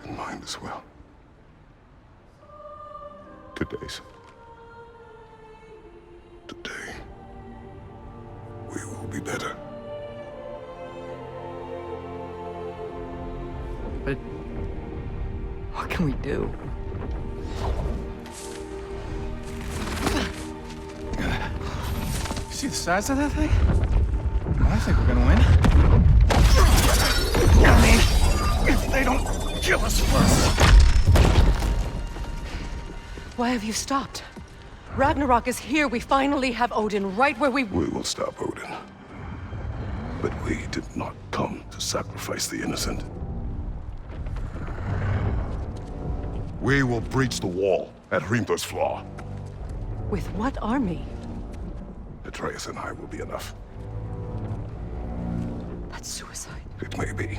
And mine as well. Today's. Today, we will be better. But what can we do? See the size of that thing? I think we're gonna win. I mean, if they don't kill us first. Why have you stopped? Ragnarok is here. We finally have Odin right where we will stop Odin. But we did not come to sacrifice the innocent. We will breach the wall at Hrimthor's Flaw. With what army? Atreus and I will be enough. That's suicide. It may be.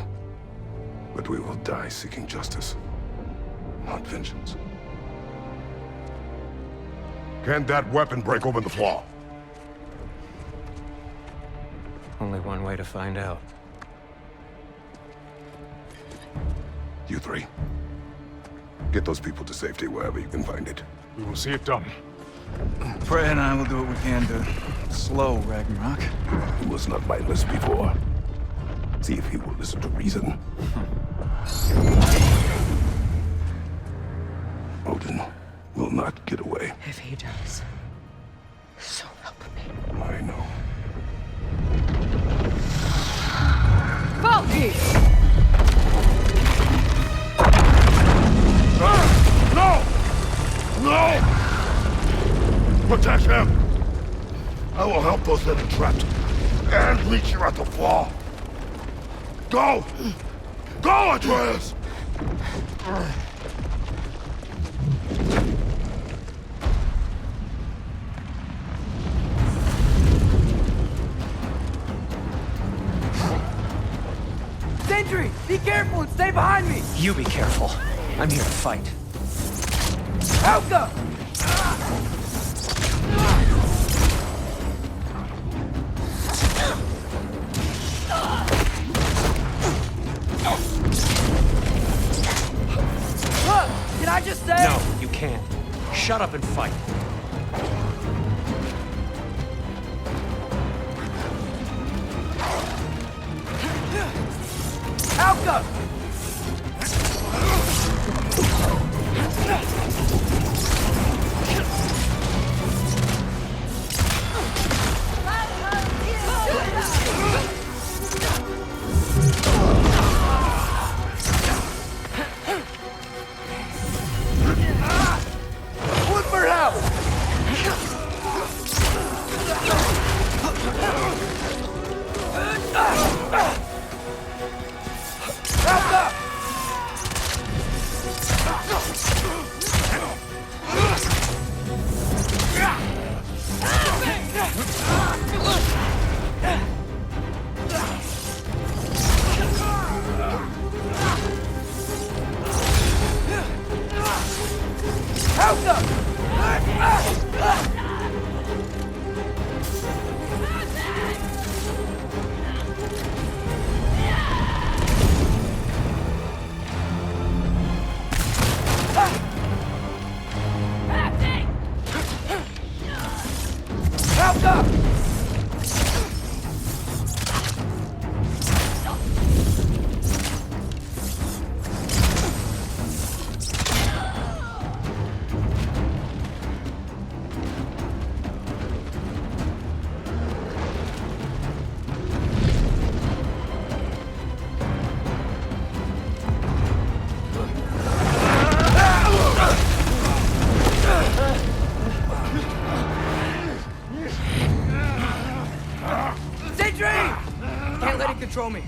But we will die seeking justice, not vengeance. Can that weapon break open the flaw? Only one way to find out. You three. Get those people to safety wherever you can find it. We will see it done. Freya and I will do what we can to slow Ragnarok. He was not mindless before. See if he will listen to reason. Odin will not get away. If he does, so help me. I know. Valky! No! No! Protect him! I will help those that are trapped. And meet you at the flaw. Go! Go, Atreus! Sentry, be careful and stay behind me! You be careful. I'm here to fight. Helga! Can I just say? No, you can't. Shut up and fight. Helga! Can't let it control me.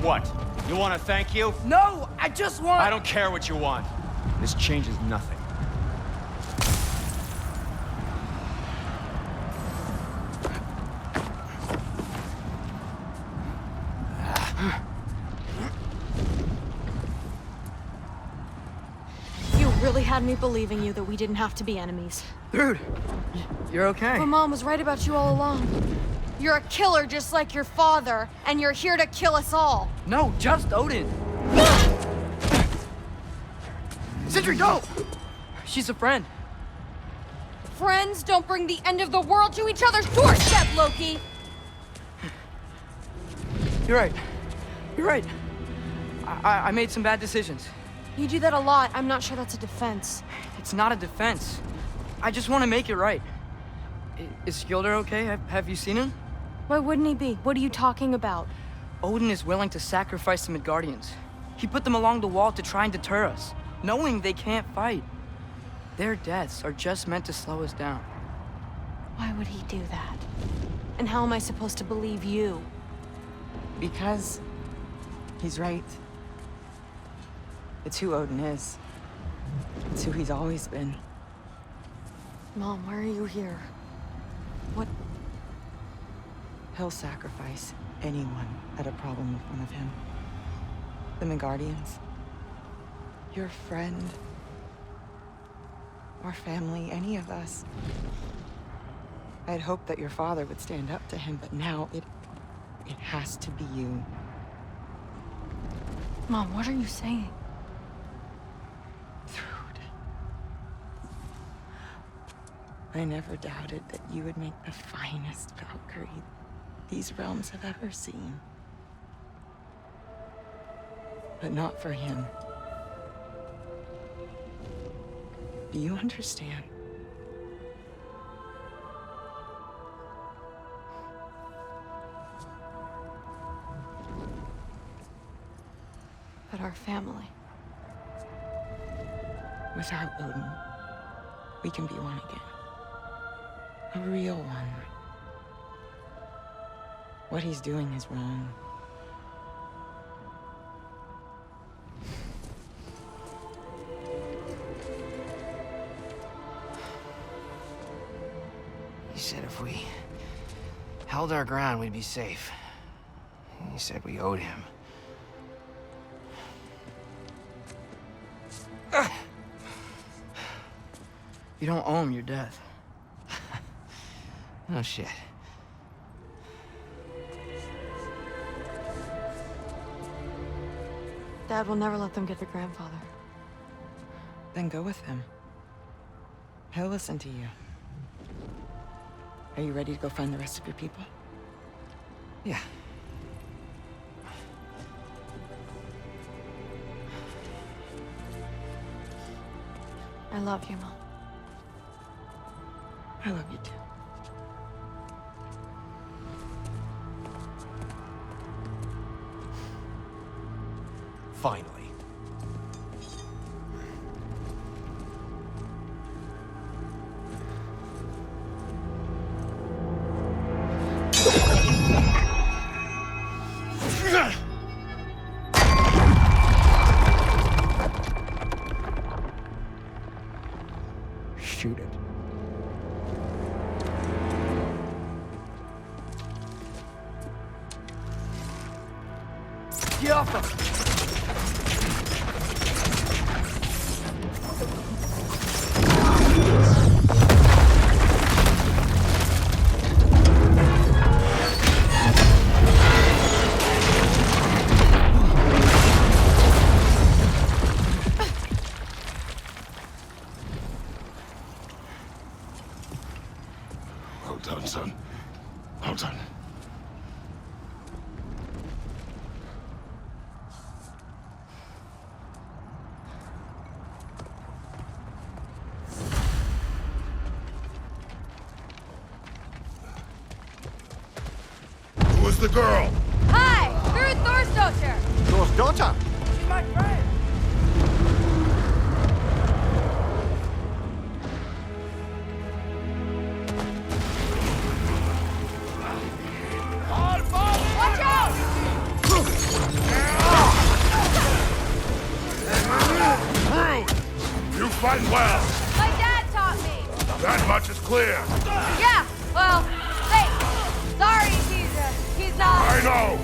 What? You want to thank you? No, I just want... I don't care what you want. This changes nothing. You really had me believing you that we didn't have to be enemies. Dude, you're okay. But Mom was right about you all along. You're a killer just like your father, and you're here to kill us all. No, just Odin. Sentry, go! She's a friend. Friends don't bring the end of the world to each other's doorstep, Loki! You're right. You're right. I made some bad decisions. You do that a lot. I'm not sure that's a defense. It's not a defense. I just want to make it right. Is Skilder okay? Have you seen him? Why wouldn't he be? What are you talking about? Odin is willing to sacrifice the Midgardians. He put them along the wall to try and deter us, knowing they can't fight. Their deaths are just meant to slow us down. Why would he do that? And how am I supposed to believe you? Because he's right. It's who Odin is. It's who he's always been. Mom, why are you here? What? He'll sacrifice anyone at a problem in front of him. The Midgardians. Your friend. Our family, any of us. I had hoped that your father would stand up to him, but now it has to be you. Mom, what are you saying? I never doubted that you would make the finest Valkyrie these realms have ever seen. But not for him. Do you understand? But our family. Without Odin, we can be one again. A real one. What he's doing is wrong. He said if we held our ground, we'd be safe. He said we owed him. You don't owe him your death. Oh, shit. Dad will never let them get their grandfather. Then go with him. He'll listen to you. Are you ready to go find the rest of your people? Yeah. I love you, Mom. I love you too. Finally. Shoot it. Get off him! Well done, son. Well done. Who was the girl? Hi! Through Thor's daughter! Thor's daughter? She's my friend! Watch out! You fight well. My dad taught me! That much is clear. Yeah, well, thanks. Sorry, he's not... I know.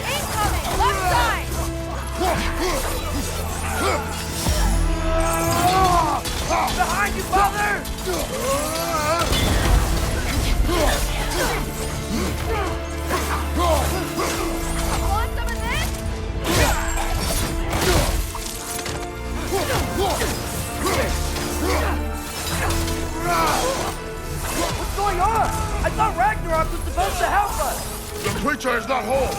Incoming! Left side! Behind you, father! Want some of this? What's going on? I thought Ragnarok was supposed to help us! The creature is not whole.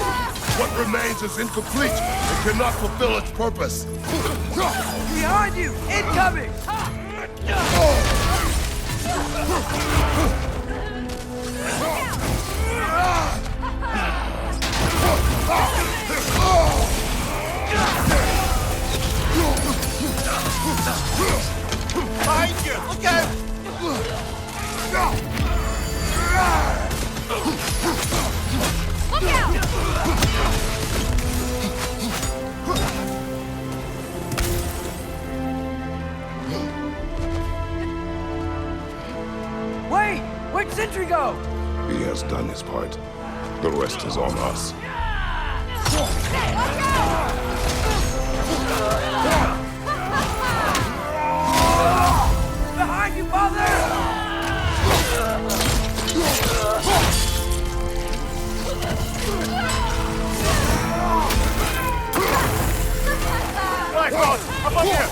What remains is incomplete. It cannot fulfill its purpose. Behind you! Incoming! Behind you! Look out! Look out! Wait! Where'd Sentry go? He has done his part. The rest is on us. Behind you, father! Right, God! Up on here!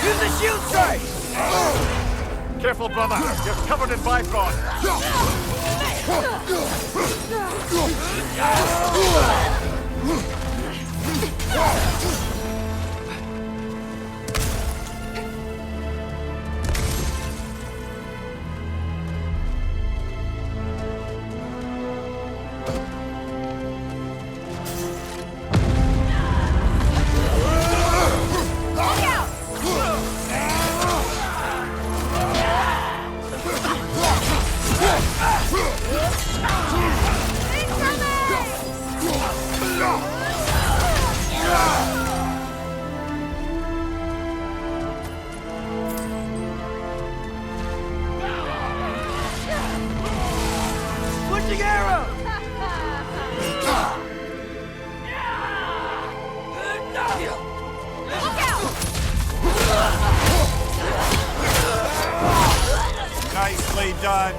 Use the shield strike! Careful, brother. You're covered in Bifrost. done?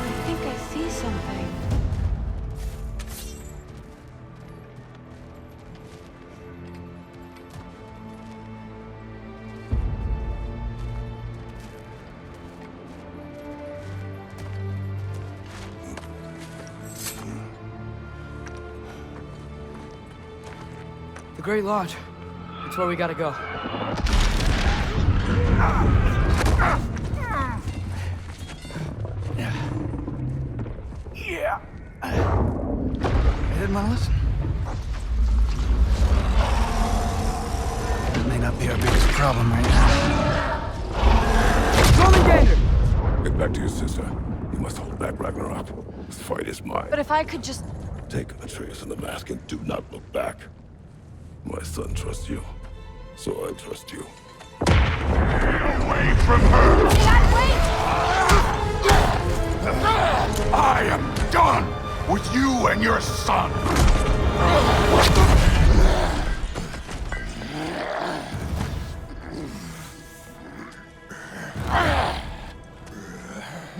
I think I see something. The Great Lodge. It's where we gotta go. Yeah. You didn't want to listen? That may not be our biggest problem right now. Roman Gander! Get back to your sister. You must hold back Ragnarok. This fight is mine. But if I could just... Take Atreus and the mask and do not look back. My son trusts you, so I trust you. Get away from her! Dad, I am done with you and your son!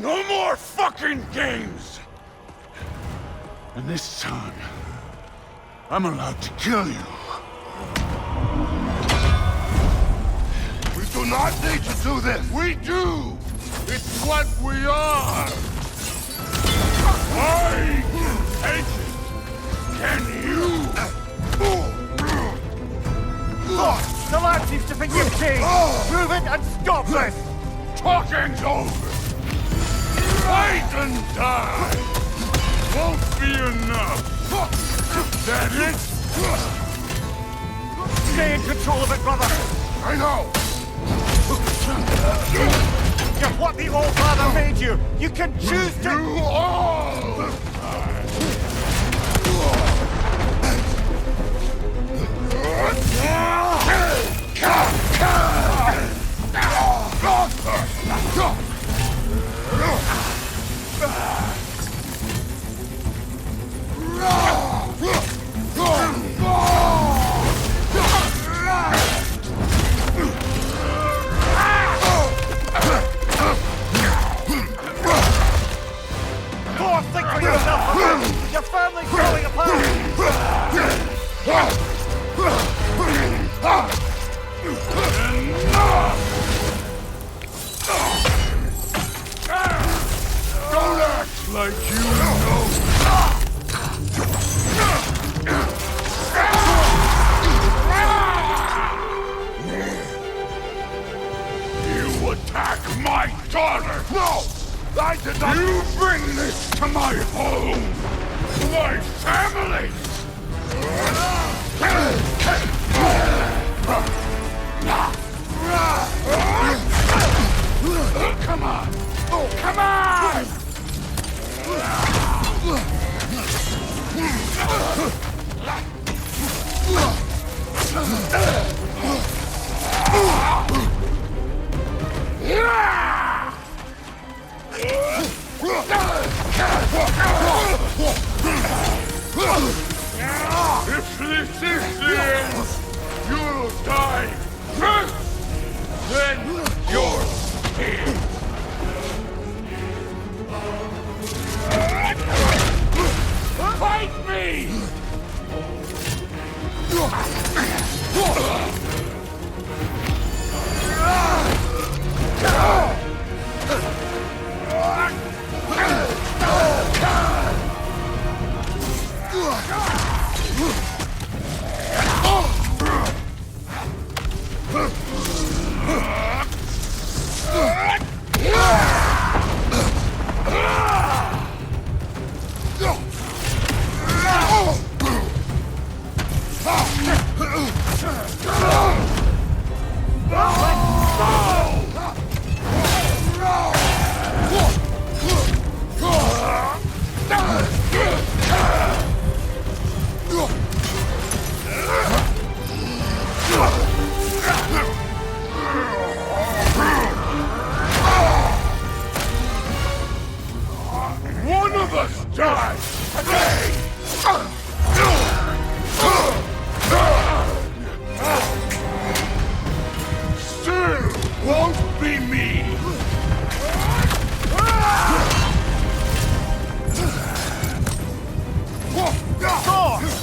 No more fucking games! And this time, I'm allowed to kill you. We do not need to do this! We do! It's what we are! Why take it? Can you? The lad seems to think you've changed! Move it and stop this! Talking's over! Fight and die! Won't be enough! That it? Stay in control of it, brother! I know! You're what the Old Father made you! You can choose to... You all! Think for yourself! Your family's falling apart! Don't act like you know! You attack my daughter! No! I did not... You bring this to my home! My family! Come on! Oh, come on! If this is the end, you'll die first, then your king. Fight me!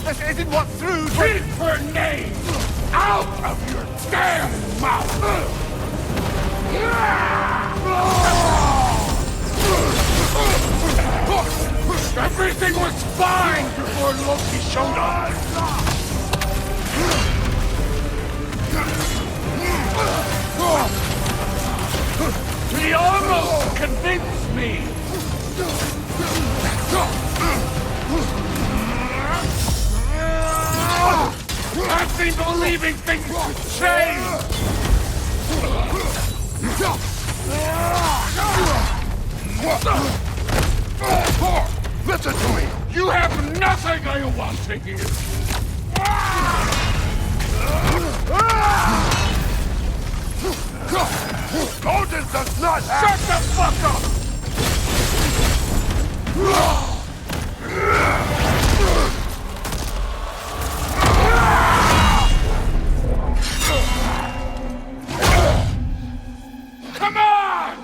This isn't what through. Keep her name out of your damn mouth! Everything was fine before Loki showed up! He almost convinced me! I've been believing things would change! Listen to me! You have nothing I want to hear! Odin does not have... Shut the fuck up! Come on!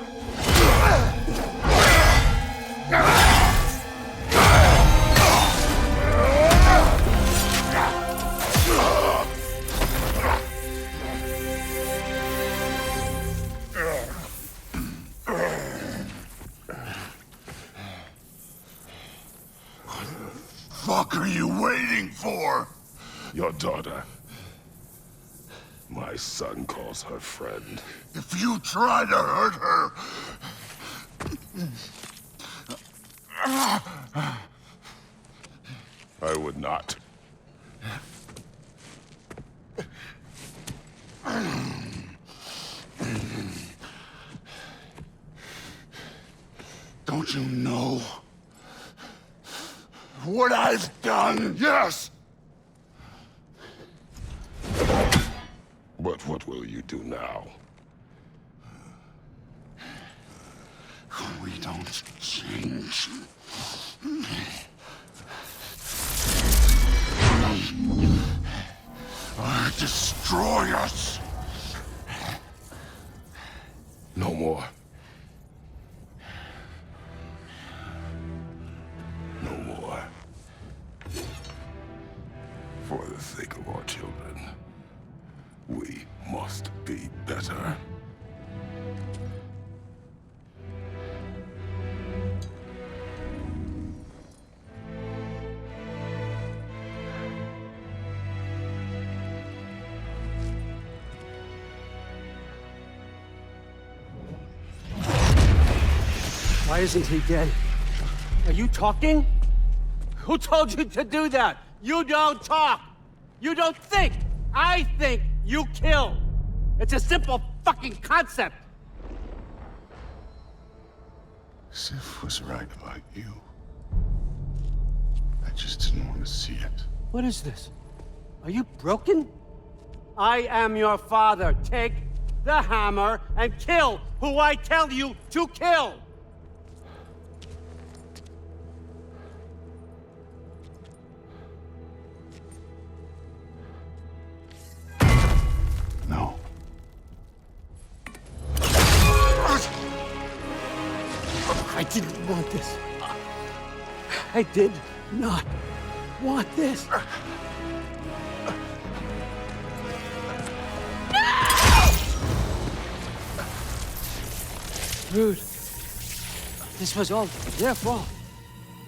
What are you waiting for? Your daughter. My son calls her friend. If you try to hurt her... I would not. Don't you know what I've done? Yes! But what will you do now? We don't change. Or destroy us. No more. No more. For the sake of our children, we must be better. Why isn't he dead? Are you talking? Who told you to do that? You don't talk! You don't think! I think, you kill! It's a simple fucking concept! Sif was right about you. I just didn't want to see it. What is this? Are you broken? I am your father. Take the hammer and kill who I tell you to kill! No. I didn't want this. I did not want this. Rude. This was all their fault.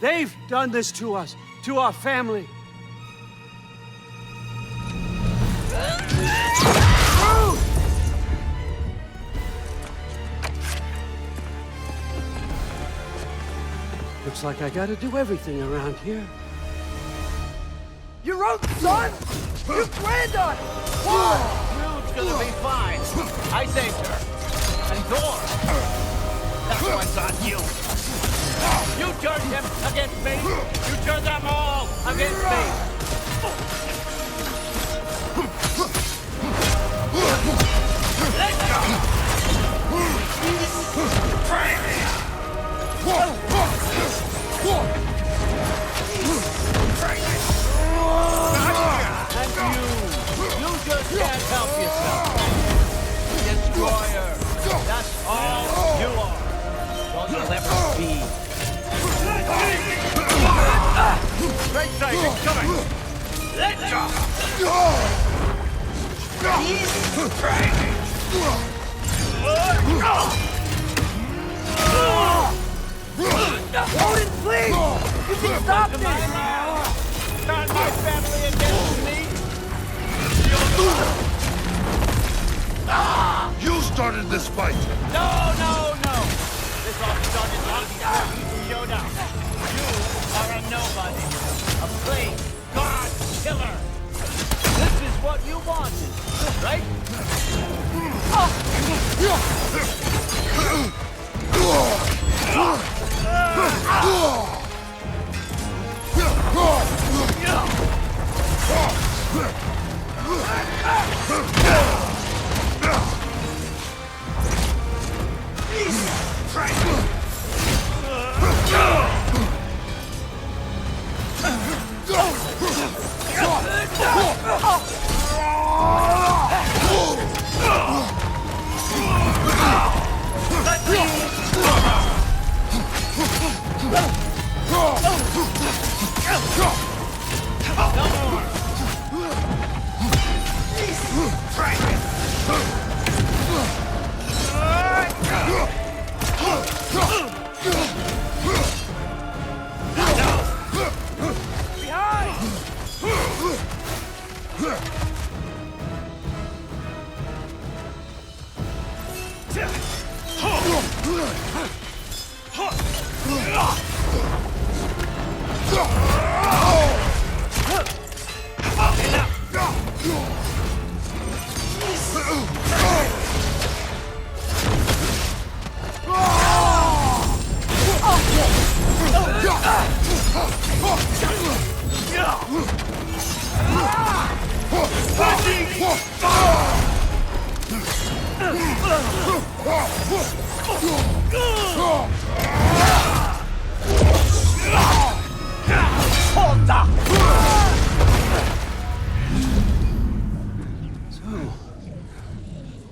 They've done this to us, to our family. Rude! Looks like I gotta do everything around here. Your own son? You granddaughter! Whoa! Rude's gonna be fine. I saved her. And Thor. That one's on you. You turned him against me. You turned them all against me. Let's go! And you just can't help yourself. Destroyer. That's all you are. All you'll ever be. Breathtaking, coming! Let's go! Odin, please! You can stop this! Turn my family against me! You started this fight! No! This all started long before you showed up. You are a nobody. A plague god killer. This is what you wanted, right?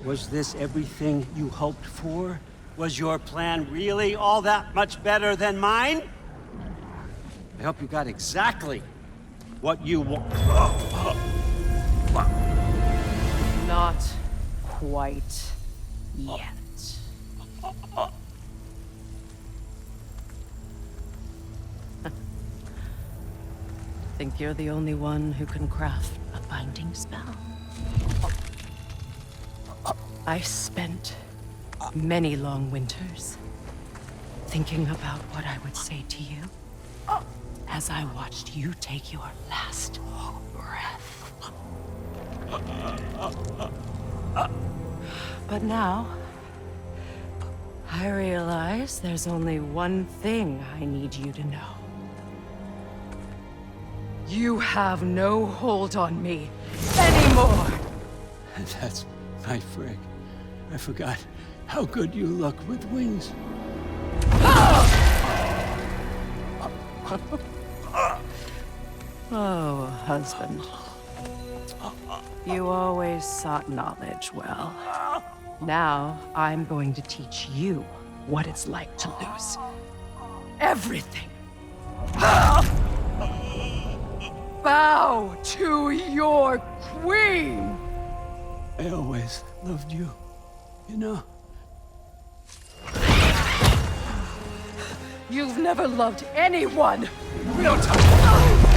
Was this everything you hoped for? Was your plan really all that much better than mine? I hope you got exactly what you want. Not quite yet. Think you're the only one who can craft a binding spell? I spent many long winters thinking about what I would say to you as I watched you take your last breath. But now, I realize there's only one thing I need you to know. You have no hold on me anymore! That's my frig. I forgot how good you look with wings. Oh, husband. You always sought knowledge well. Now, I'm going to teach you what it's like to lose everything. Bow to your queen! I always loved you, you know. You've never loved anyone! Real time!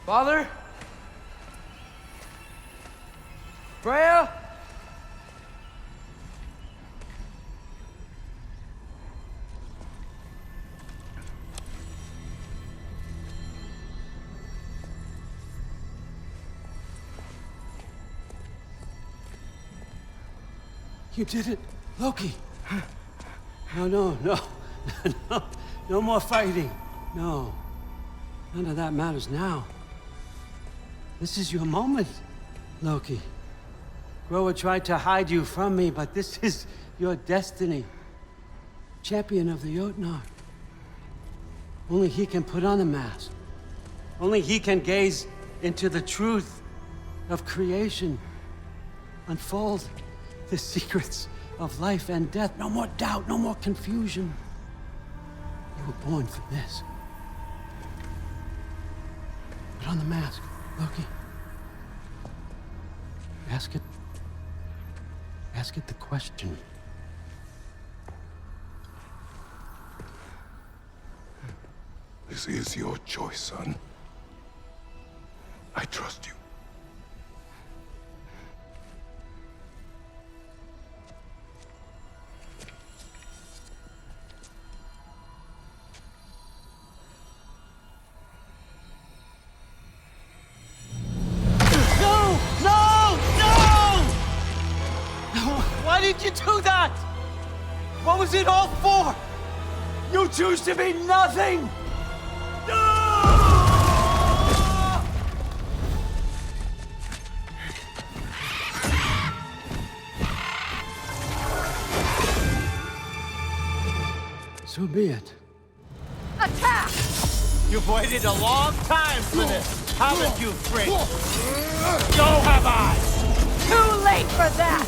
Father? Freya? You did it, Loki. No, no more fighting. No, none of that matters now. This is your moment, Loki. Groa tried to hide you from me, but this is your destiny. Champion of the Jotnar. Only he can put on the mask. Only he can gaze into the truth of creation. Unfold the secrets of life and death. No more doubt, no more confusion. You were born for this. Put on the mask, Loki. Ask it the question. This is your choice, son. I trust you. No! No! No! Why did you do that? What was it all for? You choose to be nothing! So be it. Attack! You've waited a long time for this, haven't you, Fritz? So have I! Too late for that!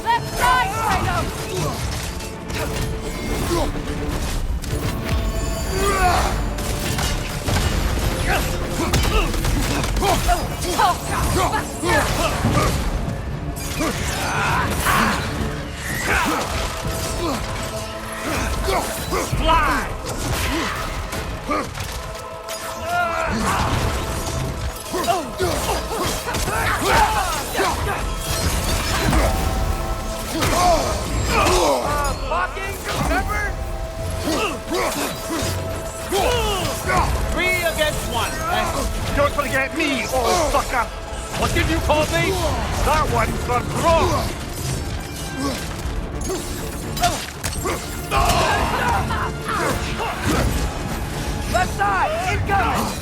Let's die, Kratos! Fly! Blocking, remember? 3 against 1. Don't forget me, old sucker! What did you call me? That one's for throw! Left side, incoming!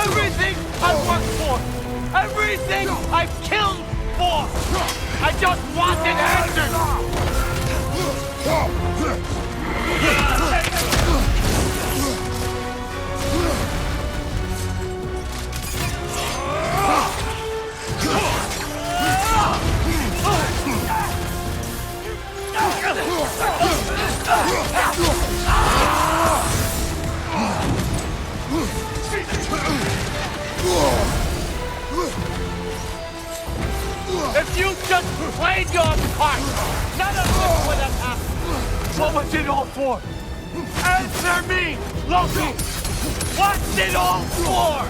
Everything I worked for! Everything I've killed for! I just wanted answers! If you just played your part, none of this would have happened. What was it all for? Answer me, Loki! What's it all for?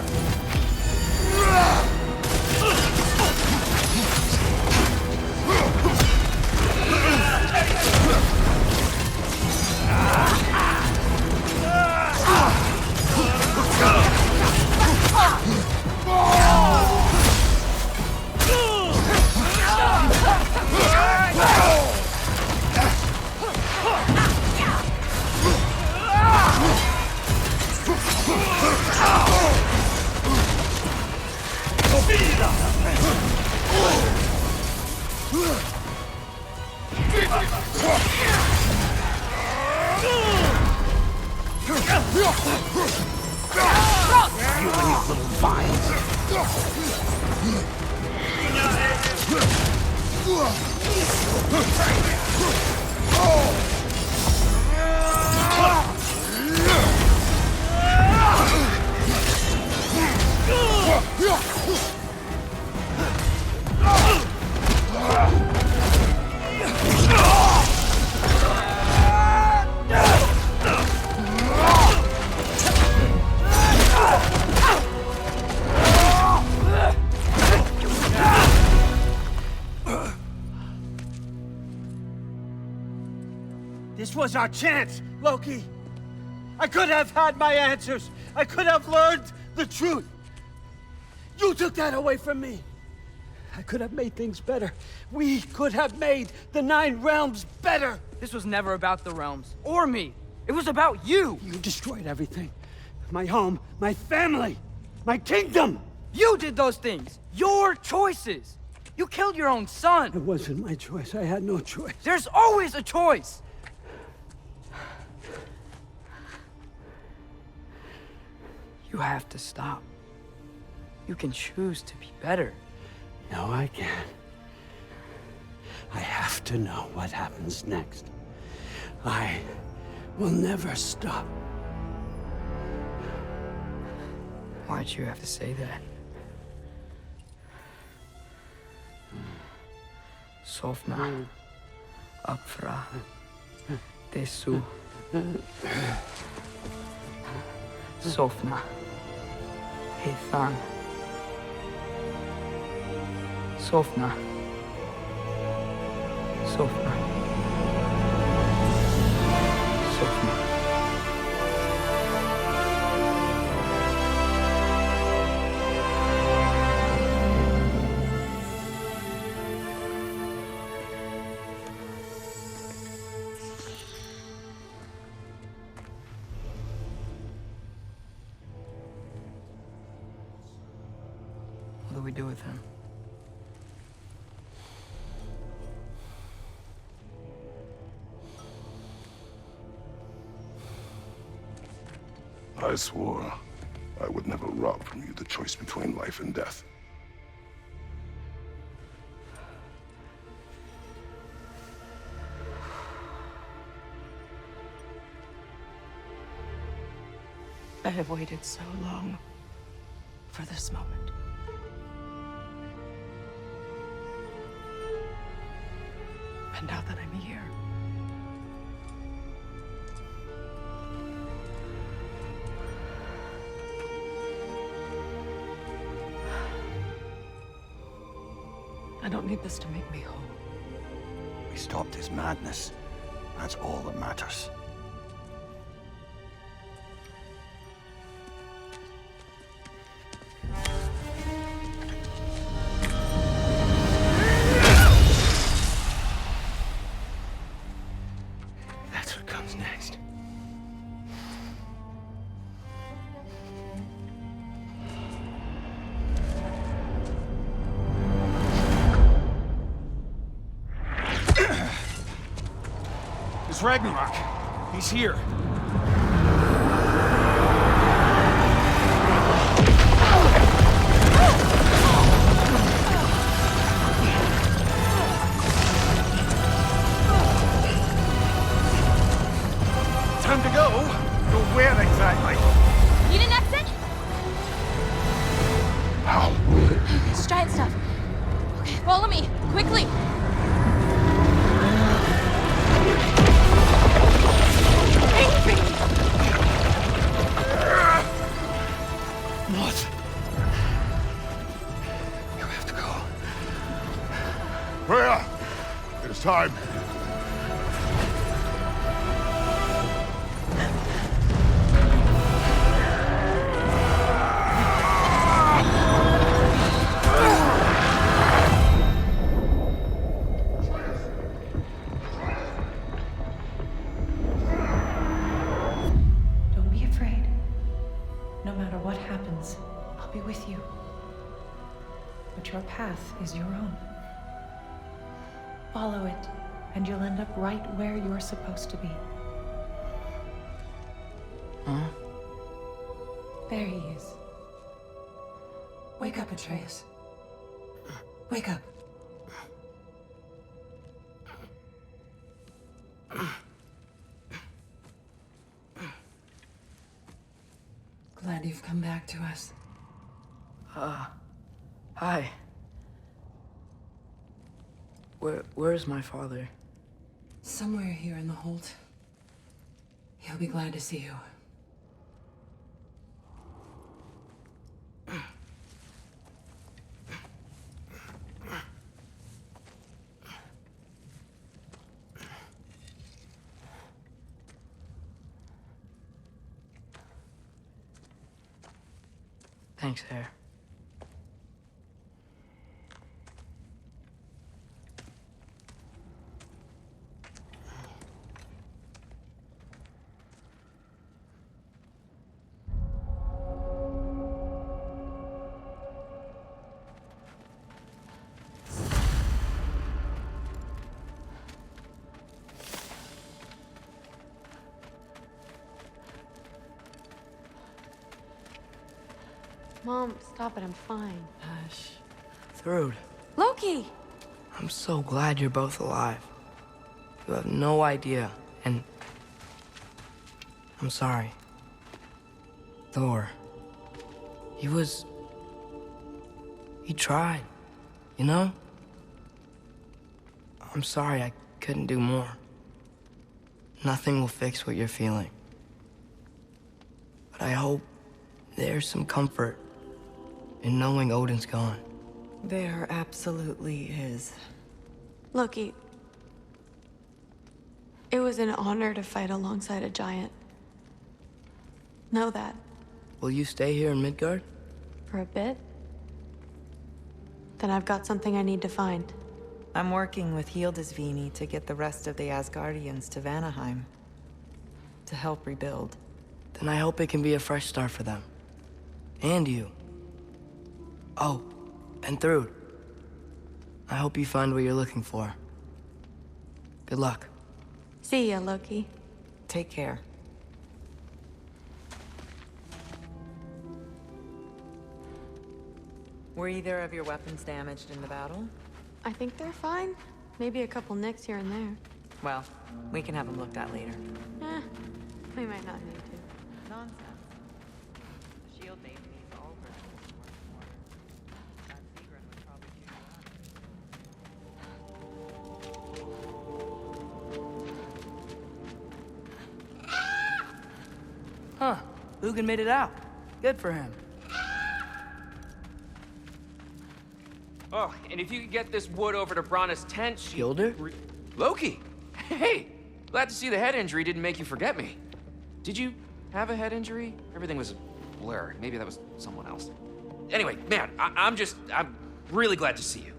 You and your little vines. This was our chance, Loki. I could have had my answers. I could have learned the truth. You took that away from me. I could have made things better. We could have made the 9 realms better. This was never about the realms, or me. It was about you. You destroyed everything. My home, my family, my kingdom. You did those things. Your choices. You killed your own son. It wasn't my choice. I had no choice. There's always a choice. You have to stop. You can choose to be better. No, I can't. I have to know what happens next. I will never stop. Why'd you have to say that? Sofna, Apfra, Tesu, Sofna, Ethan, Sofna, Sofna, Sofna. What do we do with him? I swore I would never rob from you the choice between life and death. I have waited so long for this moment. And now that I'm here, I don't need this to make me whole. We stopped his madness. That's all that matters. That's what comes next. It's Ragnarok. He's here. Time to go. Go where exactly? Need an exit? How? It's giant stuff. Okay, follow me, quickly. Not. You have to go. Freya! It is time. Don't be afraid. No matter what happens, I'll be with you. But your path is your own. Follow it, and you'll end up right where you're supposed to be. Huh? There he is. Wake up, Atreus. Wake up. Glad you've come back to us. Hi. Where's my father? Somewhere here in the hold. He'll be glad to see you. Thanks, Hare. Mom, stop it. I'm fine. Hush. Thrud, Loki! I'm so glad you're both alive. You have no idea, and I'm sorry. Thor, he tried, you know? I'm sorry I couldn't do more. Nothing will fix what you're feeling. But I hope there's some comfort in knowing Odin's gone. There absolutely is. Loki, it was an honor to fight alongside a giant. Know that. Will you stay here in Midgard? For a bit. Then I've got something I need to find. I'm working with Hildisvíni to get the rest of the Asgardians to Vanaheim. To help rebuild. Then I hope it can be a fresh start for them. And you. Oh, and Thrud. I hope you find what you're looking for. Good luck. See ya, Loki. Take care. Were either of your weapons damaged in the battle? I think they're fine. Maybe a couple nicks here and there. Well, we can have them looked at later. We might not need to. Nonsense. The shield maiden needs all her tools to work for her. That Sigrun would probably chew you up. Huh. Hugin made it out. Good for him. Oh, and if you could get this wood over to Brana's tent, Skilder? Loki! Hey! Glad to see the head injury didn't make you forget me. Did you have a head injury? Everything was a blur. Maybe that was someone else. Anyway, man, I'm really glad to see you.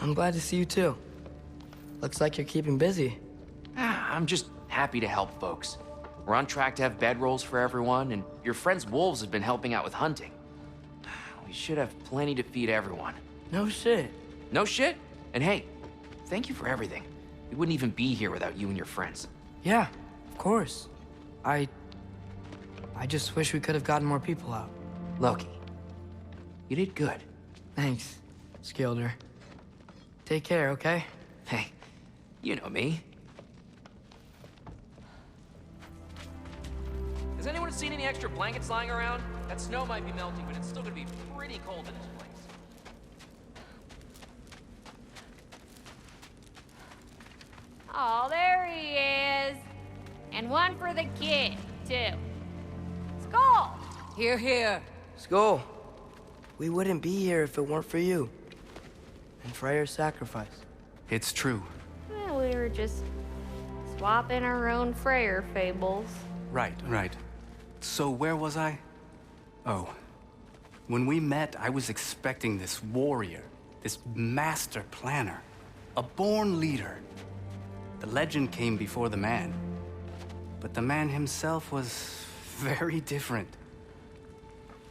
I'm glad to see you too. Looks like you're keeping busy. I'm just happy to help folks. We're on track to have bedrolls for everyone, and your friend's wolves have been helping out with hunting. We should have plenty to feed everyone. No shit. No shit? And hey, thank you for everything. We wouldn't even be here without you and your friends. Yeah, of course. I just wish we could have gotten more people out. Loki, you did good. Thanks, Skilder. Take care, okay? Hey, you know me. Has anyone seen any extra blankets lying around? That snow might be melting, but it's still gonna be pretty cold in this place. Oh, there he is. And one for the kid, too. Skull! Here, here. Skull. We wouldn't be here if it weren't for you. And Freyr's sacrifice. It's true. Well, we were just swapping our own Freyr fables. Right. So where was I? Oh. When we met, I was expecting this warrior, this master planner, a born leader. The legend came before the man. But the man himself was very different.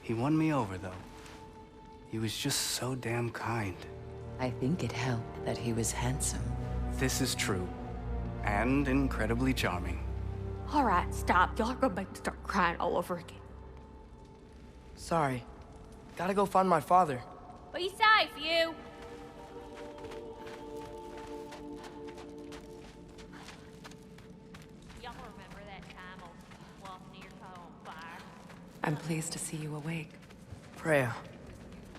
He won me over, though. He was just so damn kind. I think it helped that he was handsome. This is true. And incredibly charming. All right, stop. Y'all are gonna make me start crying all over again. Sorry. Gotta go find my father. Be safe, you. Y'all remember that time I lost near caught on fire? I'm pleased to see you awake. Freya.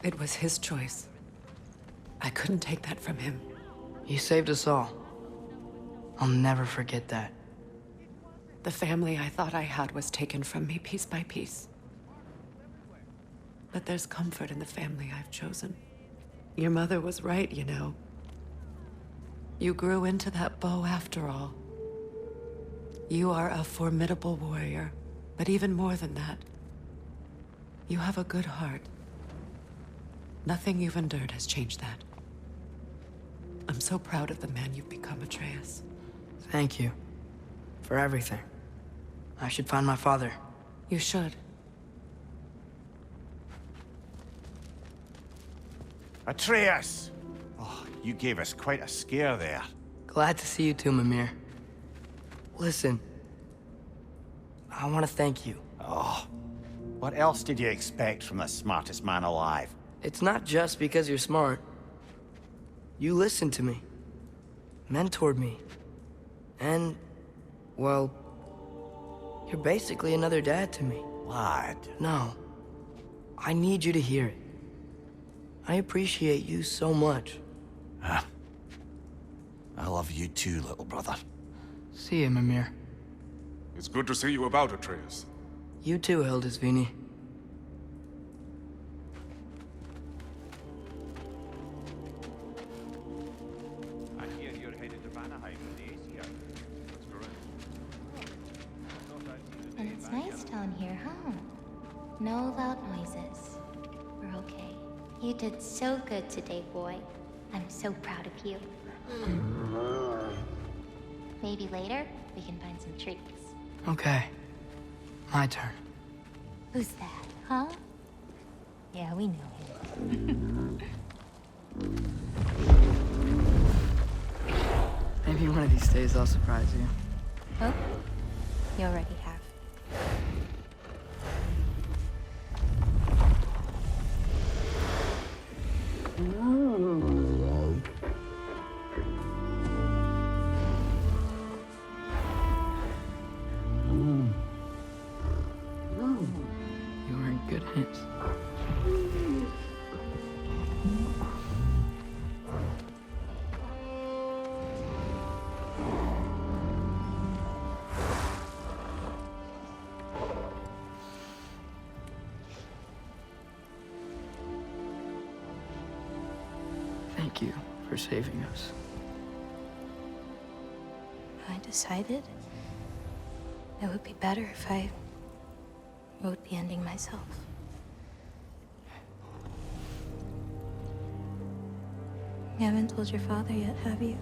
It was his choice. I couldn't take that from him. He saved us all. I'll never forget that. The family I thought I had was taken from me piece by piece. But there's comfort in the family I've chosen. Your mother was right, you know. You grew into that bow after all. You are a formidable warrior, but even more than that, you have a good heart. Nothing you've endured has changed that. I'm so proud of the man you've become, Atreus. Thank you. For everything. I should find my father. You should. Atreus! Oh, you gave us quite a scare there. Glad to see you too, Mimir. Listen, I want to thank you. Oh, what else did you expect from the smartest man alive? It's not just because you're smart. You listened to me, mentored me, and, well, you're basically another dad to me. Lad. No, I need you to hear it. I appreciate you so much. I love you too, little brother. See you, Mimir. It's good to see you about, Atreus. You too, Hildisvíni. I hear you're headed to Vanaheim with the Aesir. That's correct. And it's nice down here, huh? No loud noises. We're okay. You did so good today, boy. I'm so proud of you. Maybe later, we can find some treats. Okay. My turn. Who's that, huh? Yeah, we know him. Maybe one of these days I'll surprise you. Oh? You already have. You are in good hands. Thank you for saving us. I decided it would be better if I wrote the ending myself. You haven't told your father yet, have you?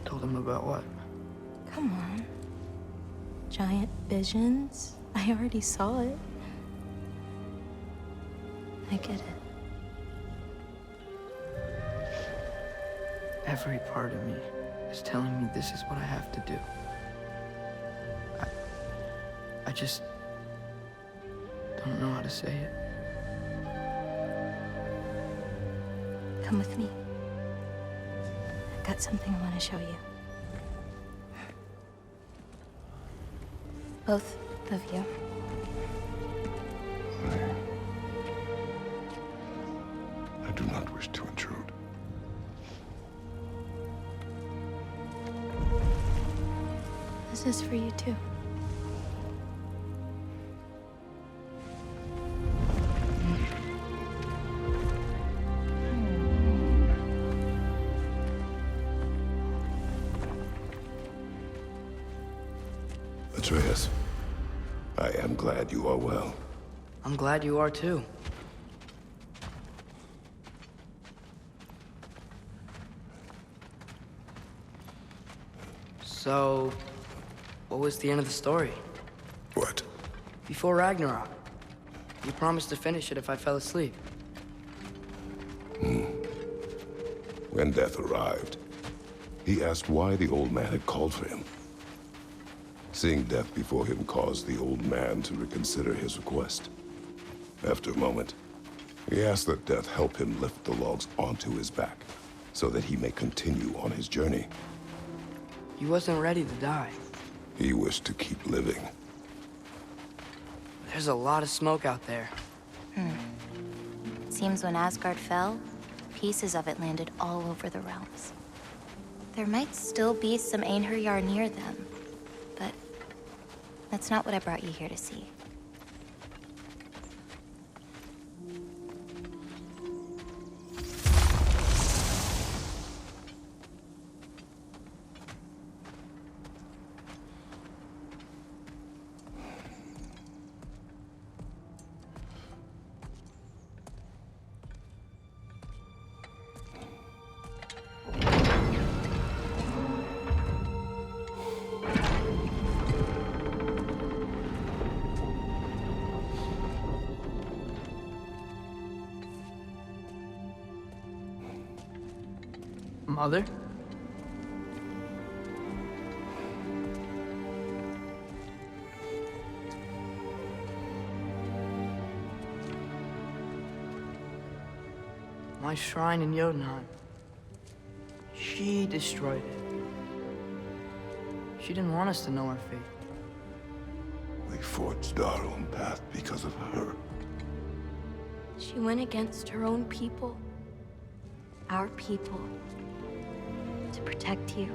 Told him about what? Come on. Giant visions? I already saw it. I get it. Every part of me is telling me this is what I have to do. I just don't know how to say it. Come with me. I've got something I want to show you. Both of you. I do not wish to intrude. This is for you too. Atreus, I am glad you are well. I'm glad you are too. So, what was the end of the story? What? Before Ragnarok, you promised to finish it if I fell asleep. When death arrived, he asked why the old man had called for him. Seeing death before him caused the old man to reconsider his request. After a moment, he asked that death help him lift the logs onto his back, so that he may continue on his journey. He wasn't ready to die. He wished to keep living. There's a lot of smoke out there. seems when Asgard fell, pieces of it landed all over the realms. There might still be some Einherjar near them, but that's not what I brought you here to see. Mother? My shrine in Jotunheim. She destroyed it. She didn't want us to know our fate. We forged our own path because of her. She went against her own people. Our people. To protect you.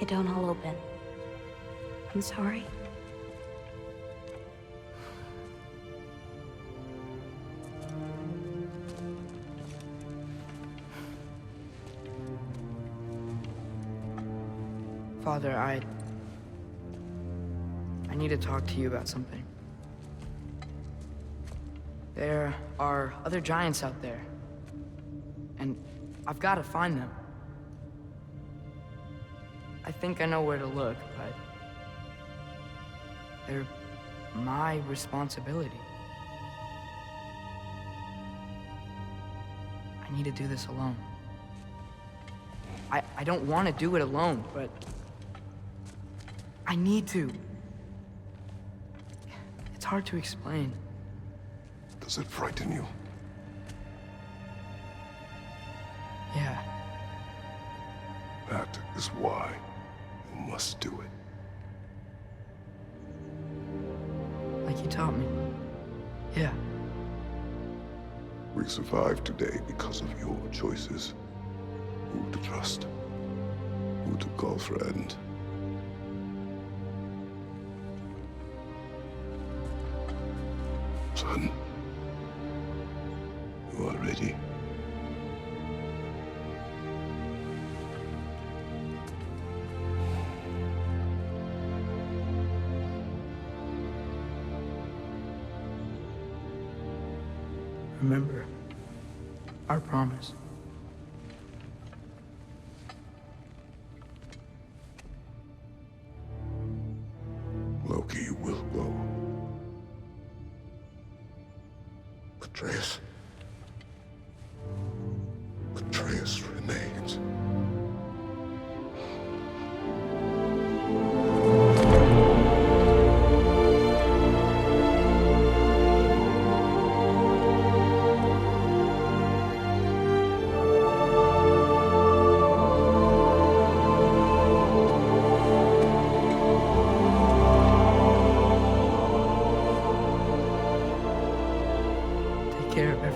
It don't all open. I'm sorry. Father, I need to talk to you about something. There are other giants out there, and I've got to find them. I think I know where to look, but they're my responsibility. I need to do this alone. I don't want to do it alone, but I need to. It's hard to explain. Does it frighten you? Yeah. That is why you must do it. Like you taught me. Yeah. We survived today because of your choices. Who to trust, who to call friend. Son, you are ready. Remember our promise. Loki will go. Atreus. Atreus remains. Take care of everyone.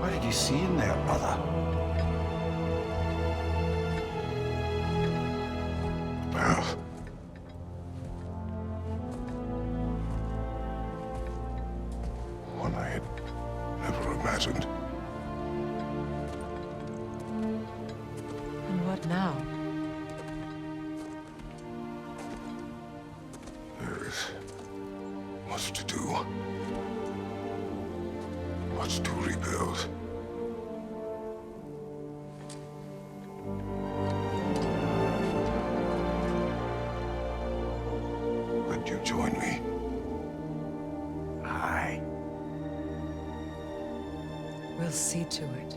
What did you see in there, brother? Path. One I had never imagined. And what now? There is much to do. Much to rebuild. Would you join me? Aye. We'll see to it.